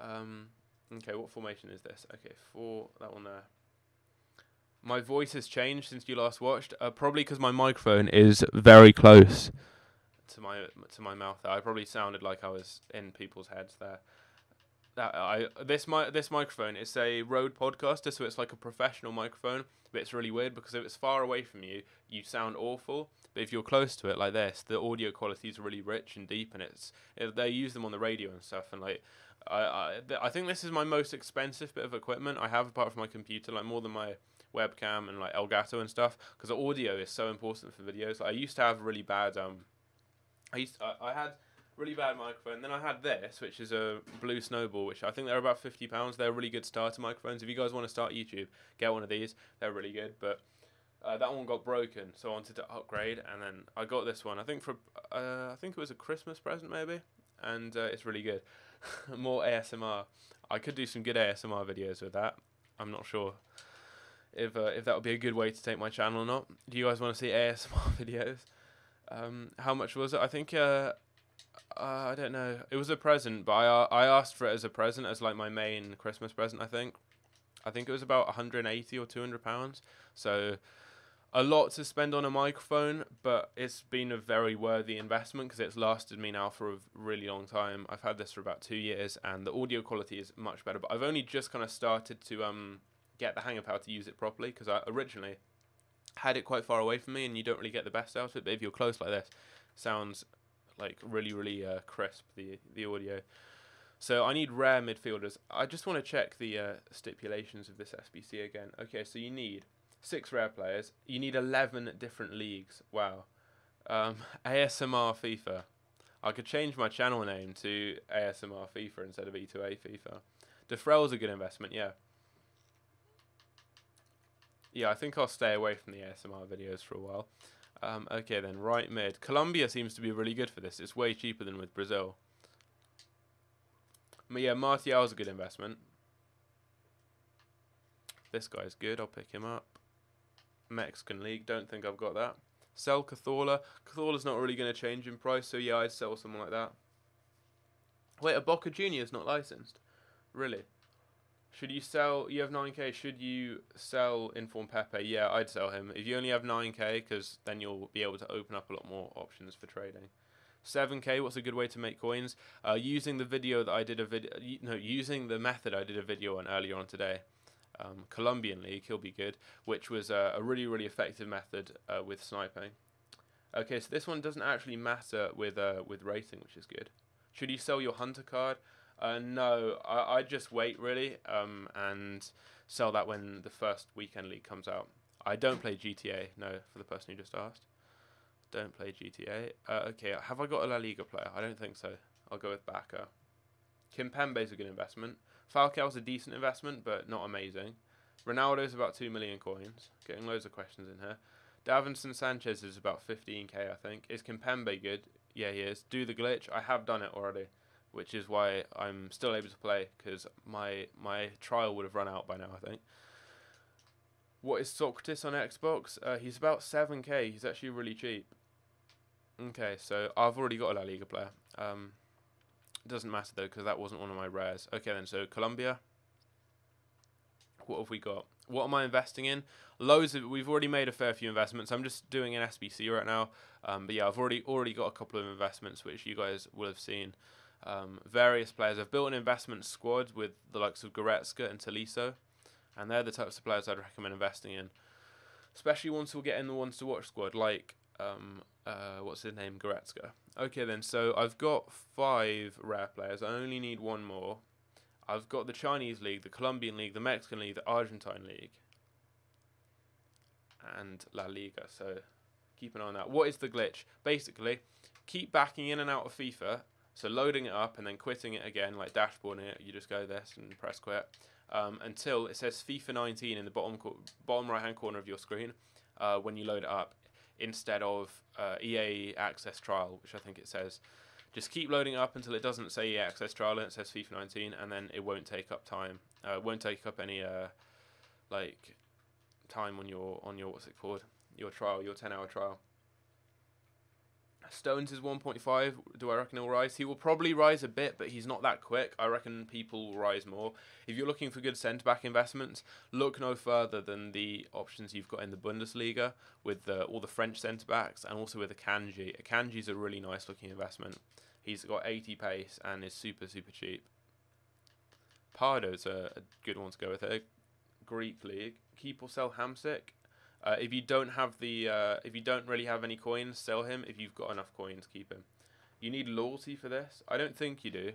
Okay, what formation is this? Okay, for that one there. My voice has changed since you last watched. Probably because my microphone is very close to my mouth. There. I probably sounded like I was in people's heads there. This microphone is a Rode Podcaster, so it's like a professional microphone, but it's really weird because if it's far away from you, you sound awful. But if you're close to it like this, the audio quality is really rich and deep, and they use them on the radio and stuff. And like, I think this is my most expensive bit of equipment I have apart from my computer, like more than my webcam and like Elgato and stuff, because audio is so important for videos. Like, I used to have really bad I had really bad microphone. Then I had this, which is a Blue Snowball, which I think they're about £50. They're really good starter microphones. If you guys want to start YouTube, get one of these. They're really good. But that one got broken, so I wanted to upgrade, and then I got this one. I think it was a Christmas present maybe, and it's really good. More ASMR. I could do some good ASMR videos with that. I'm not sure if that would be a good way to take my channel or not. Do you guys want to see ASMR videos? How much was it? I think I don't know. It was a present, but I asked for it as a present, as like my main Christmas present. I think it was about 180 or 200 pounds. So a lot to spend on a microphone, but it's been a very worthy investment because it's lasted me now for a really long time. I've had this for about 2 years, and the audio quality is much better. But I've only just kind of started to get the hang of how to use it properly, because I originally had it quite far away from me, and you don't really get the best out of it. But if you're close like this, it sounds like really crisp, the audio. So I need rare midfielders. I just want to check the stipulations of this SBC again. Okay, so you need 6 rare players. You need 11 different leagues. Wow. ASMR FIFA. I could change my channel name to ASMR FIFA instead of E2A FIFA. Defrell's a good investment, yeah. Yeah, I think I'll stay away from the ASMR videos for a while. Okay then, right mid. Colombia seems to be really good for this. It's way cheaper than with Brazil. But yeah, Martial's a good investment. This guy's good. I'll pick him up. Mexican League. Don't think I've got that. Sell Cazorla. Cazorla's not really going to change in price, so yeah, I'd sell someone like that. Wait, a Boca Junior's not licensed? Really? Should you sell? You have 9k. Should you sell Inform Pepe? Yeah, I'd sell him. If you only have 9k, because then you'll be able to open up a lot more options for trading. 7k. What's a good way to make coins? Using the video that I did using the method I did a video on earlier on today. Colombian League, he'll be good, which was a really effective method with sniping. Okay, so this one doesn't actually matter with rating, which is good. Should you sell your hunter card? No, I'd just wait really and sell that when the first weekend league comes out. I don't play GTA, no, for the person who just asked. Don't play GTA. Okay, have I got a La Liga player? I don't think so. I'll go with Bacca. Kimpembe's a good investment. Falcao's a decent investment, but not amazing. Ronaldo's about 2 million coins. Getting loads of questions in here. Davinson Sanchez is about 15k, I think. Is Kimpembe good? Yeah, he is. Do the glitch? I have done it already, which is why I'm still able to play, because my trial would have run out by now, I think. What is Socrates on Xbox? He's about 7k. He's actually really cheap. Okay, so I've already got a La Liga player. Doesn't matter though, because that wasn't one of my rares. Okay then, so Colombia. What have we got? What am I investing in? Loads of. We've already made a fair few investments. I'm just doing an SBC right now. But yeah, I've already got a couple of investments which you guys will have seen. Various players. I've built an investment squad with the likes of Goretzka and Tolisso, and they're the types of players I'd recommend investing in, especially once we'll get in the ones to watch squad, like what's his name, Goretzka. Okay then, so I've got 5 rare players. I only need 1 more. I've got the Chinese League, the Colombian League, the Mexican League, the Argentine League, and La Liga. So keep an eye on that. What is the glitch? Basically, keep backing in and out of FIFA. So loading it up and then quitting it again, like dashboarding it. You just go this and press quit until it says FIFA 19 in the bottom right hand corner of your screen when you load it up, instead of EA Access Trial, which I think it says. Just keep loading up until it doesn't say EA Access Trial and it says FIFA 19, and then it won't take up time. It won't take up any like time on your what's it called? Your trial, your 10-hour trial. Stones is 1.5. Do I reckon he'll rise? He will probably rise a bit, but he's not that quick. I reckon people will rise more. If you're looking for good centre-back investments, look no further than the options you've got in the Bundesliga with all the French centre-backs, and also with Akanji. Akanji's a really nice-looking investment. He's got 80 pace and is super, super cheap. Pardo's a good one to go with here. Greek League. Keep or sell Hamsik. If you don't have if you don't really have any coins, sell him. If you've got enough coins, keep him. You need loyalty for this. I don't think you do,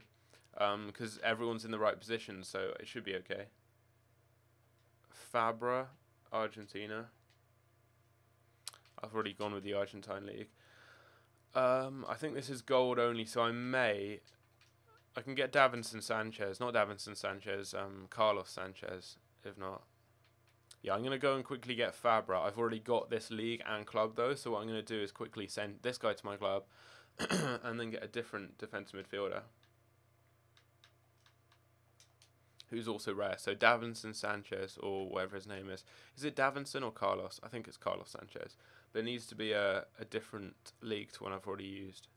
because everyone's in the right position, so it should be okay. Fabra, Argentina. I've already gone with the Argentine League. I think this is gold only, so I can get Davinson Sanchez, not Davinson Sanchez, Carlos Sanchez, if not. Yeah, I'm going to go and quickly get Fabra. I've already got this league and club though, so what I'm going to do is quickly send this guy to my club and then get a different defensive midfielder who's also rare. So Davinson Sanchez, or whatever his name is. Is it Davinson or Carlos? I think it's Carlos Sanchez. But it needs to be a different league to one I've already used.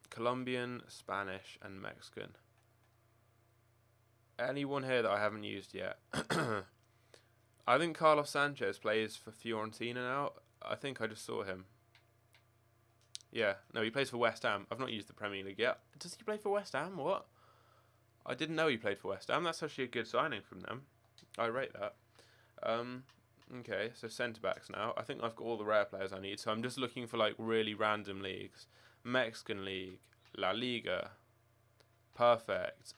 Colombian, Spanish, and Mexican. Anyone here that I haven't used yet? I think Carlos Sanchez plays for Fiorentina now. I think I just saw him. Yeah, no, he plays for West Ham. I've not used the Premier League yet. Does he play for West Ham? What? I didn't know he played for West Ham. That's actually a good signing from them. I rate that. Okay, so centre-backs now. I think I've got all the rare players I need, so I'm just looking for like really random leagues. Mexican League, La Liga, perfect.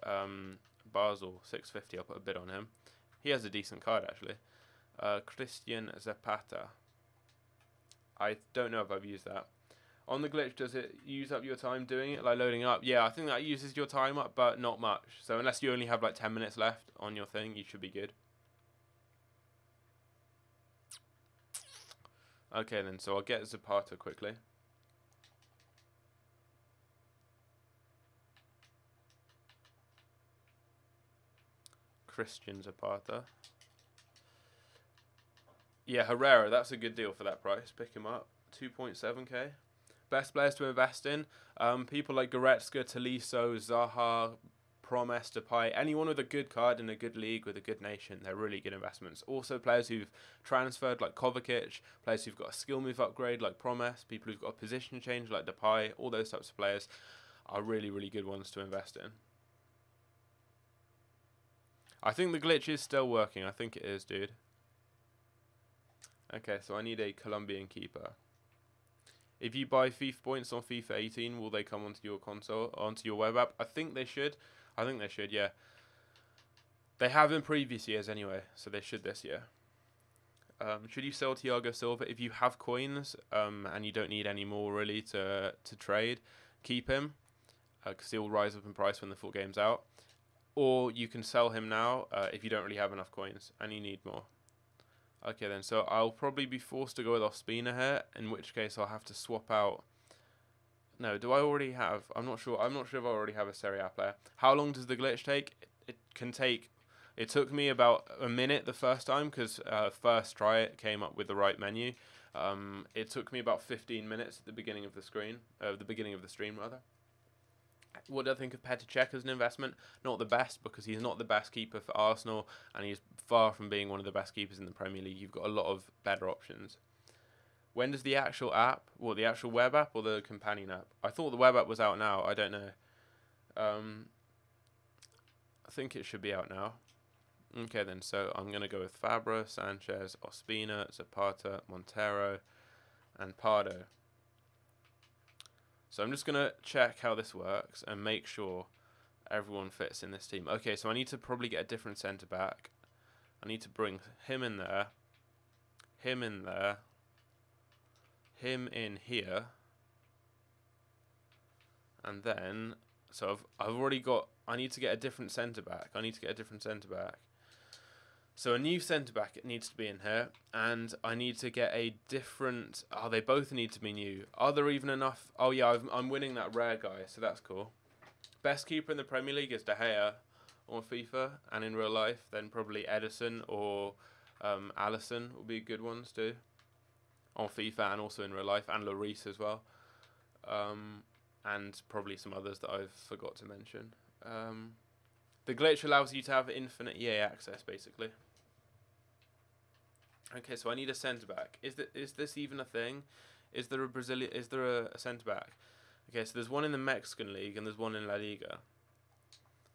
Basel, 650, I'll put a bid on him. He has a decent card, actually. Christian Zapata. I don't know if I've used that. On the glitch, does it use up your time doing it, like loading up? Yeah, I think that uses your time up, but not much. So unless you only have like 10 minutes left on your thing, you should be good. Okay then, so I'll get Zapata quickly. Christian Zapata. Yeah, Herrera, that's a good deal for that price. Pick him up. 2.7k. Best players to invest in. People like Goretzka, Tolisso, Zaha, Promes, Depay. Anyone with a good card in a good league with a good nation, they're really good investments. Also players who've transferred like Kovacic, players who've got a skill move upgrade like Promes, people who've got a position change like Depay, all those types of players are really, really good ones to invest in. I think the glitch is still working. I think it is, dude. Okay, so I need a Colombian keeper. If you buy FIFA points on FIFA 18, will they come onto your console, onto your web app? I think they should. I think they should, yeah. They have in previous years anyway, so they should this year. Should you sell Thiago Silva? If you have coins and you don't need any more really to trade, keep him because he'll rise up in price when the full game's out. or you can sell him now if you don't really have enough coins and you need more. Okay then, so I'll probably be forced to go with Ospina here, in which case I'll have to swap out. No, do I already have? I'm not sure. I'm not sure if I already have a Serie A player. How long does the glitch take? It can take. It took me about a minute the first time because first try it came up with the right menu. It took me about 15 minutes at the beginning of the stream rather. What do I think of Petr Cech as an investment? Not the best, because he's not the best keeper for Arsenal, and he's far from being one of the best keepers in the Premier League. You've got a lot of better options. When does the actual app, the actual web app or the companion app? I thought the web app was out now. I don't know. I think it should be out now. Okay then, so I'm going to go with Fabra, Sanchez, Ospina, Zapata, Montero, and Pardo. So I'm just going to check how this works and make sure everyone fits in this team. Okay, so I need to probably get a different centre-back. I need to bring him in there, him in there, him in here, and then, so I've already got, I need to get a different centre-back. So a new centre-back, it needs to be in here, and I need to get a different... Oh, they both need to be new. Are there even enough... Oh, yeah, I'm winning that rare guy, so that's cool. Best keeper in the Premier League is De Gea on FIFA, and in real life, then probably Edison or Alisson will be good ones too. On FIFA and also in real life, and Lloris as well. And probably some others that I've forgot to mention. The glitch allows you to have infinite EA access, basically. Okay, so I need a centre back. Is this even a thing? Is there a centre back? Okay, so there's one in the Mexican league and there's one in La Liga.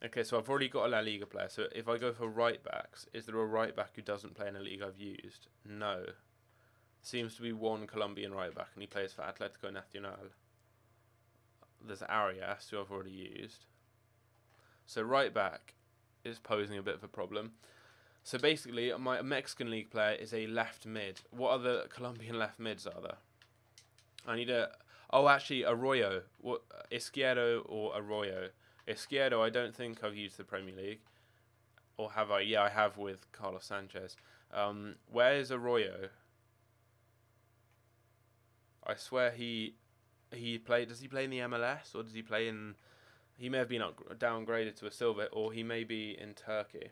Okay, so I've already got a La Liga player. So if I go for right backs, is there a right back who doesn't play in a league I've used? No. Seems to be one Colombian right back, and he plays for Atletico Nacional. There's Arias, who I've already used. So right back is posing a bit of a problem. So basically, my Mexican league player is a left mid. What other Colombian left mids are there? I need a... Oh, actually, Arroyo. What, Izquierdo or Arroyo? Izquierdo, I don't think I've used the Premier League. Or have I? Yeah, I have with Carlos Sanchez. Where is Arroyo? I swear he played... Does he play in the MLS? Or does he play in... He may have been downgraded to a silver, or he may be in Turkey.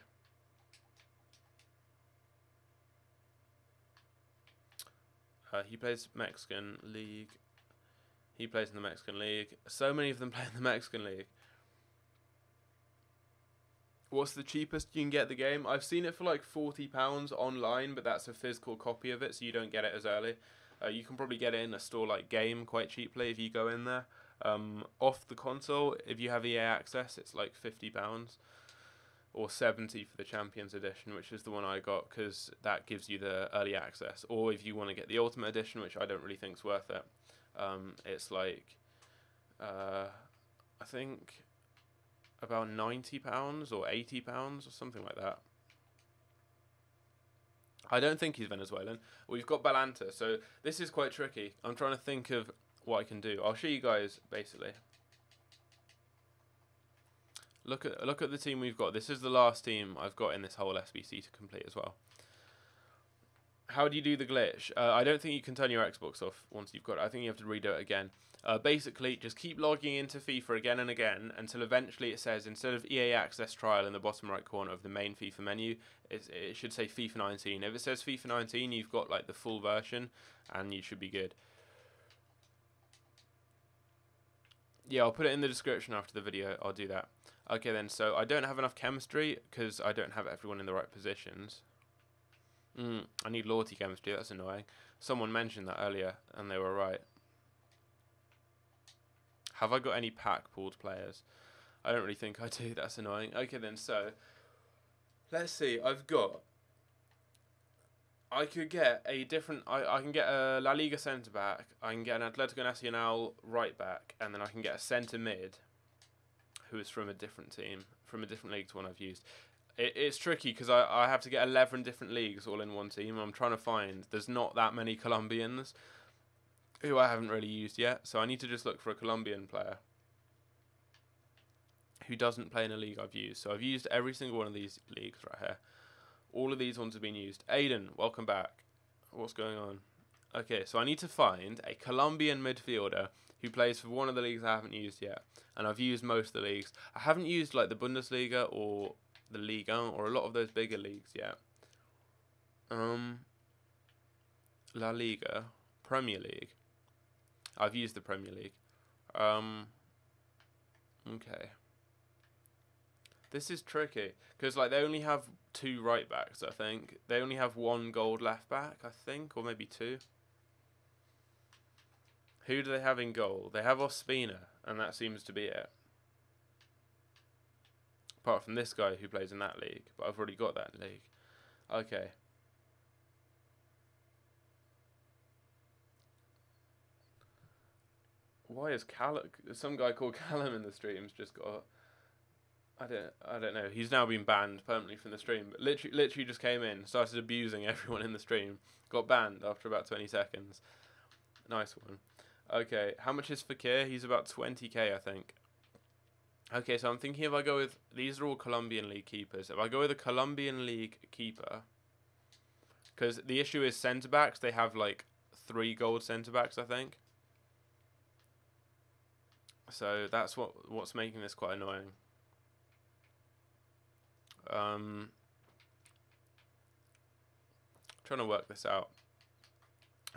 He plays Mexican League. He plays in the Mexican League. So many of them play in the Mexican League. What's the cheapest you can get the game? I've seen it for like £40 online, but that's a physical copy of it, so you don't get it as early. You can probably get it in a store like Game quite cheaply if you go in there. Off the console, if you have EA access, it's like £50. Or 70 for the Champions Edition, which is the one I got, because that gives you the early access. Or if you want to get the Ultimate Edition, which I don't really think is worth it, it's like, I think, about £90 or £80 or something like that. I don't think he's Venezuelan. We've got Balanta, so this is quite tricky. I'm trying to think of what I can do. I'll show you guys, basically. Look at the team we've got. This is the last team I've got in this whole SBC to complete as well. How do you do the glitch? I don't think you can turn your Xbox off once you've got it. I think you have to redo it again. Basically, just keep logging into FIFA again and again until eventually it says, instead of EA Access Trial in the bottom right corner of the main FIFA menu, it should say FIFA 19. If it says FIFA 19, you've got like the full version and you should be good. Yeah, I'll put it in the description after the video. I'll do that. Okay then, so I don't have enough chemistry because I don't have everyone in the right positions. I need loyalty chemistry, that's annoying. Someone mentioned that earlier and they were right. Have I got any pack pooled players? I don't really think I do, that's annoying. Okay then, so let's see, I could get a different... I can get a La Liga centre-back, I can get an Atletico Nacional right-back, and then I can get a centre-mid who is from a different team, from a different league to one I've used. It's tricky because I have to get 11 different leagues all in one team. I'm trying to find... There's not that many Colombians who I haven't really used yet, so I need to just look for a Colombian player who doesn't play in a league I've used. So I've used every single one of these leagues right here. All of these ones have been used. Aiden, welcome back. What's going on? Okay, so I need to find a Colombian midfielder who plays for one of the leagues I haven't used yet. And I've used most of the leagues. I haven't used like the Bundesliga or the Liga or a lot of those bigger leagues yet. La Liga, Premier League. I've used the Premier League. Okay. This is tricky because like they only have 2 right backs. I think they only have 1 gold left back. I think, or maybe 2. Who do they have in goal? They have Ospina, and that seems to be it. Apart from this guy who plays in that league, but I've already got that league. Okay. Why is Callum? Some guy called Callum in the stream's just got. I don't know. He's now been banned permanently from the stream. But literally just came in, started abusing everyone in the stream, got banned after about 20 seconds. Nice one. Okay, how much is Fakir? He's about 20k, I think. Okay, so I'm thinking if I go with... These are all Colombian League keepers. If I go with a Colombian League keeper... Because the issue is centre-backs. They have, like, 3 gold centre-backs, I think. So that's what's making this quite annoying. Trying to work this out.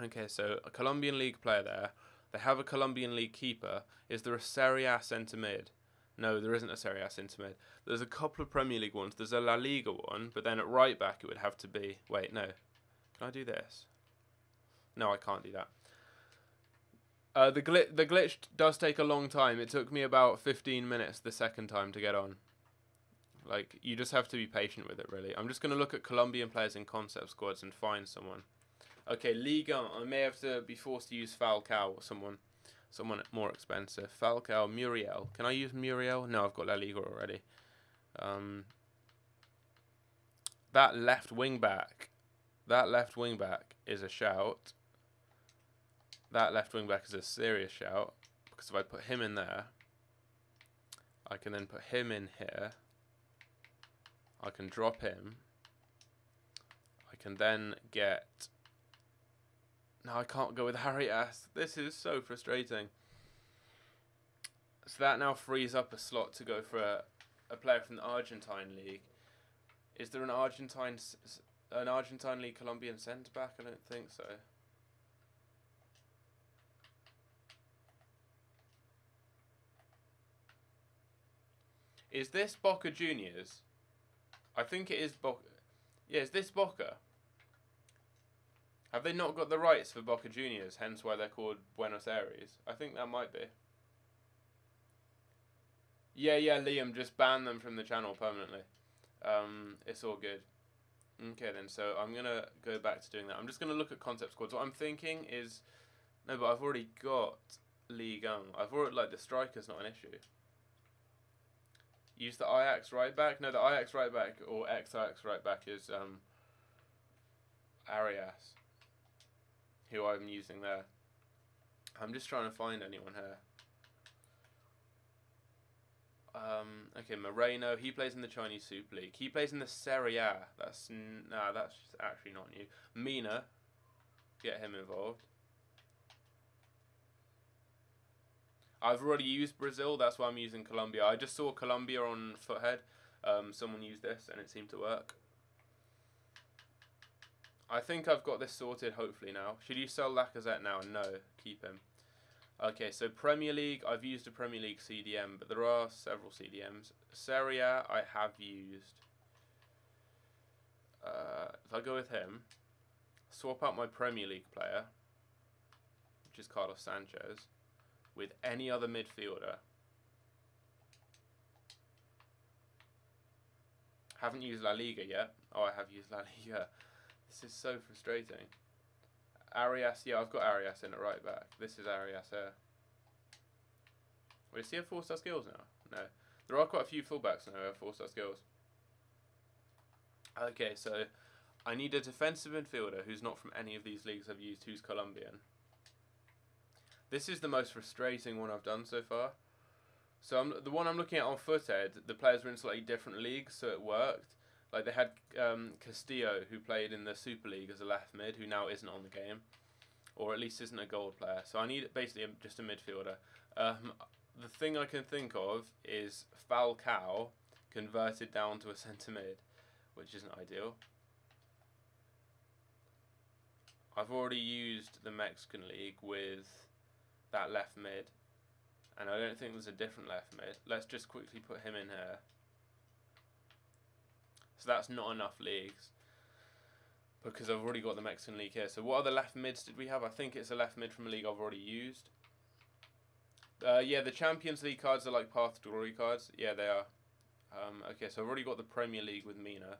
Okay, so a Colombian League player there. They have a Colombian League keeper. Is there a Serie A centre mid? No, there isn't a Serie A centre mid. There's a couple of Premier League ones. There's a La Liga one, but then at right back it would have to be... Wait, no. Can I do this? No, I can't do that. The glitch does take a long time. It took me about 15 minutes the second time to get on. Like, you just have to be patient with it, really. I'm just going to look at Colombian players in concept squads and find someone. Okay, Liga. I may have to be forced to use Falcao or someone more expensive. Falcao, Muriel. Can I use Muriel? No, I've got La Liga already. That left wing back is a shout. That left wing back is a serious shout, because if I put him in there, I can then put him in here. I can drop him. I can then get... No, I can't go with Harry S. This is so frustrating. So that now frees up a slot to go for a player from the Argentine league. Is there an Argentine league Colombian centre back? I don't think so. Is this Boca Juniors? I think it is Boca. Yeah, is this Boca? Have they not got the rights for Boca Juniors, hence why they're called Buenos Aires? I think that might be. Yeah, Liam, just ban them from the channel permanently. It's all good. Okay then, so I'm going to go back to doing that. I'm just going to look at concept squads. What I'm thinking is... No, but I've already got Ligue 1. I've already, like, the striker's not an issue. Use the Ajax right back? No, the Ajax right back, or ex-Ajax right back is Arias, who I'm using there. I'm just trying to find anyone here. Okay, Moreno, he plays in the Chinese Super League. He plays in the Serie A. That's actually not new. Mina, get him involved. I've already used Brazil, that's why I'm using Colombia. I just saw Colombia on Foothead. Someone used this and it seemed to work. I think I've got this sorted, hopefully now. Should you sell Lacazette now? No, keep him. Okay, so Premier League, I've used a Premier League CDM, but there are several CDMs. Serie A, I have used. If I go with him, swap out my Premier League player, which is Carlos Sanchez, with any other midfielder. Haven't used La Liga yet. Oh, I have used La Liga. This is so frustrating. Arias, yeah, I've got Arias in at right back. This is Arias here. Wait, does he have 4-star skills now? No. There are quite a few fullbacks now who have 4-star skills. Okay, so I need a defensive midfielder who's not from any of these leagues I've used, who's Colombian. This is the most frustrating one I've done so far. So the one I'm looking at on Footed, the players were in slightly different leagues, so it worked. Like they had Castillo, who played in the Super League as a left mid, who now isn't on the game, or at least isn't a gold player. So I need basically just a midfielder. The thing I can think of is Falcao converted down to a centre mid, which isn't ideal. I've already used the Mexican League with that left mid, and I don't think there's a different left mid. Let's just quickly put him in here. So that's not enough leagues, because I've already got the Mexican League here. So what other left mids did we have? I think it's a left mid from a league I've already used. Yeah, the Champions League cards are like Path to Glory cards. Yeah, they are. Okay, so I've already got the Premier League with Mina.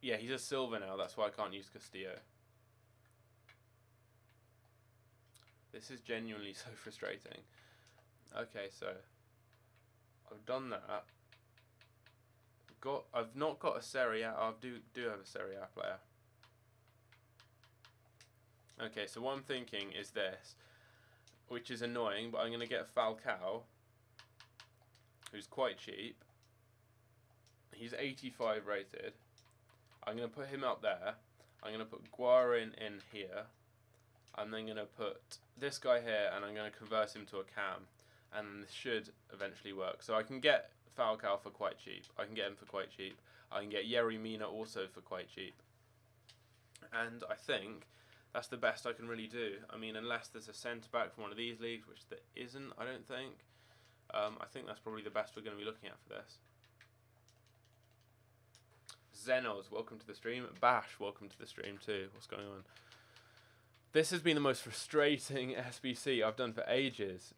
Yeah, he's a silver now. That's why I can't use Castillo. This is genuinely so frustrating. Okay, so I've done that. I've not got a Serie A. I do have a Serie A player. Okay, so what I'm thinking is this, which is annoying, but I'm going to get Falcao, who's quite cheap. He's 85 rated. I'm going to put him up there. I'm going to put Guarin in here. I'm then going to put this guy here, and I'm going to convert him to a cam. And this should eventually work. So I can get Falcao for quite cheap. I can get him for quite cheap. I can get Yerry Mina also for quite cheap. And I think that's the best I can really do. I mean, unless there's a centre-back from one of these leagues, which there isn't, I don't think. I think that's probably the best we're going to be looking at for this. Zenos, welcome to the stream. Bash, welcome to the stream too. What's going on? This has been the most frustrating SBC I've done for ages.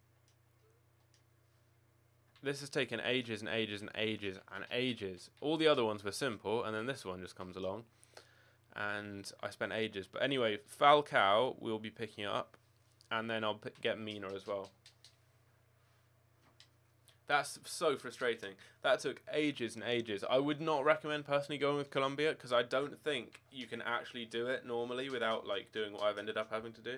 This has taken ages and ages and ages and ages. All the other ones were simple, and then this one just comes along. And I spent ages. But anyway, Falcao we'll be picking up, and then I'll get Mina as well. That's so frustrating. That took ages and ages. I would not recommend personally going with Colombia, because I don't think you can actually do it normally without like doing what I've ended up having to do,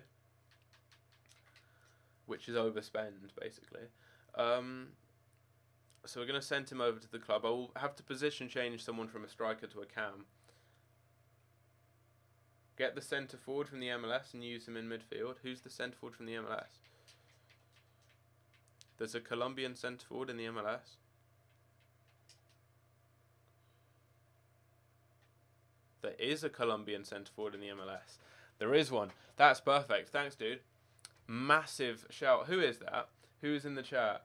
which is overspend basically. So we're going to send him over to the club. I will have to position change someone from a striker to a cam. Get the centre forward from the MLS and use him in midfield. Who's the centre forward from the MLS? There's a Colombian centre forward in the MLS. There is a Colombian centre forward in the MLS. There is one. That's perfect. Thanks, dude. Massive shout. Who is that? Who's in the chat?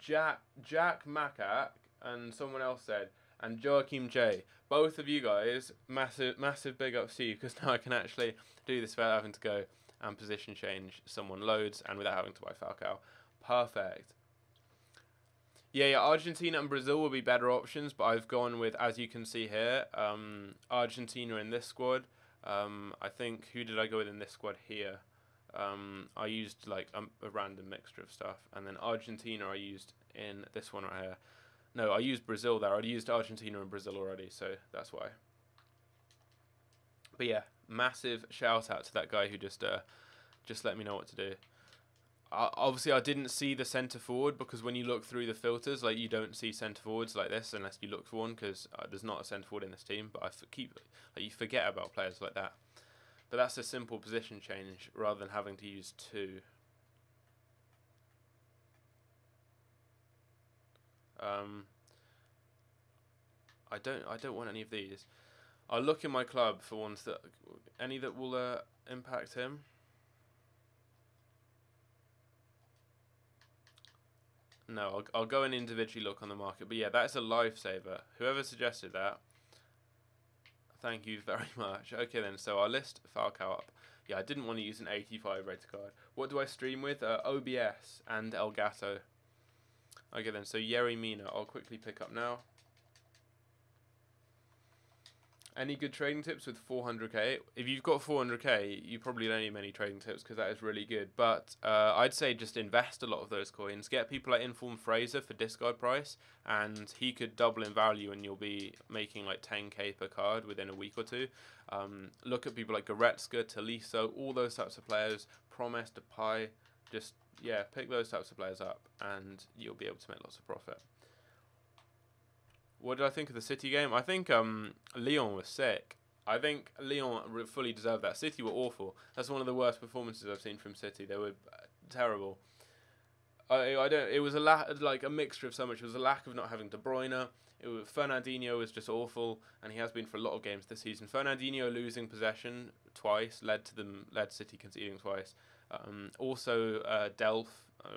Jack Macak and someone else said, and Joachim J. Both of you guys, massive big ups to you, because now I can actually do this without having to go and position change someone loads and without having to buy Falcao. Perfect. Yeah, Argentina and Brazil will be better options, but I've gone with, as you can see here, Argentina in this squad. I think, who did I go with in this squad here? I used like a random mixture of stuff, and then Argentina I used in this one right here. No, I used Brazil there. I'd used Argentina and Brazil already, so that's why. But yeah, massive shout out to that guy who just let me know what to do. Obviously, I didn't see the centre forward, because when you look through the filters, like, you don't see centre forwards like this unless you look for one, because there's not a centre forward in this team. But you forget about players like that. But that's a simple position change rather than having to use two. I don't want any of these. I'll look in my club for ones that will impact him. No, I'll go and individually look on the market. But yeah, that's a lifesaver. Whoever suggested that, thank you very much. Okay then, so I'll list Falcao up. Yeah, I didn't want to use an 85 rated card. What do I stream with? OBS and Elgato. Okay then, so Yerry Mina, I'll quickly pick up now. Any good trading tips with 400k? If you've got 400k, you probably don't need many trading tips, because that is really good. But I'd say just invest a lot of those coins. Get people like Inform Fraser for discard price, and he could double in value, and you'll be making like 10k per card within a week or two. Look at people like Goretzka, Tolisso, all those types of players. Promise, Depay. Just, yeah, pick those types of players up and you'll be able to make lots of profit. What did I think of the City game? I think Lyon was sick. I think Lyon fully deserved that. City were awful. That's one of the worst performances I've seen from City. They were terrible. I don't. It was a mixture of so much. It was a lack of not having De Bruyne. Fernandinho was just awful, and he has been for a lot of games this season. Fernandinho losing possession twice led City conceding twice. Also, Delph,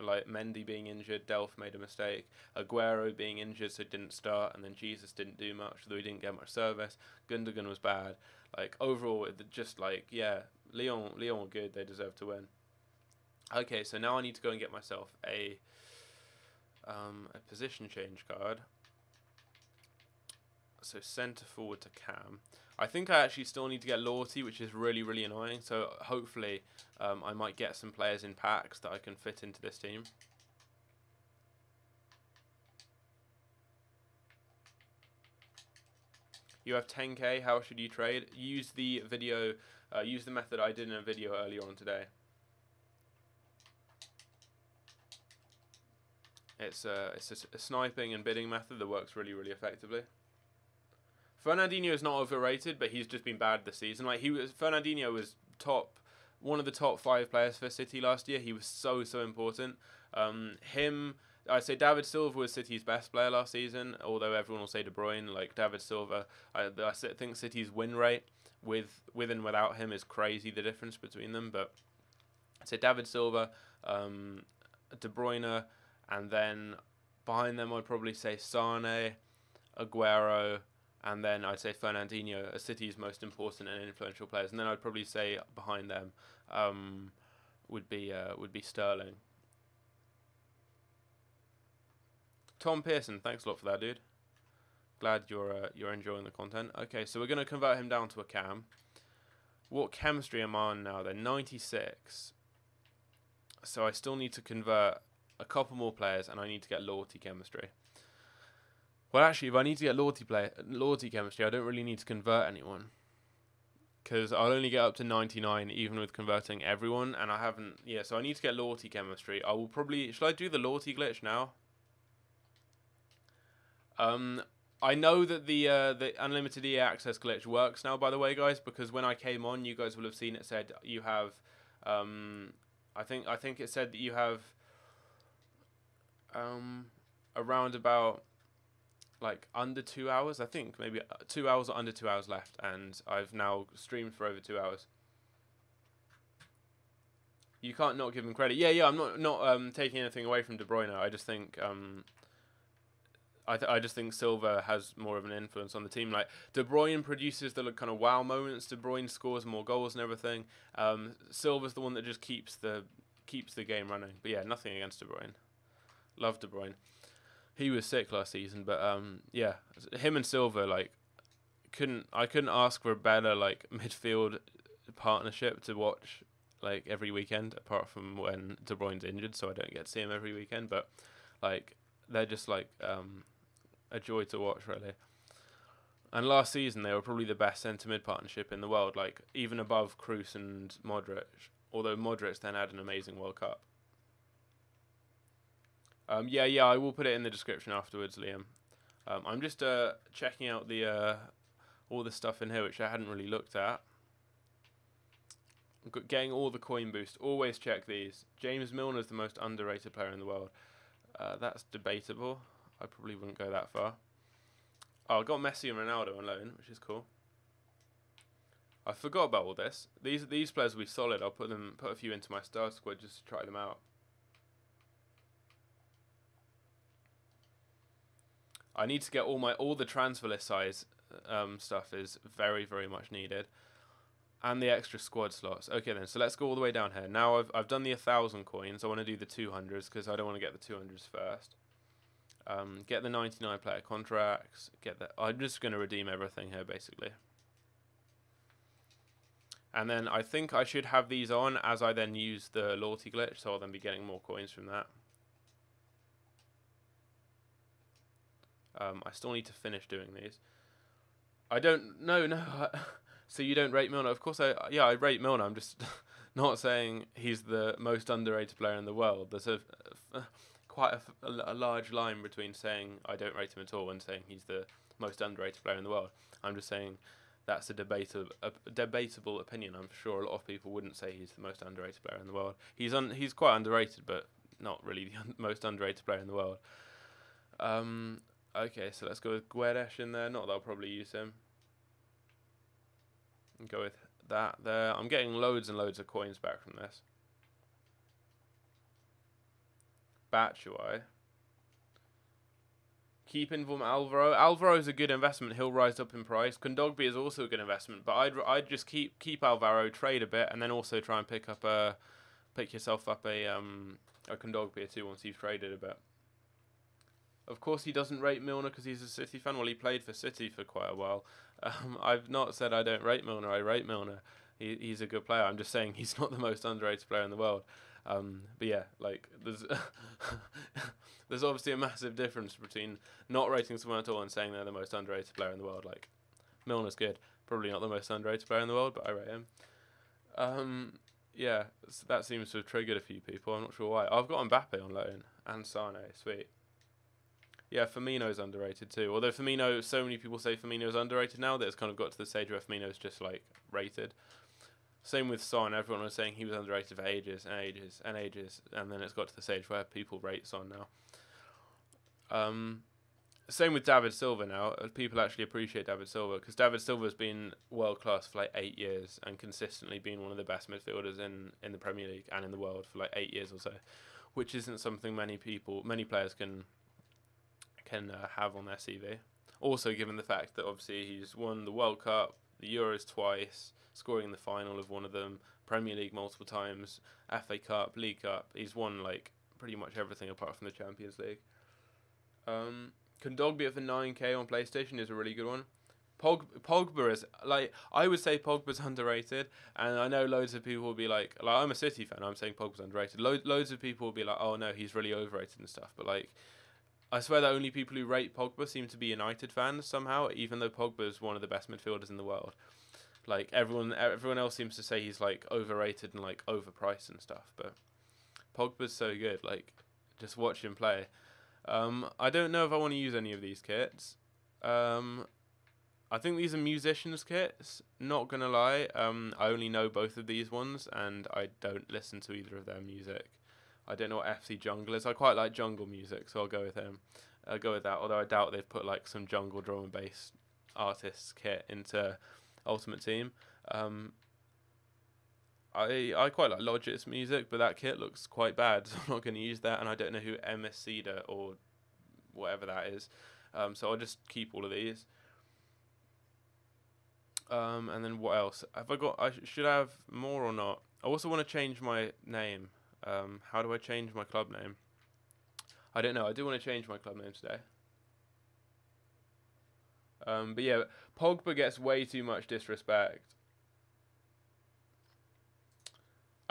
like Mendy being injured, Delph made a mistake. Aguero being injured, so didn't start, and then Jesus didn't do much, though he didn't get much service. Gundogan was bad. Like overall, Lyon were good. They deserve to win. Okay, so now I need to go and get myself a position change card. So centre forward to Cam. I think I actually still need to get Lorty, which is really, really annoying. So hopefully I might get some players in packs that I can fit into this team. You have 10k, how should you trade? Use the video, use the method I did in a video earlier on today. It's a sniping and bidding method that works really, really effectively. Fernandinho is not overrated, but he's just been bad this season. Like Fernandinho was one of the top 5 players for City last year. He was so important. I'd say David Silva was City's best player last season, although everyone will say De Bruyne. Like David Silva, I think City's win rate with and without him is crazy, the difference between them. But I'd say David Silva, De Bruyne, and then behind them I'd probably say Sane, Aguero, and then I'd say Fernandinho are City's most important and influential players. And then I'd probably say behind them would be Sterling. Tom Pearson, thanks a lot for that, dude. Glad you're enjoying the content. Okay, so we're going to convert him down to a cam. What chemistry am I on now then? 96. So I still need to convert a couple more players, and I need to get Lorty chemistry. Well, actually, if I need to get Lorty chemistry, I don't really need to convert anyone, because I'll only get up to 99 even with converting everyone, and I haven't. Yeah, so I need to get Lorty chemistry. I will probably. Should I do the Lorty glitch now? I know that the unlimited EA access glitch works now, by the way, guys, because when I came on, you guys will have seen it said you have. I think it said that you have. Around about like under 2 hours, I think maybe 2 hours or under 2 hours left, and I've now streamed for over 2 hours. You can't not give him credit. Yeah, I'm not taking anything away from De Bruyne. I just think I just think Silva has more of an influence on the team. Like De Bruyne produces the kind of wow moments. De Bruyne scores more goals and everything. Silva's the one that just keeps the game running. But yeah, nothing against De Bruyne. Love De Bruyne. He was sick last season, but yeah, him and Silva, like, I couldn't ask for a better like midfield partnership to watch like every weekend, apart from when De Bruyne's injured, so I don't get to see him every weekend. But like they're just like a joy to watch, really. And last season they were probably the best centre mid partnership in the world, like even above Kroos and Modric. Although Modric then had an amazing World Cup. Yeah, I will put it in the description afterwards, Liam. I'm just checking out the all the stuff in here which I hadn't really looked at. Getting all the coin boost. Always check these. James Milner's the most underrated player in the world. That's debatable. I probably wouldn't go that far. Oh, I got Messi and Ronaldo on loan, which is cool. I forgot about all this. These players will be solid. I'll put a few into my star squad just to try them out. I need to get all the transfer list size stuff is very, very much needed, and the extra squad slots. Okay then, so let's go all the way down here. Now I've done the 1,000 coins. I want to do the 200s because I don't want to get the 200s first. Get the 99 player contracts. I'm just going to redeem everything here basically, and then I think I should have these on as I then use the Lorty glitch, so I'll then be getting more coins from that. I still need to finish doing these. I don't. No. So you don't rate Milner? Of course I rate Milner. I'm just not saying he's the most underrated player in the world. There's quite a large line between saying I don't rate him at all and saying he's the most underrated player in the world. I'm just saying that's a debatable opinion. I'm sure a lot of people wouldn't say he's the most underrated player in the world. He's quite underrated, but not really the most underrated player in the world. Okay, so let's go with Guedes in there. Not that I'll probably use him. And go with that there. I'm getting loads and loads of coins back from this. Batshuayi. Keep Inform Alvaro. Alvaro is a good investment. He'll rise up in price. Kondogbia is also a good investment, but I'd just keep Alvaro, trade a bit, and then also try and pick yourself up a Kondogbia too once you've traded a bit. Of course, he doesn't rate Milner because he's a City fan. Well, he played for City for quite a while. I've not said I don't rate Milner. I rate Milner. He's a good player. I'm just saying he's not the most underrated player in the world. But yeah, like there's obviously a massive difference between not rating someone at all and saying they're the most underrated player in the world. Like Milner's good, probably not the most underrated player in the world, but I rate him. Yeah, so that seems to have triggered a few people. I'm not sure why. I've got Mbappe on loan and Sane. Sweet. Yeah, Firmino's underrated too. Although Firmino, so many people say Firmino's underrated now that it's kind of got to the stage where Firmino's just like rated. Same with Son. Everyone was saying he was underrated for ages and ages and ages, and then it's got to the stage where people rate Son now. Same with David Silva now. People actually appreciate David Silva because David Silva's been world class for like 8 years and consistently been one of the best midfielders in the Premier League and in the world for like 8 years or so, which isn't something many players can have on their CV. Also, given the fact that obviously he's won the World Cup, the Euros twice, scoring in the final of one of them, Premier League multiple times, FA Cup, League Cup. He's won like pretty much everything apart from the Champions League. Kondogbia for 9k on PlayStation is a really good one. Pogba is like, I would say Pogba's underrated, and I know loads of people will be like I'm a City fan. I'm saying Pogba's underrated. Loads of people will be like, oh no, he's really overrated and stuff. But like, I swear that only people who rate Pogba seem to be United fans somehow, even though Pogba is one of the best midfielders in the world. Like everyone else seems to say he's like overrated and like overpriced and stuff, but Pogba's so good. Like, just watch him play. I don't know if I want to use any of these kits. I think these are musicians kits. Not gonna lie. I only know both of these ones, and I don't listen to either of their music. I don't know what FC Jungle is. I quite like jungle music, so I'll go with him. I'll go with that, although I doubt they've put like some jungle drum and bass artists kit into Ultimate Team. I quite like Logic's music, but that kit looks quite bad, so I'm not going to use that, and I don't know who MSCda or whatever that is. So I'll just keep all of these. And then what else? Should I have more or not? I also want to change my name. How do I change my club name? I don't know. I do want to change my club name today. But yeah, Pogba gets way too much disrespect.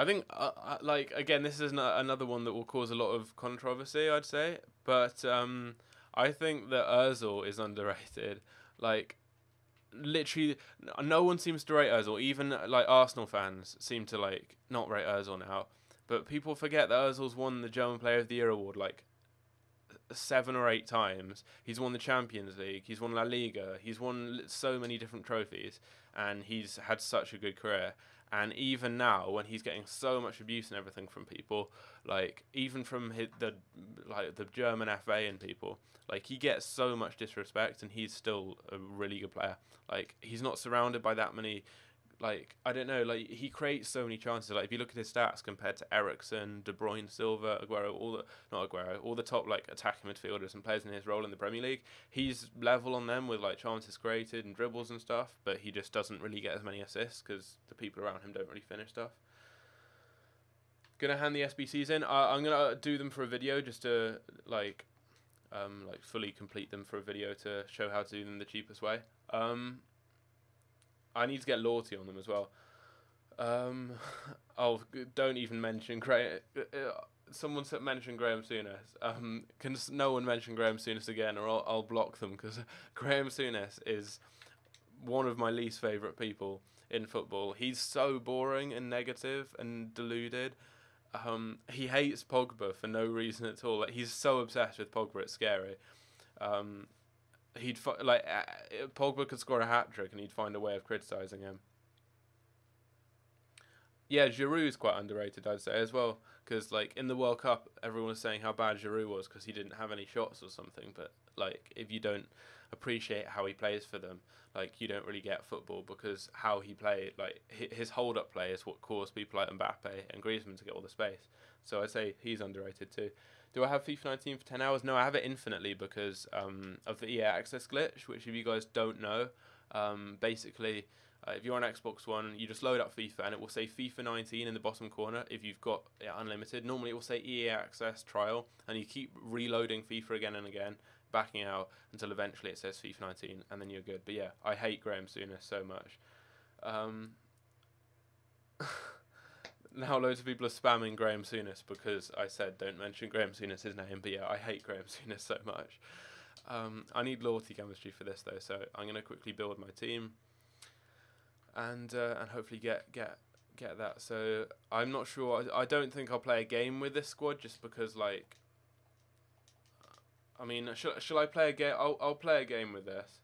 I think, like, again, this is another one that will cause a lot of controversy, I'd say. But I think that Ozil is underrated. Like, literally, no one seems to rate Ozil. Even, like, Arsenal fans seem to, like, not rate Ozil now. But people forget that Ozil's won the German Player of the Year award, like, 7 or 8 times. He's won the Champions League. He's won La Liga. He's won so many different trophies. And he's had such a good career. And even now, when he's getting so much abuse and everything from people, like, even from the German FA and people, like, he gets so much disrespect, and he's still a really good player. Like, he's not surrounded by that many, like, I don't know, like, he creates so many chances. Like, if you look at his stats compared to Eriksen, De Bruyne, Silva, Aguero, all the top, like, attacking midfielders and players in his role in the Premier League, he's level on them with, like, chances created and dribbles and stuff, but he just doesn't really get as many assists because the people around him don't really finish stuff. Gonna hand the SBCs in. I'm gonna do them for a video just to, like fully complete them for a video to show how to do them the cheapest way. I need to get loyalty on them as well. Oh, don't even mention Graham. Someone mentioned Graham Souness. Can no one mention Graham Souness again, or I'll block them, because Graham Souness is one of my least favourite people in football. He's so boring and negative and deluded. He hates Pogba for no reason at all. Like, he's so obsessed with Pogba, it's scary. Um, Pogba could score a hat trick and he'd find a way of criticising him. Yeah, Giroud's quite underrated, I'd say, as well. Because, like, in the World Cup, everyone was saying how bad Giroud was because he didn't have any shots or something. But, like, if you don't appreciate how he plays for them, like, you don't really get football, because how he played, like, his hold-up play is what caused people like Mbappe and Griezmann to get all the space. So I'd say he's underrated too. Do I have FIFA 19 for 10 hours? No, I have it infinitely because of the EA Access glitch, which, if you guys don't know, basically... if you're on Xbox One, you just load up FIFA and it will say FIFA 19 in the bottom corner if you've got unlimited. Normally it will say EA Access Trial, and you keep reloading FIFA again and again, backing out until eventually it says FIFA 19, and then you're good. But yeah, I hate Graham Souness so much. Now loads of people are spamming Graham Souness because I said don't mention Graham Souness' name, but yeah, I hate Graham Souness so much. I need loyalty chemistry for this though, so I'm going to quickly build my team. And hopefully get that. So I'm not sure. I don't think I'll play a game with this squad just because, like, I mean, shall I play a game? I'll play a game with this.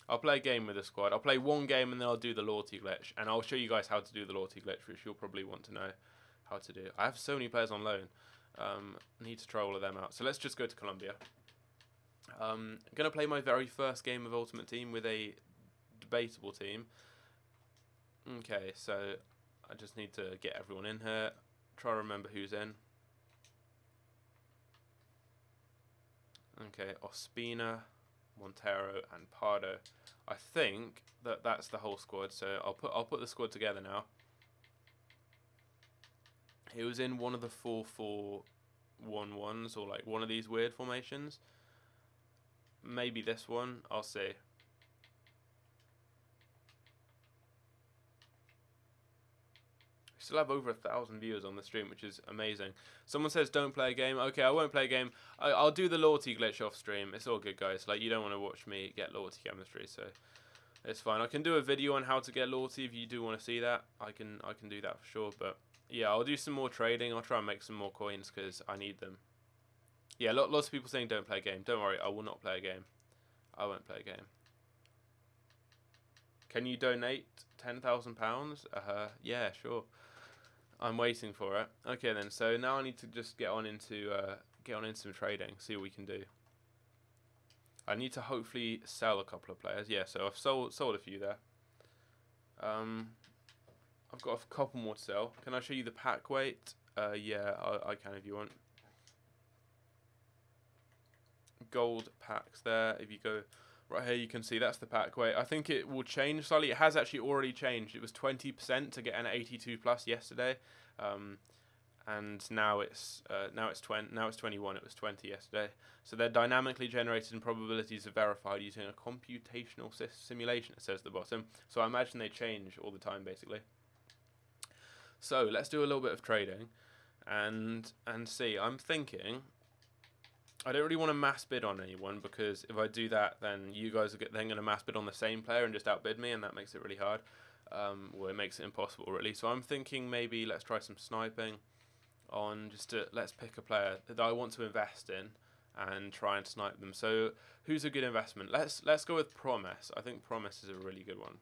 I'll play a game with the squad. I'll play one game and then I'll do the loyalty glitch, and I'll show you guys how to do the loyalty glitch, which you'll probably want to know how to do. I have so many players on loan. I need to try all of them out. So let's just go to Colombia. I'm gonna play my very first game of Ultimate Team with a debatable team. Okay, so I just need to get everyone in here. Try to remember who's in. Okay, Ospina, Montero, and Pardo. I think that's the whole squad. So I'll put the squad together now. He was in one of the 4-4-1-1s, or like one of these weird formations. Maybe this one. I'll see. Still have over 1,000 viewers on the stream, which is amazing. Someone says don't play a game. Okay, I won't play a game. I'll do the loyalty glitch off stream. It's all good, guys. Like, you don't want to watch me get loyalty chemistry, so it's fine. I can do a video on how to get loyalty if you do want to see that. I can do that for sure. But yeah, I'll do some more trading. I'll try and make some more coins because I need them. Yeah, lots of people saying don't play a game. Don't worry, I will not play a game. I won't play a game. Can you donate £10,000? Yeah, sure. I'm waiting for it. Okay then, so now I need to just get on into some trading, see what we can do. I need to hopefully sell a couple of players. Yeah, so I've sold a few there. I've got a couple more to sell. Can I show you the pack weight? Yeah, I can if you want. Gold packs there. If you go right here, you can see that's the pack weight. I think it will change slightly. It has actually already changed. It was 20% to get an 82 plus yesterday, and now it's 20. Now it's 21. It was 20 yesterday. So they're dynamically generated and probabilities are verified using a computational simulation. It says at the bottom. So I imagine they change all the time, basically. So let's do a little bit of trading, and see. I'm thinking. I don't really want to mass bid on anyone, because if I do that, then you guys are then going to mass bid on the same player and just outbid me, and that makes it really hard. Well, it makes it impossible, really. So I'm thinking maybe let's try some sniping on let's pick a player that I want to invest in and try and snipe them. So who's a good investment? Let's go with Promise. I think Promise is a really good one.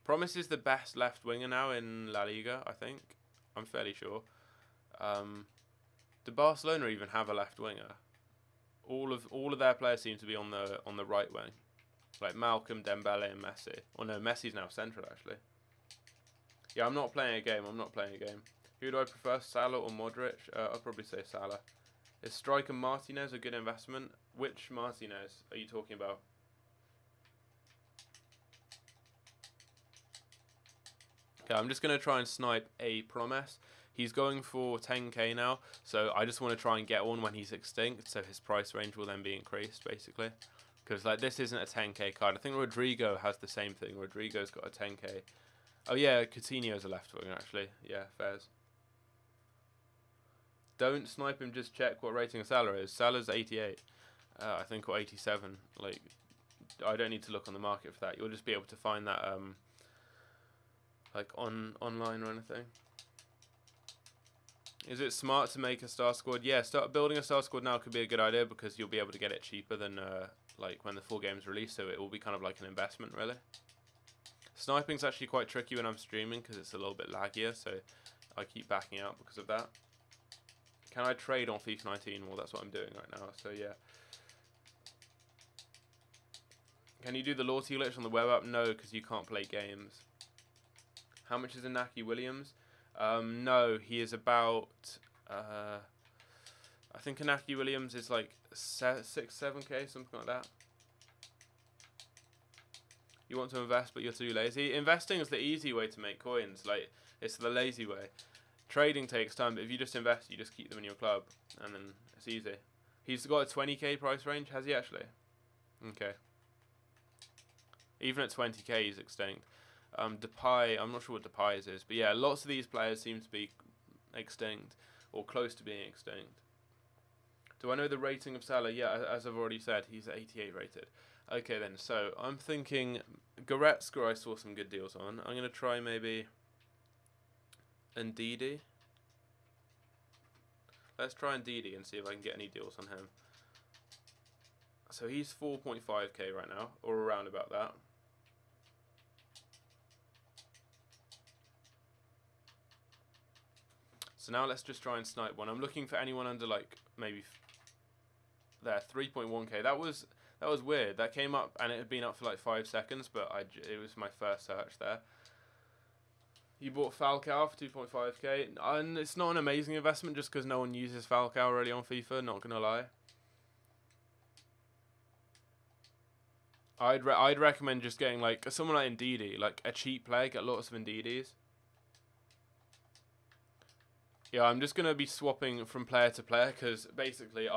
Promise is the best left winger now in La Liga, I think. I'm fairly sure. Do Barcelona even have a left winger? All of their players seem to be on the right wing, like Malcolm, Dembele, and Messi. Or no, Messi's now central actually. Yeah, I'm not playing a game. Who do I prefer, Salah or Modric? I'll probably say Salah. Is striker Martinez a good investment? Which Martinez are you talking about? Okay, I'm just gonna try and snipe a Promise. He's going for 10k now, so I just want to try and get one when he's extinct, so his price range will then be increased, basically. Because, like, this isn't a 10k card. I think Rodrigo has the same thing. Rodrigo's got a 10k. Oh, yeah, Coutinho's a left winger, actually. Yeah, fairs. Don't snipe him, just check what rating Salah is. Salah's 88, I think, or 87. Like, I don't need to look on the market for that. You'll just be able to find that like online or anything. Is it smart to make a star squad? Yeah, start building a star squad now could be a good idea because you'll be able to get it cheaper than like when the full game's released. So it will be kind of like an investment, really. Sniping's actually quite tricky when I'm streaming because it's a little bit laggier. So I keep backing out because of that. Can I trade on FIFA 19? Well, that's what I'm doing right now. So yeah. Can you do the loyalty glitch on the web app? No, because you can't play games. How much is Inaki Williams? No, he is about. I think Inaki Williams is like 6-7k, something like that. You want to invest, but you're too lazy. Investing is the easy way to make coins. Like, it's the lazy way. Trading takes time, but if you just invest, you just keep them in your club, and then it's easy. He's got a 20k price range, has he actually? Okay. Even at 20k, he's extinct. Depay, I'm not sure what Depay's is, but yeah, lots of these players seem to be extinct, or close to being extinct. Do I know the rating of Salah? Yeah, as I've already said, he's 88 rated. Okay then, so I'm thinking Goretzka I saw some good deals on. I'm going to try maybe Ndidi. Let's try Ndidi and see if I can get any deals on him. So he's 4.5k right now, or around about that. So now let's just try and snipe one. I'm looking for anyone under like maybe there 3.1k. That was weird. That came up and it had been up for like 5 seconds, but it was my first search there. You bought Falcao for 2.5k, and it's not an amazing investment just because no one uses Falcao really on FIFA. Not gonna lie. I'd recommend just getting like someone like Ndidi, like a cheap player. Get lots of Ndidis. Yeah, I'm just gonna be swapping from player to player because basically,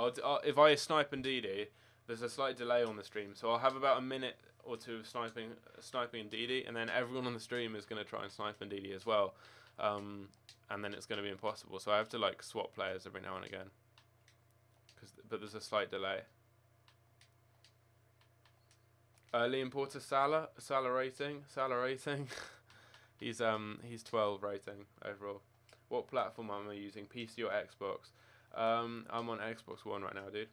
if I snipe Ndidi, there's a slight delay on the stream, so I'll have about a minute or two of sniping Ndidi, and then everyone on the stream is gonna try and snipe Ndidi as well, and then it's gonna be impossible. So I have to like swap players every now and again, but there's a slight delay. Liam Porter, Salah rating. he's 12 rating overall. What platform am I using? PC or Xbox? I'm on Xbox One right now, dude.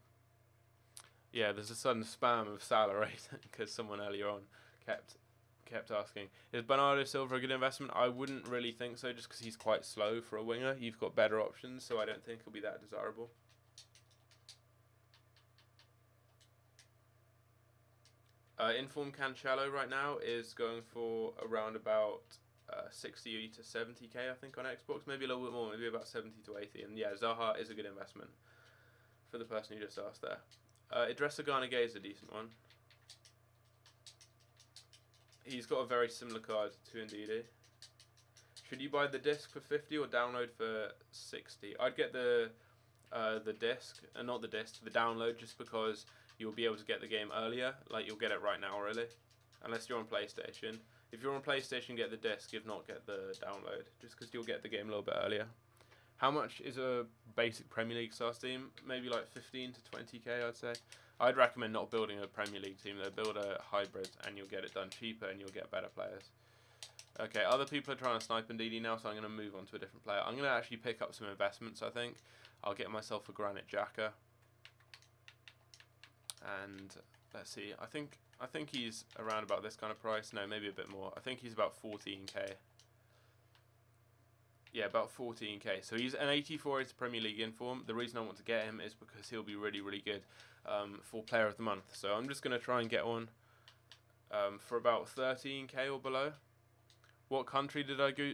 Yeah, there's a sudden spam of Salah rating because someone earlier on kept asking. Is Bernardo Silva a good investment? I wouldn't really think so, just because he's quite slow for a winger. You've got better options, so I don't think he'll be that desirable. Inform Cancelo right now is going for around about 60 to 70k, I think, on Xbox. Maybe a little bit more, maybe about 70 to 80. And yeah, Zaha is a good investment for the person who just asked there. Idrissa Gana Gueye is a decent one. He's got a very similar card to Ndidi. Should you buy the disc for 50 or download for 60? I'd get the disc, and not the disc, the download, just because you'll be able to get the game earlier. Like, you'll get it right now, really. Unless you're on PlayStation. If you're on PlayStation, get the disc. If not, get the download. Just because you'll get the game a little bit earlier. How much is a basic Premier League star team? Maybe like 15 to 20k, I'd say. I'd recommend not building a Premier League team, though. Build a hybrid, and you'll get it done cheaper, and you'll get better players. Okay, other people are trying to snipe Ndidi now, so I'm going to move on to a different player. I'm going to actually pick up some investments, I think. I'll get myself a Granit Xhaka. And let's see, I think he's around about this kind of price. No, maybe a bit more. I think he's about 14k. Yeah, about 14k. So he's an 84 is Premier League inform. The reason I want to get him is because he'll be really, really good for Player of the Month. So I'm just going to try and get one for about 13k or below. What country did I go?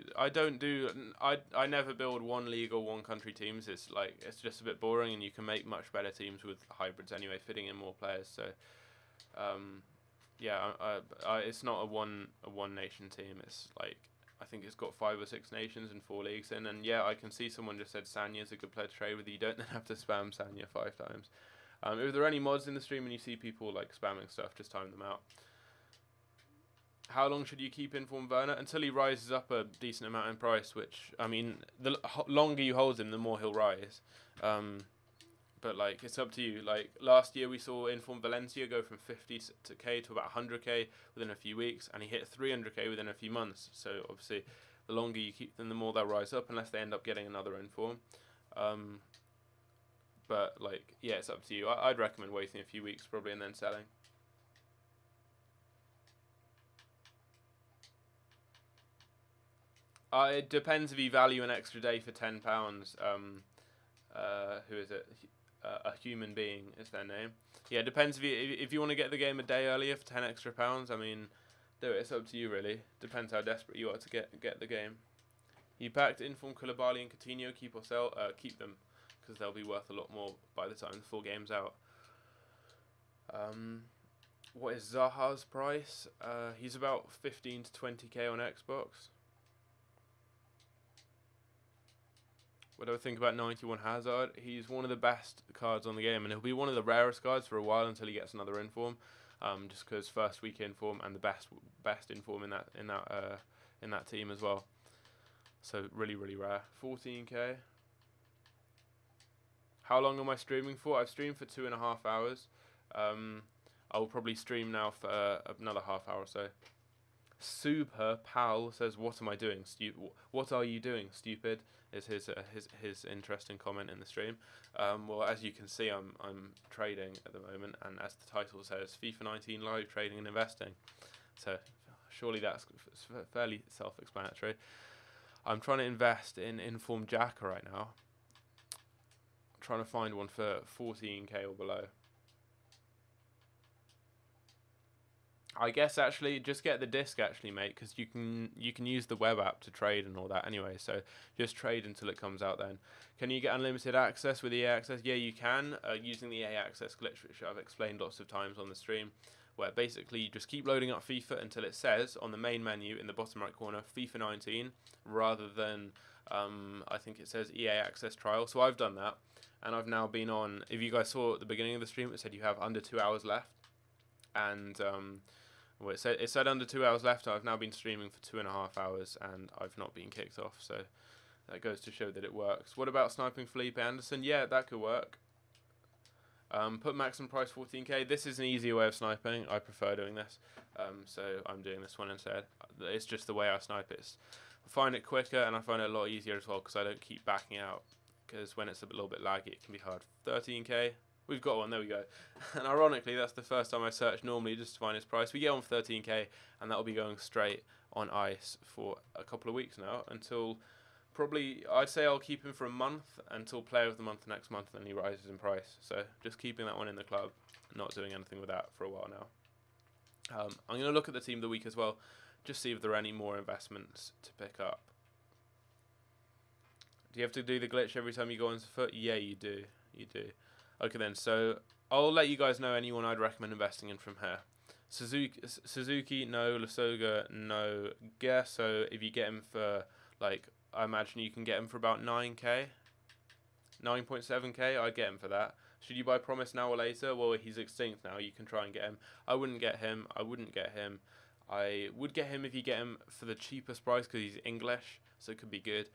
I never build one league or one country teams. It's just a bit boring, and you can make much better teams with hybrids anyway, fitting in more players. So yeah, it's not a one nation team. It's like, I think it's got 5 or 6 nations and 4 leagues in. And yeah, I can see someone just said Sanya's a good player to trade with. You don't have to spam Sanya 5 times. If there are any mods in the stream and you see people like spamming stuff, just time them out. How long should you keep Inform Werner? Until he rises up a decent amount in price, which, I mean, the longer you hold him, the more he'll rise. But like, it's up to you. Like last year, we saw Inform Valencia go from 50k to about 100k within a few weeks, and he hit 300k within a few months. So obviously, the longer you keep them, the more they'll rise up, unless they end up getting another Inform. But like, yeah, it's up to you. I'd recommend waiting a few weeks probably and then selling. It depends if you value an extra day for £10. Who is it? A human being is their name. Yeah, it depends if you want to get the game a day earlier for £10 extra. I mean, do it. It's up to you really. Depends how desperate you are to get the game. You packed Inform Koulibaly and Coutinho. Keep or sell? Keep them, because they'll be worth a lot more by the time the full game's out. What is Zaha's price? He's about 15 to 20k on Xbox. What do I think about 91 Hazard? He's one of the best cards on the game, and he'll be one of the rarest cards for a while until he gets another Inform. Just because first week Inform and the best Inform in that team as well. So really rare. 14k. How long am I streaming for? I've streamed for 2.5 hours. I'll probably stream now for another half hour or so. Super Pal says, "What am I doing? What are you doing, stupid?" Is his interesting comment in the stream. Well, as you can see, I'm trading at the moment, and as the title says, FIFA 19 live trading and investing. So surely that's fairly self-explanatory. I'm trying to invest in Inform Jacka right now. I'm trying to find one for 14k or below. I guess actually just get the disc actually, mate, because you can use the web app to trade and all that anyway. So just trade until it comes out then. Can you get unlimited access with EA Access? Yeah, you can, using the EA Access glitch, which I've explained lots of times on the stream, where basically you just keep loading up FIFA until it says on the main menu in the bottom right corner FIFA 19, rather than I think it says EA Access trial. So I've done that, and I've now been on. If you guys saw at the beginning of the stream, it said you have under 2 hours left, and well, it said under 2 hours left. I've now been streaming for 2.5 hours, and I've not been kicked off. So that goes to show that it works. What about sniping Felipe Anderson? Yeah, that could work. Put maximum price 14k. This is an easier way of sniping. I prefer doing this, so I'm doing this one instead. It's just the way I snipe it. I find it quicker, and I find it a lot easier as well because I don't keep backing out. Because when it's a little bit laggy, it can be hard. 13k. We've got one, there we go. And ironically, that's the first time I search normally just to find his price. We get on for 13k, and that'll be going straight on ice for a couple of weeks now, until probably, I'd say I'll keep him for a month, until Player of the Month next month, and then he rises in price. So just keeping that one in the club, not doing anything with that for a while now. I'm going to look at the team of the week as well, just see if there are any more investments to pick up. Do you have to do the glitch every time you go on foot? Yeah, you do. You do. Okay then, so I'll let you guys know anyone I'd recommend investing in from here. Suzuki, no. Lasoga, no. So if you get him for, like, I imagine you can get him for about 9k. 9.7k, I'd get him for that. Should you buy Promise now or later? Well, he's extinct now. You can try and get him. I wouldn't get him. I wouldn't get him. I would get him if you get him for the cheapest price because he's English, so it could be good.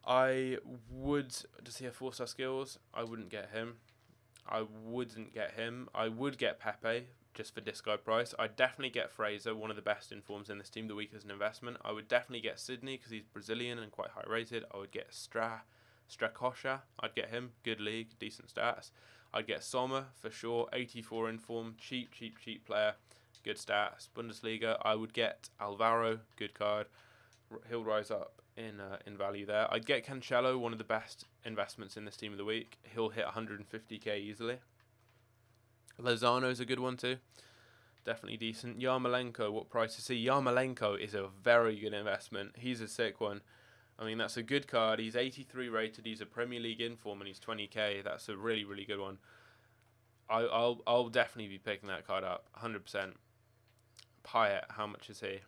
I would. Does he have 4-star skills? I wouldn't get him. I wouldn't get him. I would get Pepe just for discard price. I'd definitely get Fraser, one of the best informs in this team of the week as an investment. I would definitely get Sydney because he's Brazilian and quite high rated. I would get Strakosha. I'd get him. Good league, decent stats. I'd get Sommer for sure. 84 inform, cheap player, good stats. Bundesliga. I would get Alvaro, good card. He'll rise up in value there. I'd get Cancelo, one of the best investments in this team of the week. He'll hit 150k easily. Lozano's a good one too. Definitely decent. Yarmolenko, what price is he? Yarmolenko is a very good investment. He's a sick one. I mean, that's a good card. He's 83 rated. He's a Premier League inform and he's 20k. That's a really good one. I'll definitely be picking that card up, 100%. Payet, how much is he?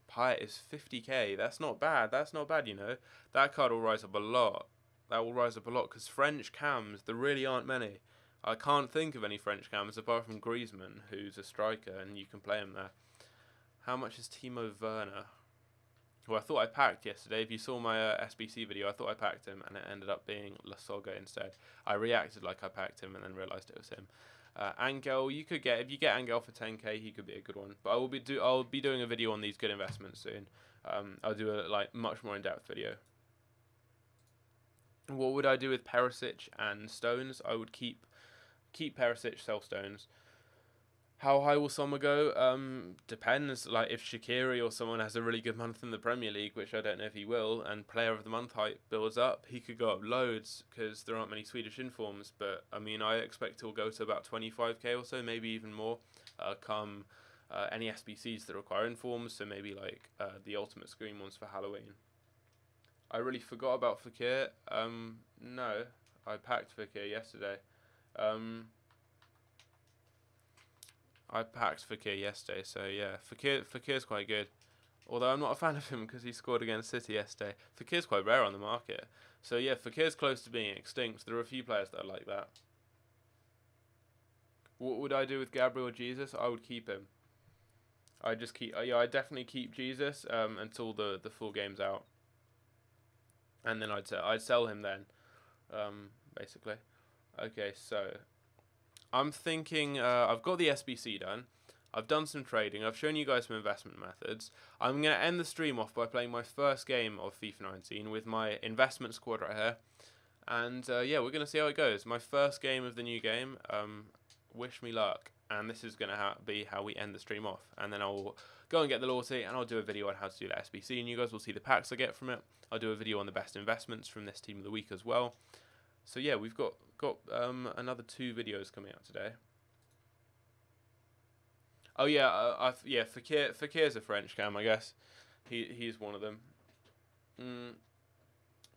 Payet is 50k. That's not bad. That's not bad, you know. That card will rise up a lot. That will rise up a lot because French cams, there really aren't many. I can't think of any French cams apart from Griezmann, who's a striker, and you can play him there. How much is Timo Werner? who I thought I packed yesterday. If you saw my SBC video, I thought I packed him, and it ended up being Lasoga instead. I reacted like I packed him, and then realised it was him. Angel, you could get, if you get Angel for 10k, he could be a good one. But I'll be doing a video on these good investments soon. I'll do a much more in-depth video. What would I do with Perisic and Stones? I would keep Perisic, sell Stones. How high will Sommer go? Depends. Like if Shaqiri or someone has a really good month in the Premier League, which I don't know if he will, and Player of the Month hype builds up, he could go up loads because there aren't many Swedish informs. But I mean, I expect he'll go to about 25k or so, maybe even more. Come any SBCs that require informs, so maybe like the Ultimate Screen ones for Halloween. I really forgot about Fekir. No, I packed Fekir yesterday. I packed Fekir yesterday, so yeah, Fekir's quite good. Although I'm not a fan of him because he scored against City yesterday. Fekir's quite rare on the market. So yeah, Fekir's close to being extinct. There are a few players that are like that. What would I do with Gabriel Jesus? I would keep him. I just keep, yeah, I definitely keep Jesus until the full game's out, and then I'd sell him then, basically. Okay, so I'm thinking I've got the SBC done. I've done some trading. I've shown you guys some investment methods. I'm going to end the stream off by playing my first game of FIFA 19 with my investment squad right here. And yeah, we're going to see how it goes. My first game of the new game. Wish me luck. And this is going to be how we end the stream off. And then I'll go and get the loyalty, and I'll do a video on how to do the SBC. And you guys will see the packs I get from it. I'll do a video on the best investments from this team of the week as well. So yeah, we've got another 2 videos coming out today. Oh yeah, yeah, Fekir's a French cam, I guess. He's one of them.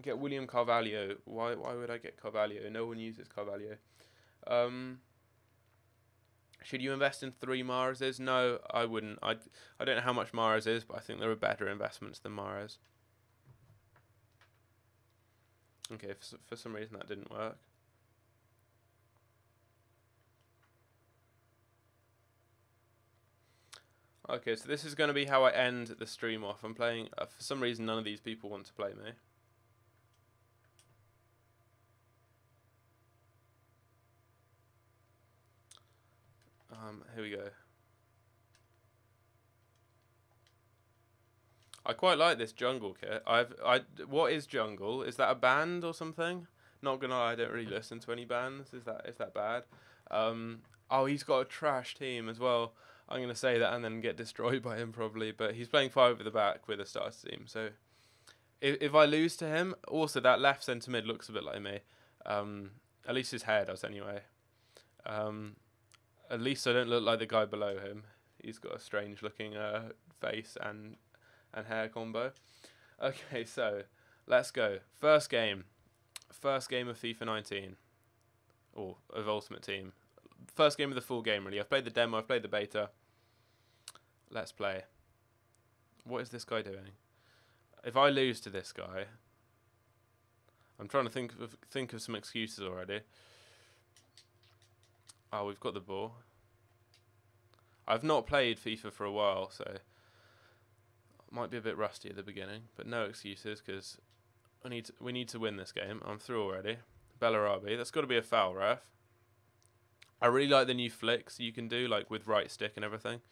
Get William Carvalho. Why would I get Carvalho? No one uses Carvalho. Should you invest in 3 Mahrezes? No, I wouldn't. I don't know how much Mahrez is, but I think there are better investments than Mahrez. Okay, for some reason that didn't work. Okay, so this is going to be how I end the stream off. I'm playing, for some reason none of these people want to play me. Here we go. I quite like this jungle kit. What is jungle? Is that a band or something? Not gonna lie, I don't really listen to any bands. Is that bad? Oh, he's got a trash team as well. I'm gonna say that and then get destroyed by him probably. But he's playing 5 at the back with a starter team. So if I lose to him, also that left centre mid looks a bit like me. At least his hair does anyway. At least I don't look like the guy below him. He's got a strange looking face and hair combo. Okay, so let's go. First game of FIFA 19, or of Ultimate Team. First game of the full game, really. I've played the demo, I've played the beta. Let's play. What is this guy doing? If I lose to this guy, I'm trying to think of some excuses already. Oh, we've got the ball. I've not played FIFA for a while, so might be a bit rusty at the beginning, but no excuses because we need to win this game. I'm through already. Bellarabi, that's got to be a foul, ref. I really like the new flicks you can do, like with right stick and everything,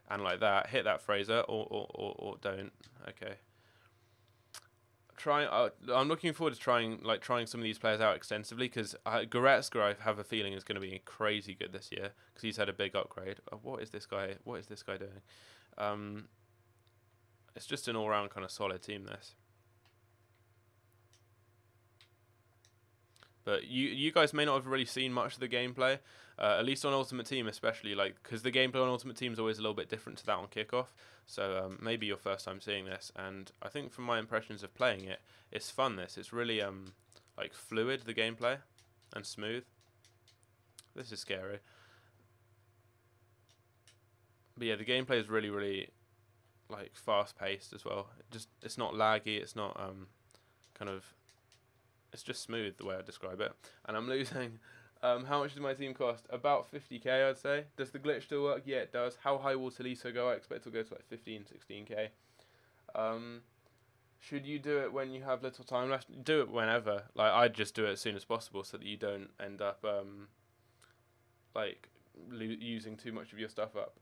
and like that. Hit that Fraser or don't. Okay. I'm looking forward to trying some of these players out extensively because Goretzka, I have a feeling, is going to be crazy good this year because he's had a big upgrade. What is this guy doing? It's just an all-round kind of solid team, this. But you guys may not have really seen much of the gameplay, at least on Ultimate Team especially, because the gameplay on Ultimate Team is always a little bit different to that on Kickoff. So maybe your first time seeing this, and I think from my impressions of playing it, it's fun. It's really like fluid, the gameplay, and smooth. This is scary. But yeah, the gameplay is really like fast paced as well. It's not laggy. It's not it's just smooth the way I describe it. And I'm losing. How much does my team cost? About 50k, I'd say. Does the glitch still work? Yeah, it does. How high will Taliso go? I expect it'll go to like 15, 16k. Should you do it when you have little time left? Do it whenever. Like, I'd just do it as soon as possible so that you don't end up like using too much of your stuff up.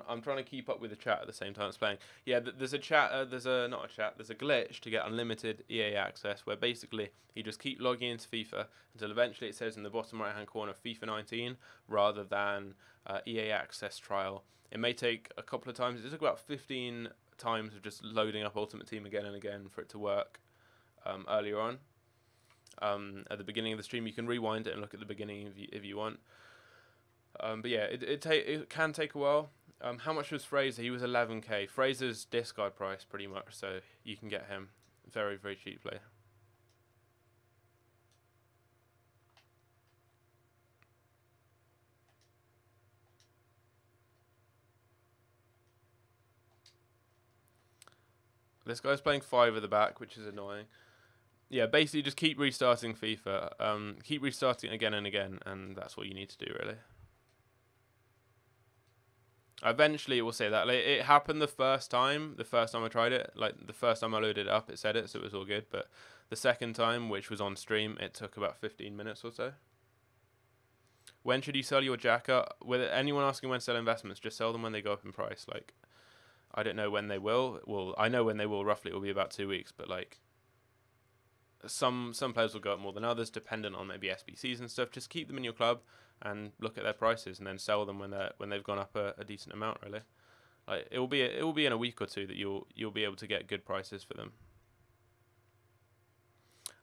I'm trying to keep up with the chat at the same time it's playing. Yeah, there's a chat. There's a not a chat. There's a glitch to get unlimited EA access, where basically you just keep logging into FIFA until eventually it says in the bottom right hand corner FIFA 19 rather than EA access trial. It may take a couple of times. It took about 15 times of just loading up Ultimate Team again and again for it to work earlier on. At the beginning of the stream, you can rewind it and look at the beginning if you want. But yeah, it can take a while. How much was Fraser? He was 11k. Fraser's discard price, pretty much, so you can get him very, very cheaply. This guy's playing 5 at the back, which is annoying. Yeah, basically just keep restarting FIFA. Keep restarting again and again, and that's what you need to do, really. Eventually it will say that. Like, it happened the first time I tried it. Like, the first time I loaded it up, it said it, so it was all good. But the second time, which was on stream, it took about 15 minutes or so. When should you sell your jacker? With anyone asking when to sell investments, just sell them when they go up in price. Like, I don't know when they will. Well, I know when they will roughly. It will be about 2 weeks. But like, some players will go up more than others, dependent on maybe SBCs and stuff. Just keep them in your club and look at their prices, and then sell them when they've gone up a decent amount. Really, like it will be in a week or two that you'll be able to get good prices for them.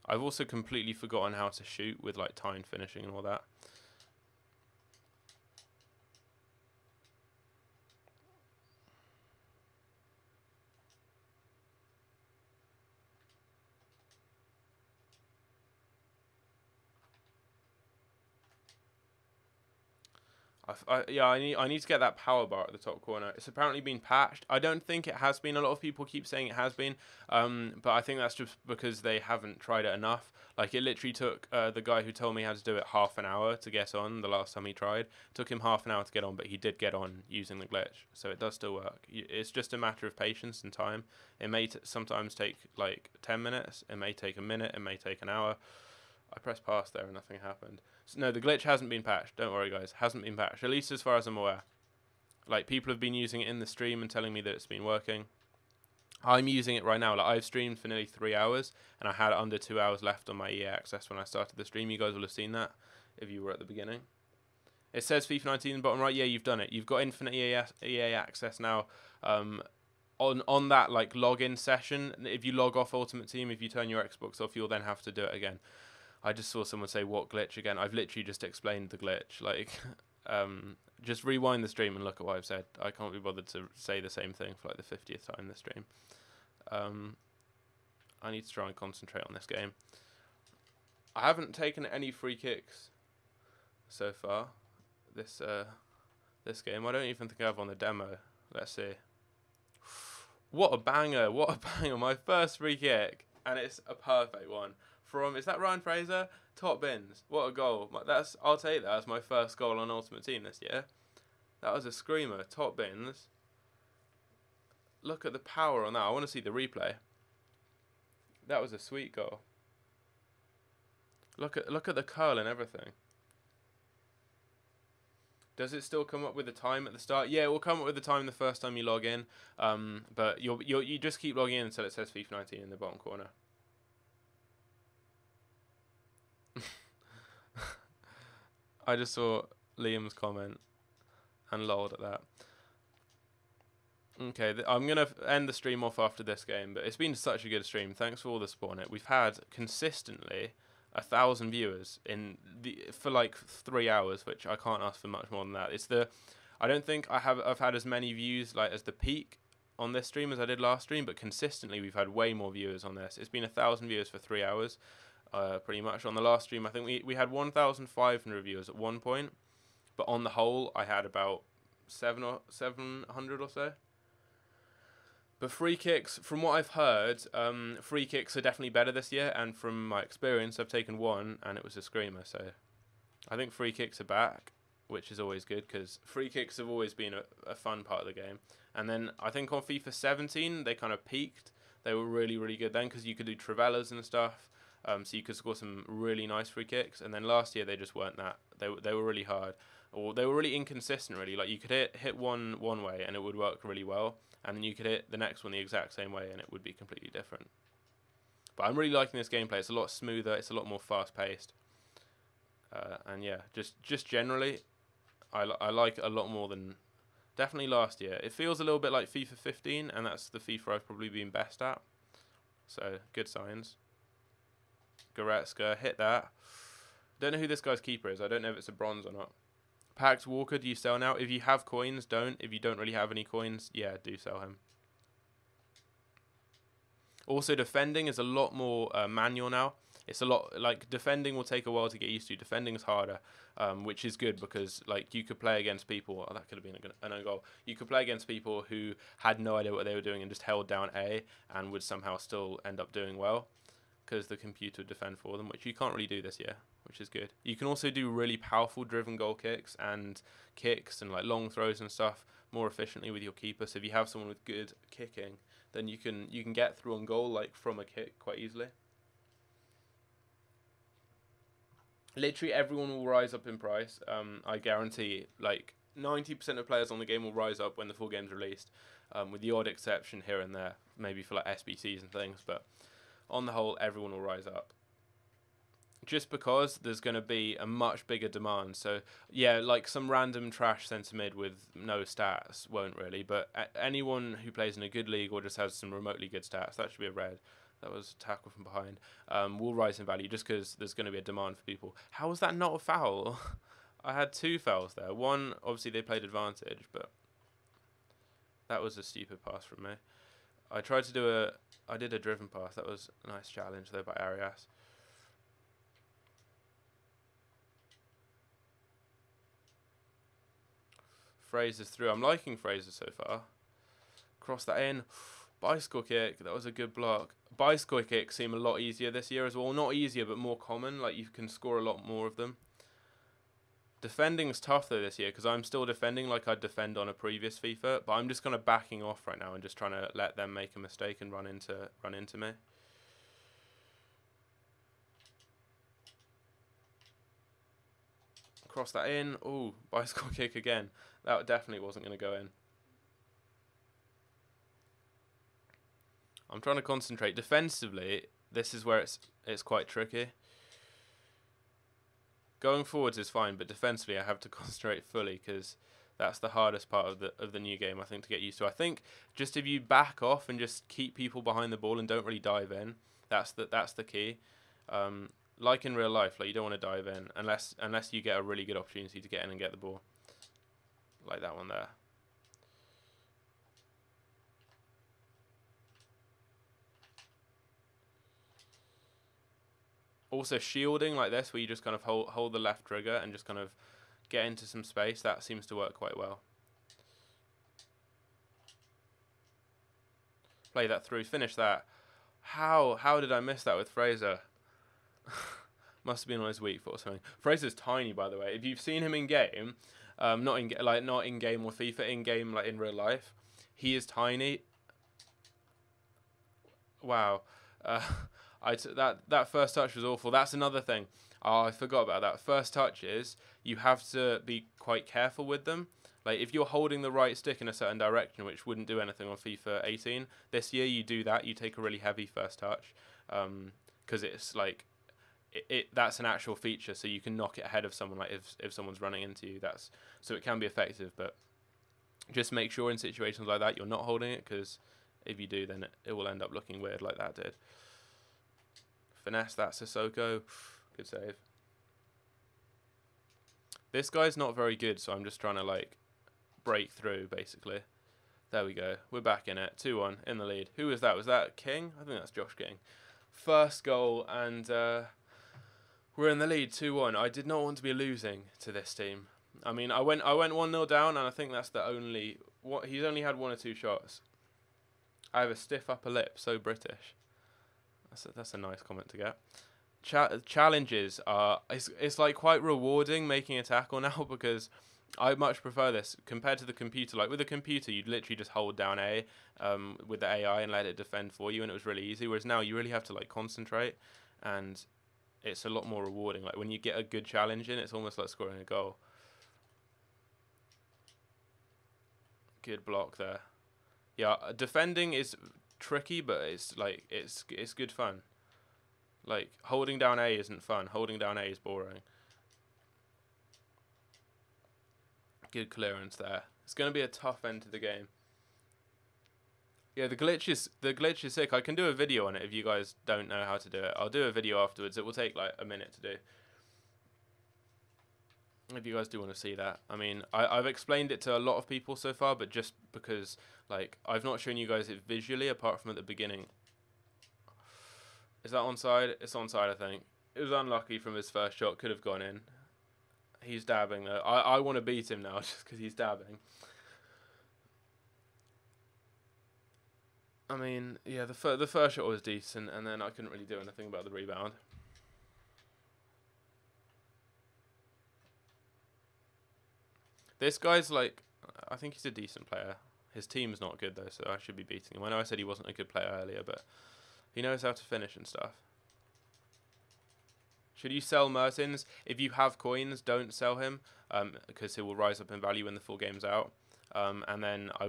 I've also completely forgotten how to shoot with like timed finishing and all that. I need to get that power bar at the top corner. It's apparently been patched. I don't think it has been. A lot of people keep saying it has been, but I think that's just because they haven't tried it enough. Like, it literally took the guy who told me how to do it half an hour to get on the last time he tried. It took him half an hour to get on, but he did get on using the glitch, so it does still work. It's just a matter of patience and time. It may sometimes take like 10 minutes. It may take a minute. It may take an hour. I pressed pass there and nothing happened. So, no, the glitch hasn't been patched. Don't worry, guys. Hasn't been patched, at least as far as I'm aware. Like, people have been using it in the stream and telling me that it's been working. I'm using it right now. Like, I've streamed for nearly 3 hours, and I had under 2 hours left on my EA access when I started the stream. You guys will have seen that if you were at the beginning. It says FIFA 19 in the bottom right. Yeah, you've done it. You've got infinite EA access now. On that like login session, if you log off Ultimate Team, if you turn your Xbox off, you'll then have to do it again. I just saw someone say, what glitch again? I've literally just explained the glitch. Like, just rewind the stream and look at what I've said. I can't be bothered to say the same thing for like the 50th time in the stream. I need to try and concentrate on this game. I haven't taken any free kicks so far. This game. I don't even think I have on the demo. Let's see. What a banger. What a banger. My first free kick. And it's a perfect one. Is that Ryan Fraser? Top bins. What a goal. I'll take that as my first goal on Ultimate Team this year. That was a screamer. Top bins. Look at the power on that. I want to see the replay. That was a sweet goal. Look at the curl and everything. Does it still come up with the time at the start? Yeah, it will come up with the time the first time you log in. But you just keep logging in until it says FIFA 19 in the bottom corner. I just saw Liam's comment and lolled at that. Okay, I'm going to end the stream off after this game, but it's been such a good stream. Thanks for all the support on it. We've had consistently 1,000 viewers for like 3 hours, which I can't ask for much more than that. I don't think I've had as many views like as the peak on this stream as I did last stream, but consistently we've had way more viewers on this. It's been 1,000 viewers for 3 hours. Pretty much. On the last stream, I think we had 1,500 viewers at one point, but on the whole, I had about 700 or so. But free kicks, from what I've heard, free kicks are definitely better this year, and from my experience, I've taken one, and it was a screamer, so I think free kicks are back. which is always good because free kicks have always been a fun part of the game. And then I think on FIFA 17 they kind of peaked. They were really, really good then because you could do Travellas and stuff. So you could score some really nice free kicks. And then last year they just weren't that. They were really hard, or they were really inconsistent. Really, like you could hit one way and it would work really well, and then you could hit the next one the exact same way and it would be completely different. But I'm really liking this gameplay. It's a lot smoother. It's a lot more fast paced. And yeah, just generally, I like it a lot more than definitely last year. It feels a little bit like FIFA 15, and that's the FIFA I've probably been best at. So good signs. Goretzka, hit that. Don't know who this guy's keeper is. I don't know if it's a bronze or not. Pax Walker, do you sell now? If you have coins, don't. If you don't really have any coins, yeah, do sell him. Also, defending is a lot more manual now. It's a lot, like, defending will take a while to get used to. Defending is harder, which is good because, like, you could play against people. Oh, that could have been an own goal. You could play against people who had no idea what they were doing and just held down A and would somehow still end up doing well because the computer would defend for them, which you can't really do this year, which is good. You can also do really powerful driven goal kicks and like long throws and stuff more efficiently with your keeper. So if you have someone with good kicking, then you can get through on goal like from a kick quite easily. Literally everyone will rise up in price. I guarantee, like 90% of players on the game will rise up when the full game's released, with the odd exception here and there, maybe for like SBCs and things. But on the whole, everyone will rise up. Just because there's going to be a much bigger demand. So yeah, like some random trash centre mid with no stats won't really, but anyone who plays in a good league or just has some remotely good stats, that should be a red. That was a tackle from behind. Will rise in value just because there's going to be a demand for people. How was that not a foul? I had 2 fouls there. One, obviously they played advantage, but that was a stupid pass from me. I did a driven pass. That was a nice challenge though by Arias. Fraser's through. I'm liking Fraser so far. Cross that in. Bicycle kick. That was a good block. Bicycle kicks seem a lot easier this year as well. Not easier, but more common. Like you can score a lot more of them. Defending's tough though this year because I'm still defending like I'd defend on a previous FIFA, but I'm just kind of backing off right now and just trying to let them make a mistake and run into me. Cross that in. Ooh, bicycle kick again. That definitely wasn't going to go in. I'm trying to concentrate. Defensively, this is where it's quite tricky. Going forwards is fine, but defensively I have to concentrate fully because that's the hardest part of the new game, I think, to get used to. I think just if you back off and just keep people behind the ball and don't really dive in, that's the key. Like in real life, like you don't want to dive in unless you get a really good opportunity to get in and get the ball. Like that one there. Also shielding like this, where you just kind of hold the left trigger and just kind of get into some space, that seems to work quite well. Play that through, finish that. How did I miss that with Fraser? Must have been on his weak foot or something. Fraser's tiny, by the way. If you've seen him in game, not in game or FIFA, in game like in real life, he is tiny. Wow. That first touch was awful. That's another thing. Oh, I forgot about that. First touches, you have to be quite careful with them. Like if you're holding the right stick in a certain direction, which wouldn't do anything on FIFA 18, this year you do that. You take a really heavy first touch, because it's like that's an actual feature, so you can knock it ahead of someone. Like if someone's running into you, so it can be effective. But just make sure in situations like that you're not holding it, because if you do, then it will end up looking weird like that did. Finesse that Sissoko. Good save. This guy's not very good, so I'm just trying to like break through basically. There we go. We're back in it. 2-1 in the lead. Who was that? Was that King? I think that's Josh King. First goal, and we're in the lead 2-1. I did not want to be losing to this team. I mean, I went 1-0 down, and I think that's the only he's only had 1 or 2 shots. I have a stiff upper lip, so British. That's a nice comment to get. challenges are it's like quite rewarding making a tackle now because I much prefer this compared to the computer. Like with a computer, you'd literally just hold down A with the AI and let it defend for you, and it was really easy. Whereas now you really have to like concentrate, and it's a lot more rewarding. Like when you get a good challenge in, it's almost like scoring a goal. Good block there. Yeah, defending is tricky, but it's like it's good fun. Like holding down A isn't fun. Holding down A is boring. Good clearance there. It's going to be a tough end to the game. Yeah, the glitch is sick. I can do a video on it if you guys don't know how to do it. I'll do a video afterwards. It will take like a minute to do. If you guys do want to see that. I mean, I've explained it to a lot of people so far, but just because like I've not shown you guys it visually apart from at the beginning. Is that onside? It's onside, I think. It was unlucky from his first shot. Could have gone in. He's dabbing though. I want to beat him now just because he's dabbing. I mean, yeah, the first shot was decent, and then I couldn't really do anything about the rebound. This guy's like, I think he's a decent player. His team's not good though, so I should be beating him. I know I said he wasn't a good player earlier, but he knows how to finish and stuff. Should you sell Mertens? If you have coins, don't sell him, because he will rise up in value when the full game's out. And then I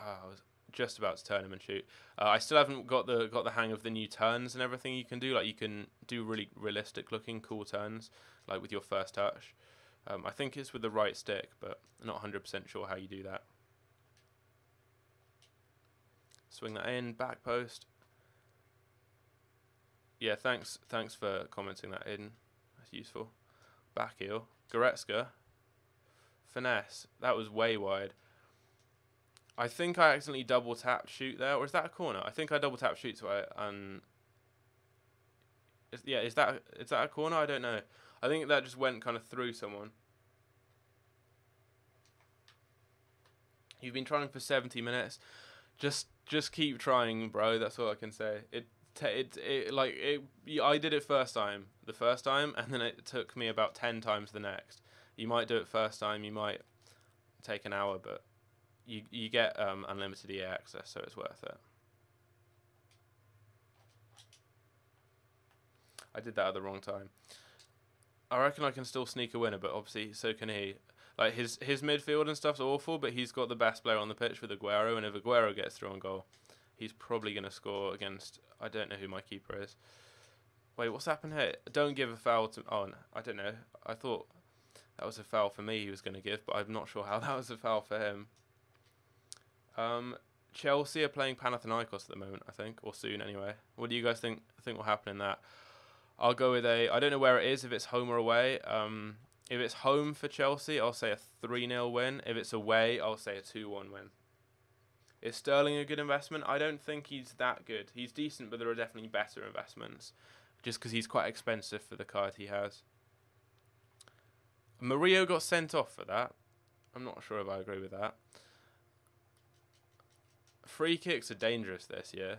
was just about to turn him and shoot. I still haven't got the hang of the new turns and everything you can do. Like you can do really realistic looking, cool turns, like with your first touch. I think it's with the right stick, but I'm not 100% sure how you do that. Swing that in, back post. Yeah, thanks for commenting that in. That's useful. Back heel. Goretzka. Finesse. That was way wide. I think I accidentally double tap shoot there, or is that a corner? I think I double tap shoot, so is that a corner? I don't know. I think that just went kind of through someone. You've been trying for 70 minutes. Just keep trying, bro. That's all I can say. I did it the first time, and then it took me about 10 times the next. You might do it first time, you might take an hour, but you get unlimited EA access, so it's worth it. I did that at the wrong time. I reckon I can still sneak a winner, but obviously so can he. Like his midfield and stuff's awful, but he's got the best player on the pitch with Aguero, and if Aguero gets through on goal, he's probably going to score against... I don't know who my keeper is. Wait, what's happened here? Don't give a foul to... Oh, no, I don't know. I thought that was a foul for me he was going to give, but I'm not sure how that was a foul for him. Chelsea are playing Panathinaikos at the moment, I think, or soon anyway. What do you guys think will happen in that? I'll go with I don't know where it is, if it's home or away. If it's home for Chelsea, I'll say a 3-0 win. If it's away, I'll say a 2-1 win. Is Sterling a good investment? I don't think he's that good. He's decent, but there are definitely better investments. Just because he's quite expensive for the card he has. Murillo got sent off for that. I'm not sure if I agree with that. Free kicks are dangerous this year.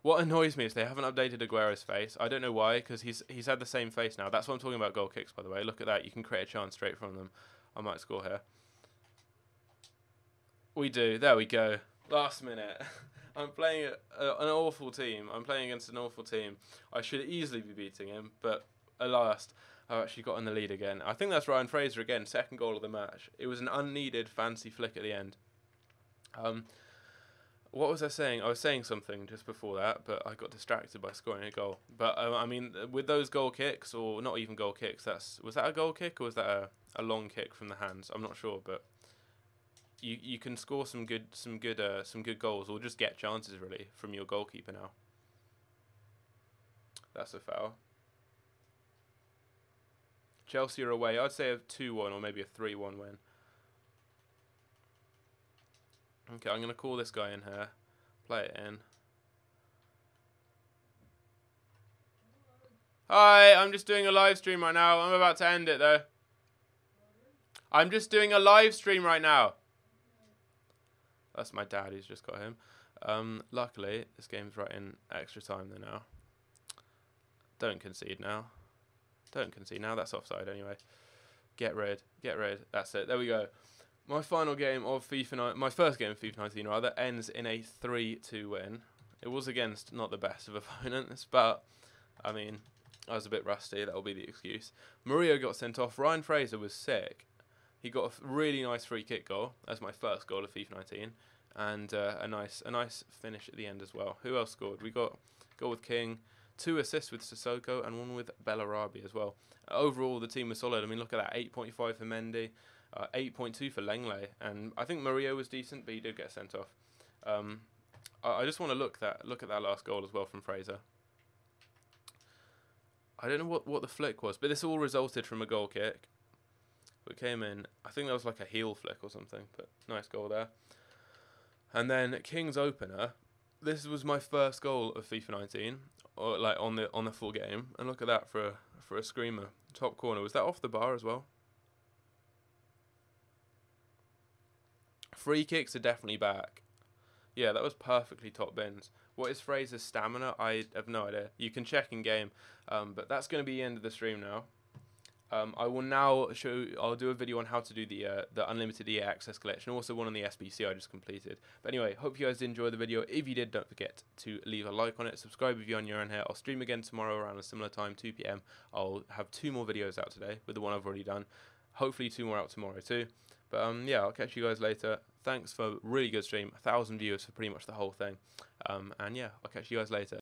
What annoys me is they haven't updated Aguero's face. I don't know why, because he's had the same face now. That's what I'm talking about goal kicks, by the way. Look at that. You can create a chance straight from them. I might score here. We do. There we go. Last minute. I'm playing an awful team. I'm playing against an awful team. I should easily be beating him, but at last, I've actually got in the lead again. I think that's Ryan Fraser again, second goal of the match. It was an unneeded fancy flick at the end. What was I saying? I was saying something just before that, but I got distracted by scoring a goal. But I mean, with those goal kicks, or not even goal kicks, was that a goal kick or was that a long kick from the hands? I'm not sure, but you can score some good goals, or just get chances really from your goalkeeper now. That's a foul. Chelsea are away. I'd say a 2-1 or maybe a 3-1 win. Okay, I'm going to call this guy in here. Play it in. Hi, I'm just doing a live stream right now. I'm about to end it, though. I'm just doing a live stream right now. That's my dad who's just got him. Luckily, this game's right in extra time, though, now. Don't concede now. Don't concede now. That's offside anyway. Get rid. Get rid. That's it. There we go. My final game of my first game of FIFA 19 rather, ends in a 3-2 win. It was against not the best of opponents, but I mean, I was a bit rusty. That'll be the excuse. Murillo got sent off. Ryan Fraser was sick. He got a really nice free kick goal. That's my first goal of FIFA 19, and a nice finish at the end as well. Who else scored? We got goal with King, 2 assists with Sissoko, and 1 with Bellarabi as well. Overall, the team was solid. I mean, look at that, 8.5 for Mendy, 8.2 for Lenglet, and I think Murillo was decent, but he did get sent off. I just want to look at that last goal as well from Fraser. I don't know what the flick was, but this all resulted from a goal kick. It came in. I think that was like a heel flick or something, but nice goal there. And then King's opener. This was my first goal of FIFA 19, or like on the full game. And look at that for a screamer. Top corner. Was that off the bar as well? Free kicks are definitely back. Yeah, that was perfectly top bins. What is Fraser's stamina? I have no idea. You can check in game. But that's going to be the end of the stream now. I will now I'll do a video on how to do the unlimited EA access collection, also one on the SBC I just completed. But anyway, hope you guys did enjoy the video. If you did, don't forget to leave a like on it, subscribe if you're new on here. I'll stream again tomorrow around a similar time, 2 PM. I'll have 2 more videos out today with the one I've already done. Hopefully 2 more out tomorrow too. But yeah, I'll catch you guys later. Thanks for a really good stream, 1,000 viewers for pretty much the whole thing. And yeah, I'll catch you guys later.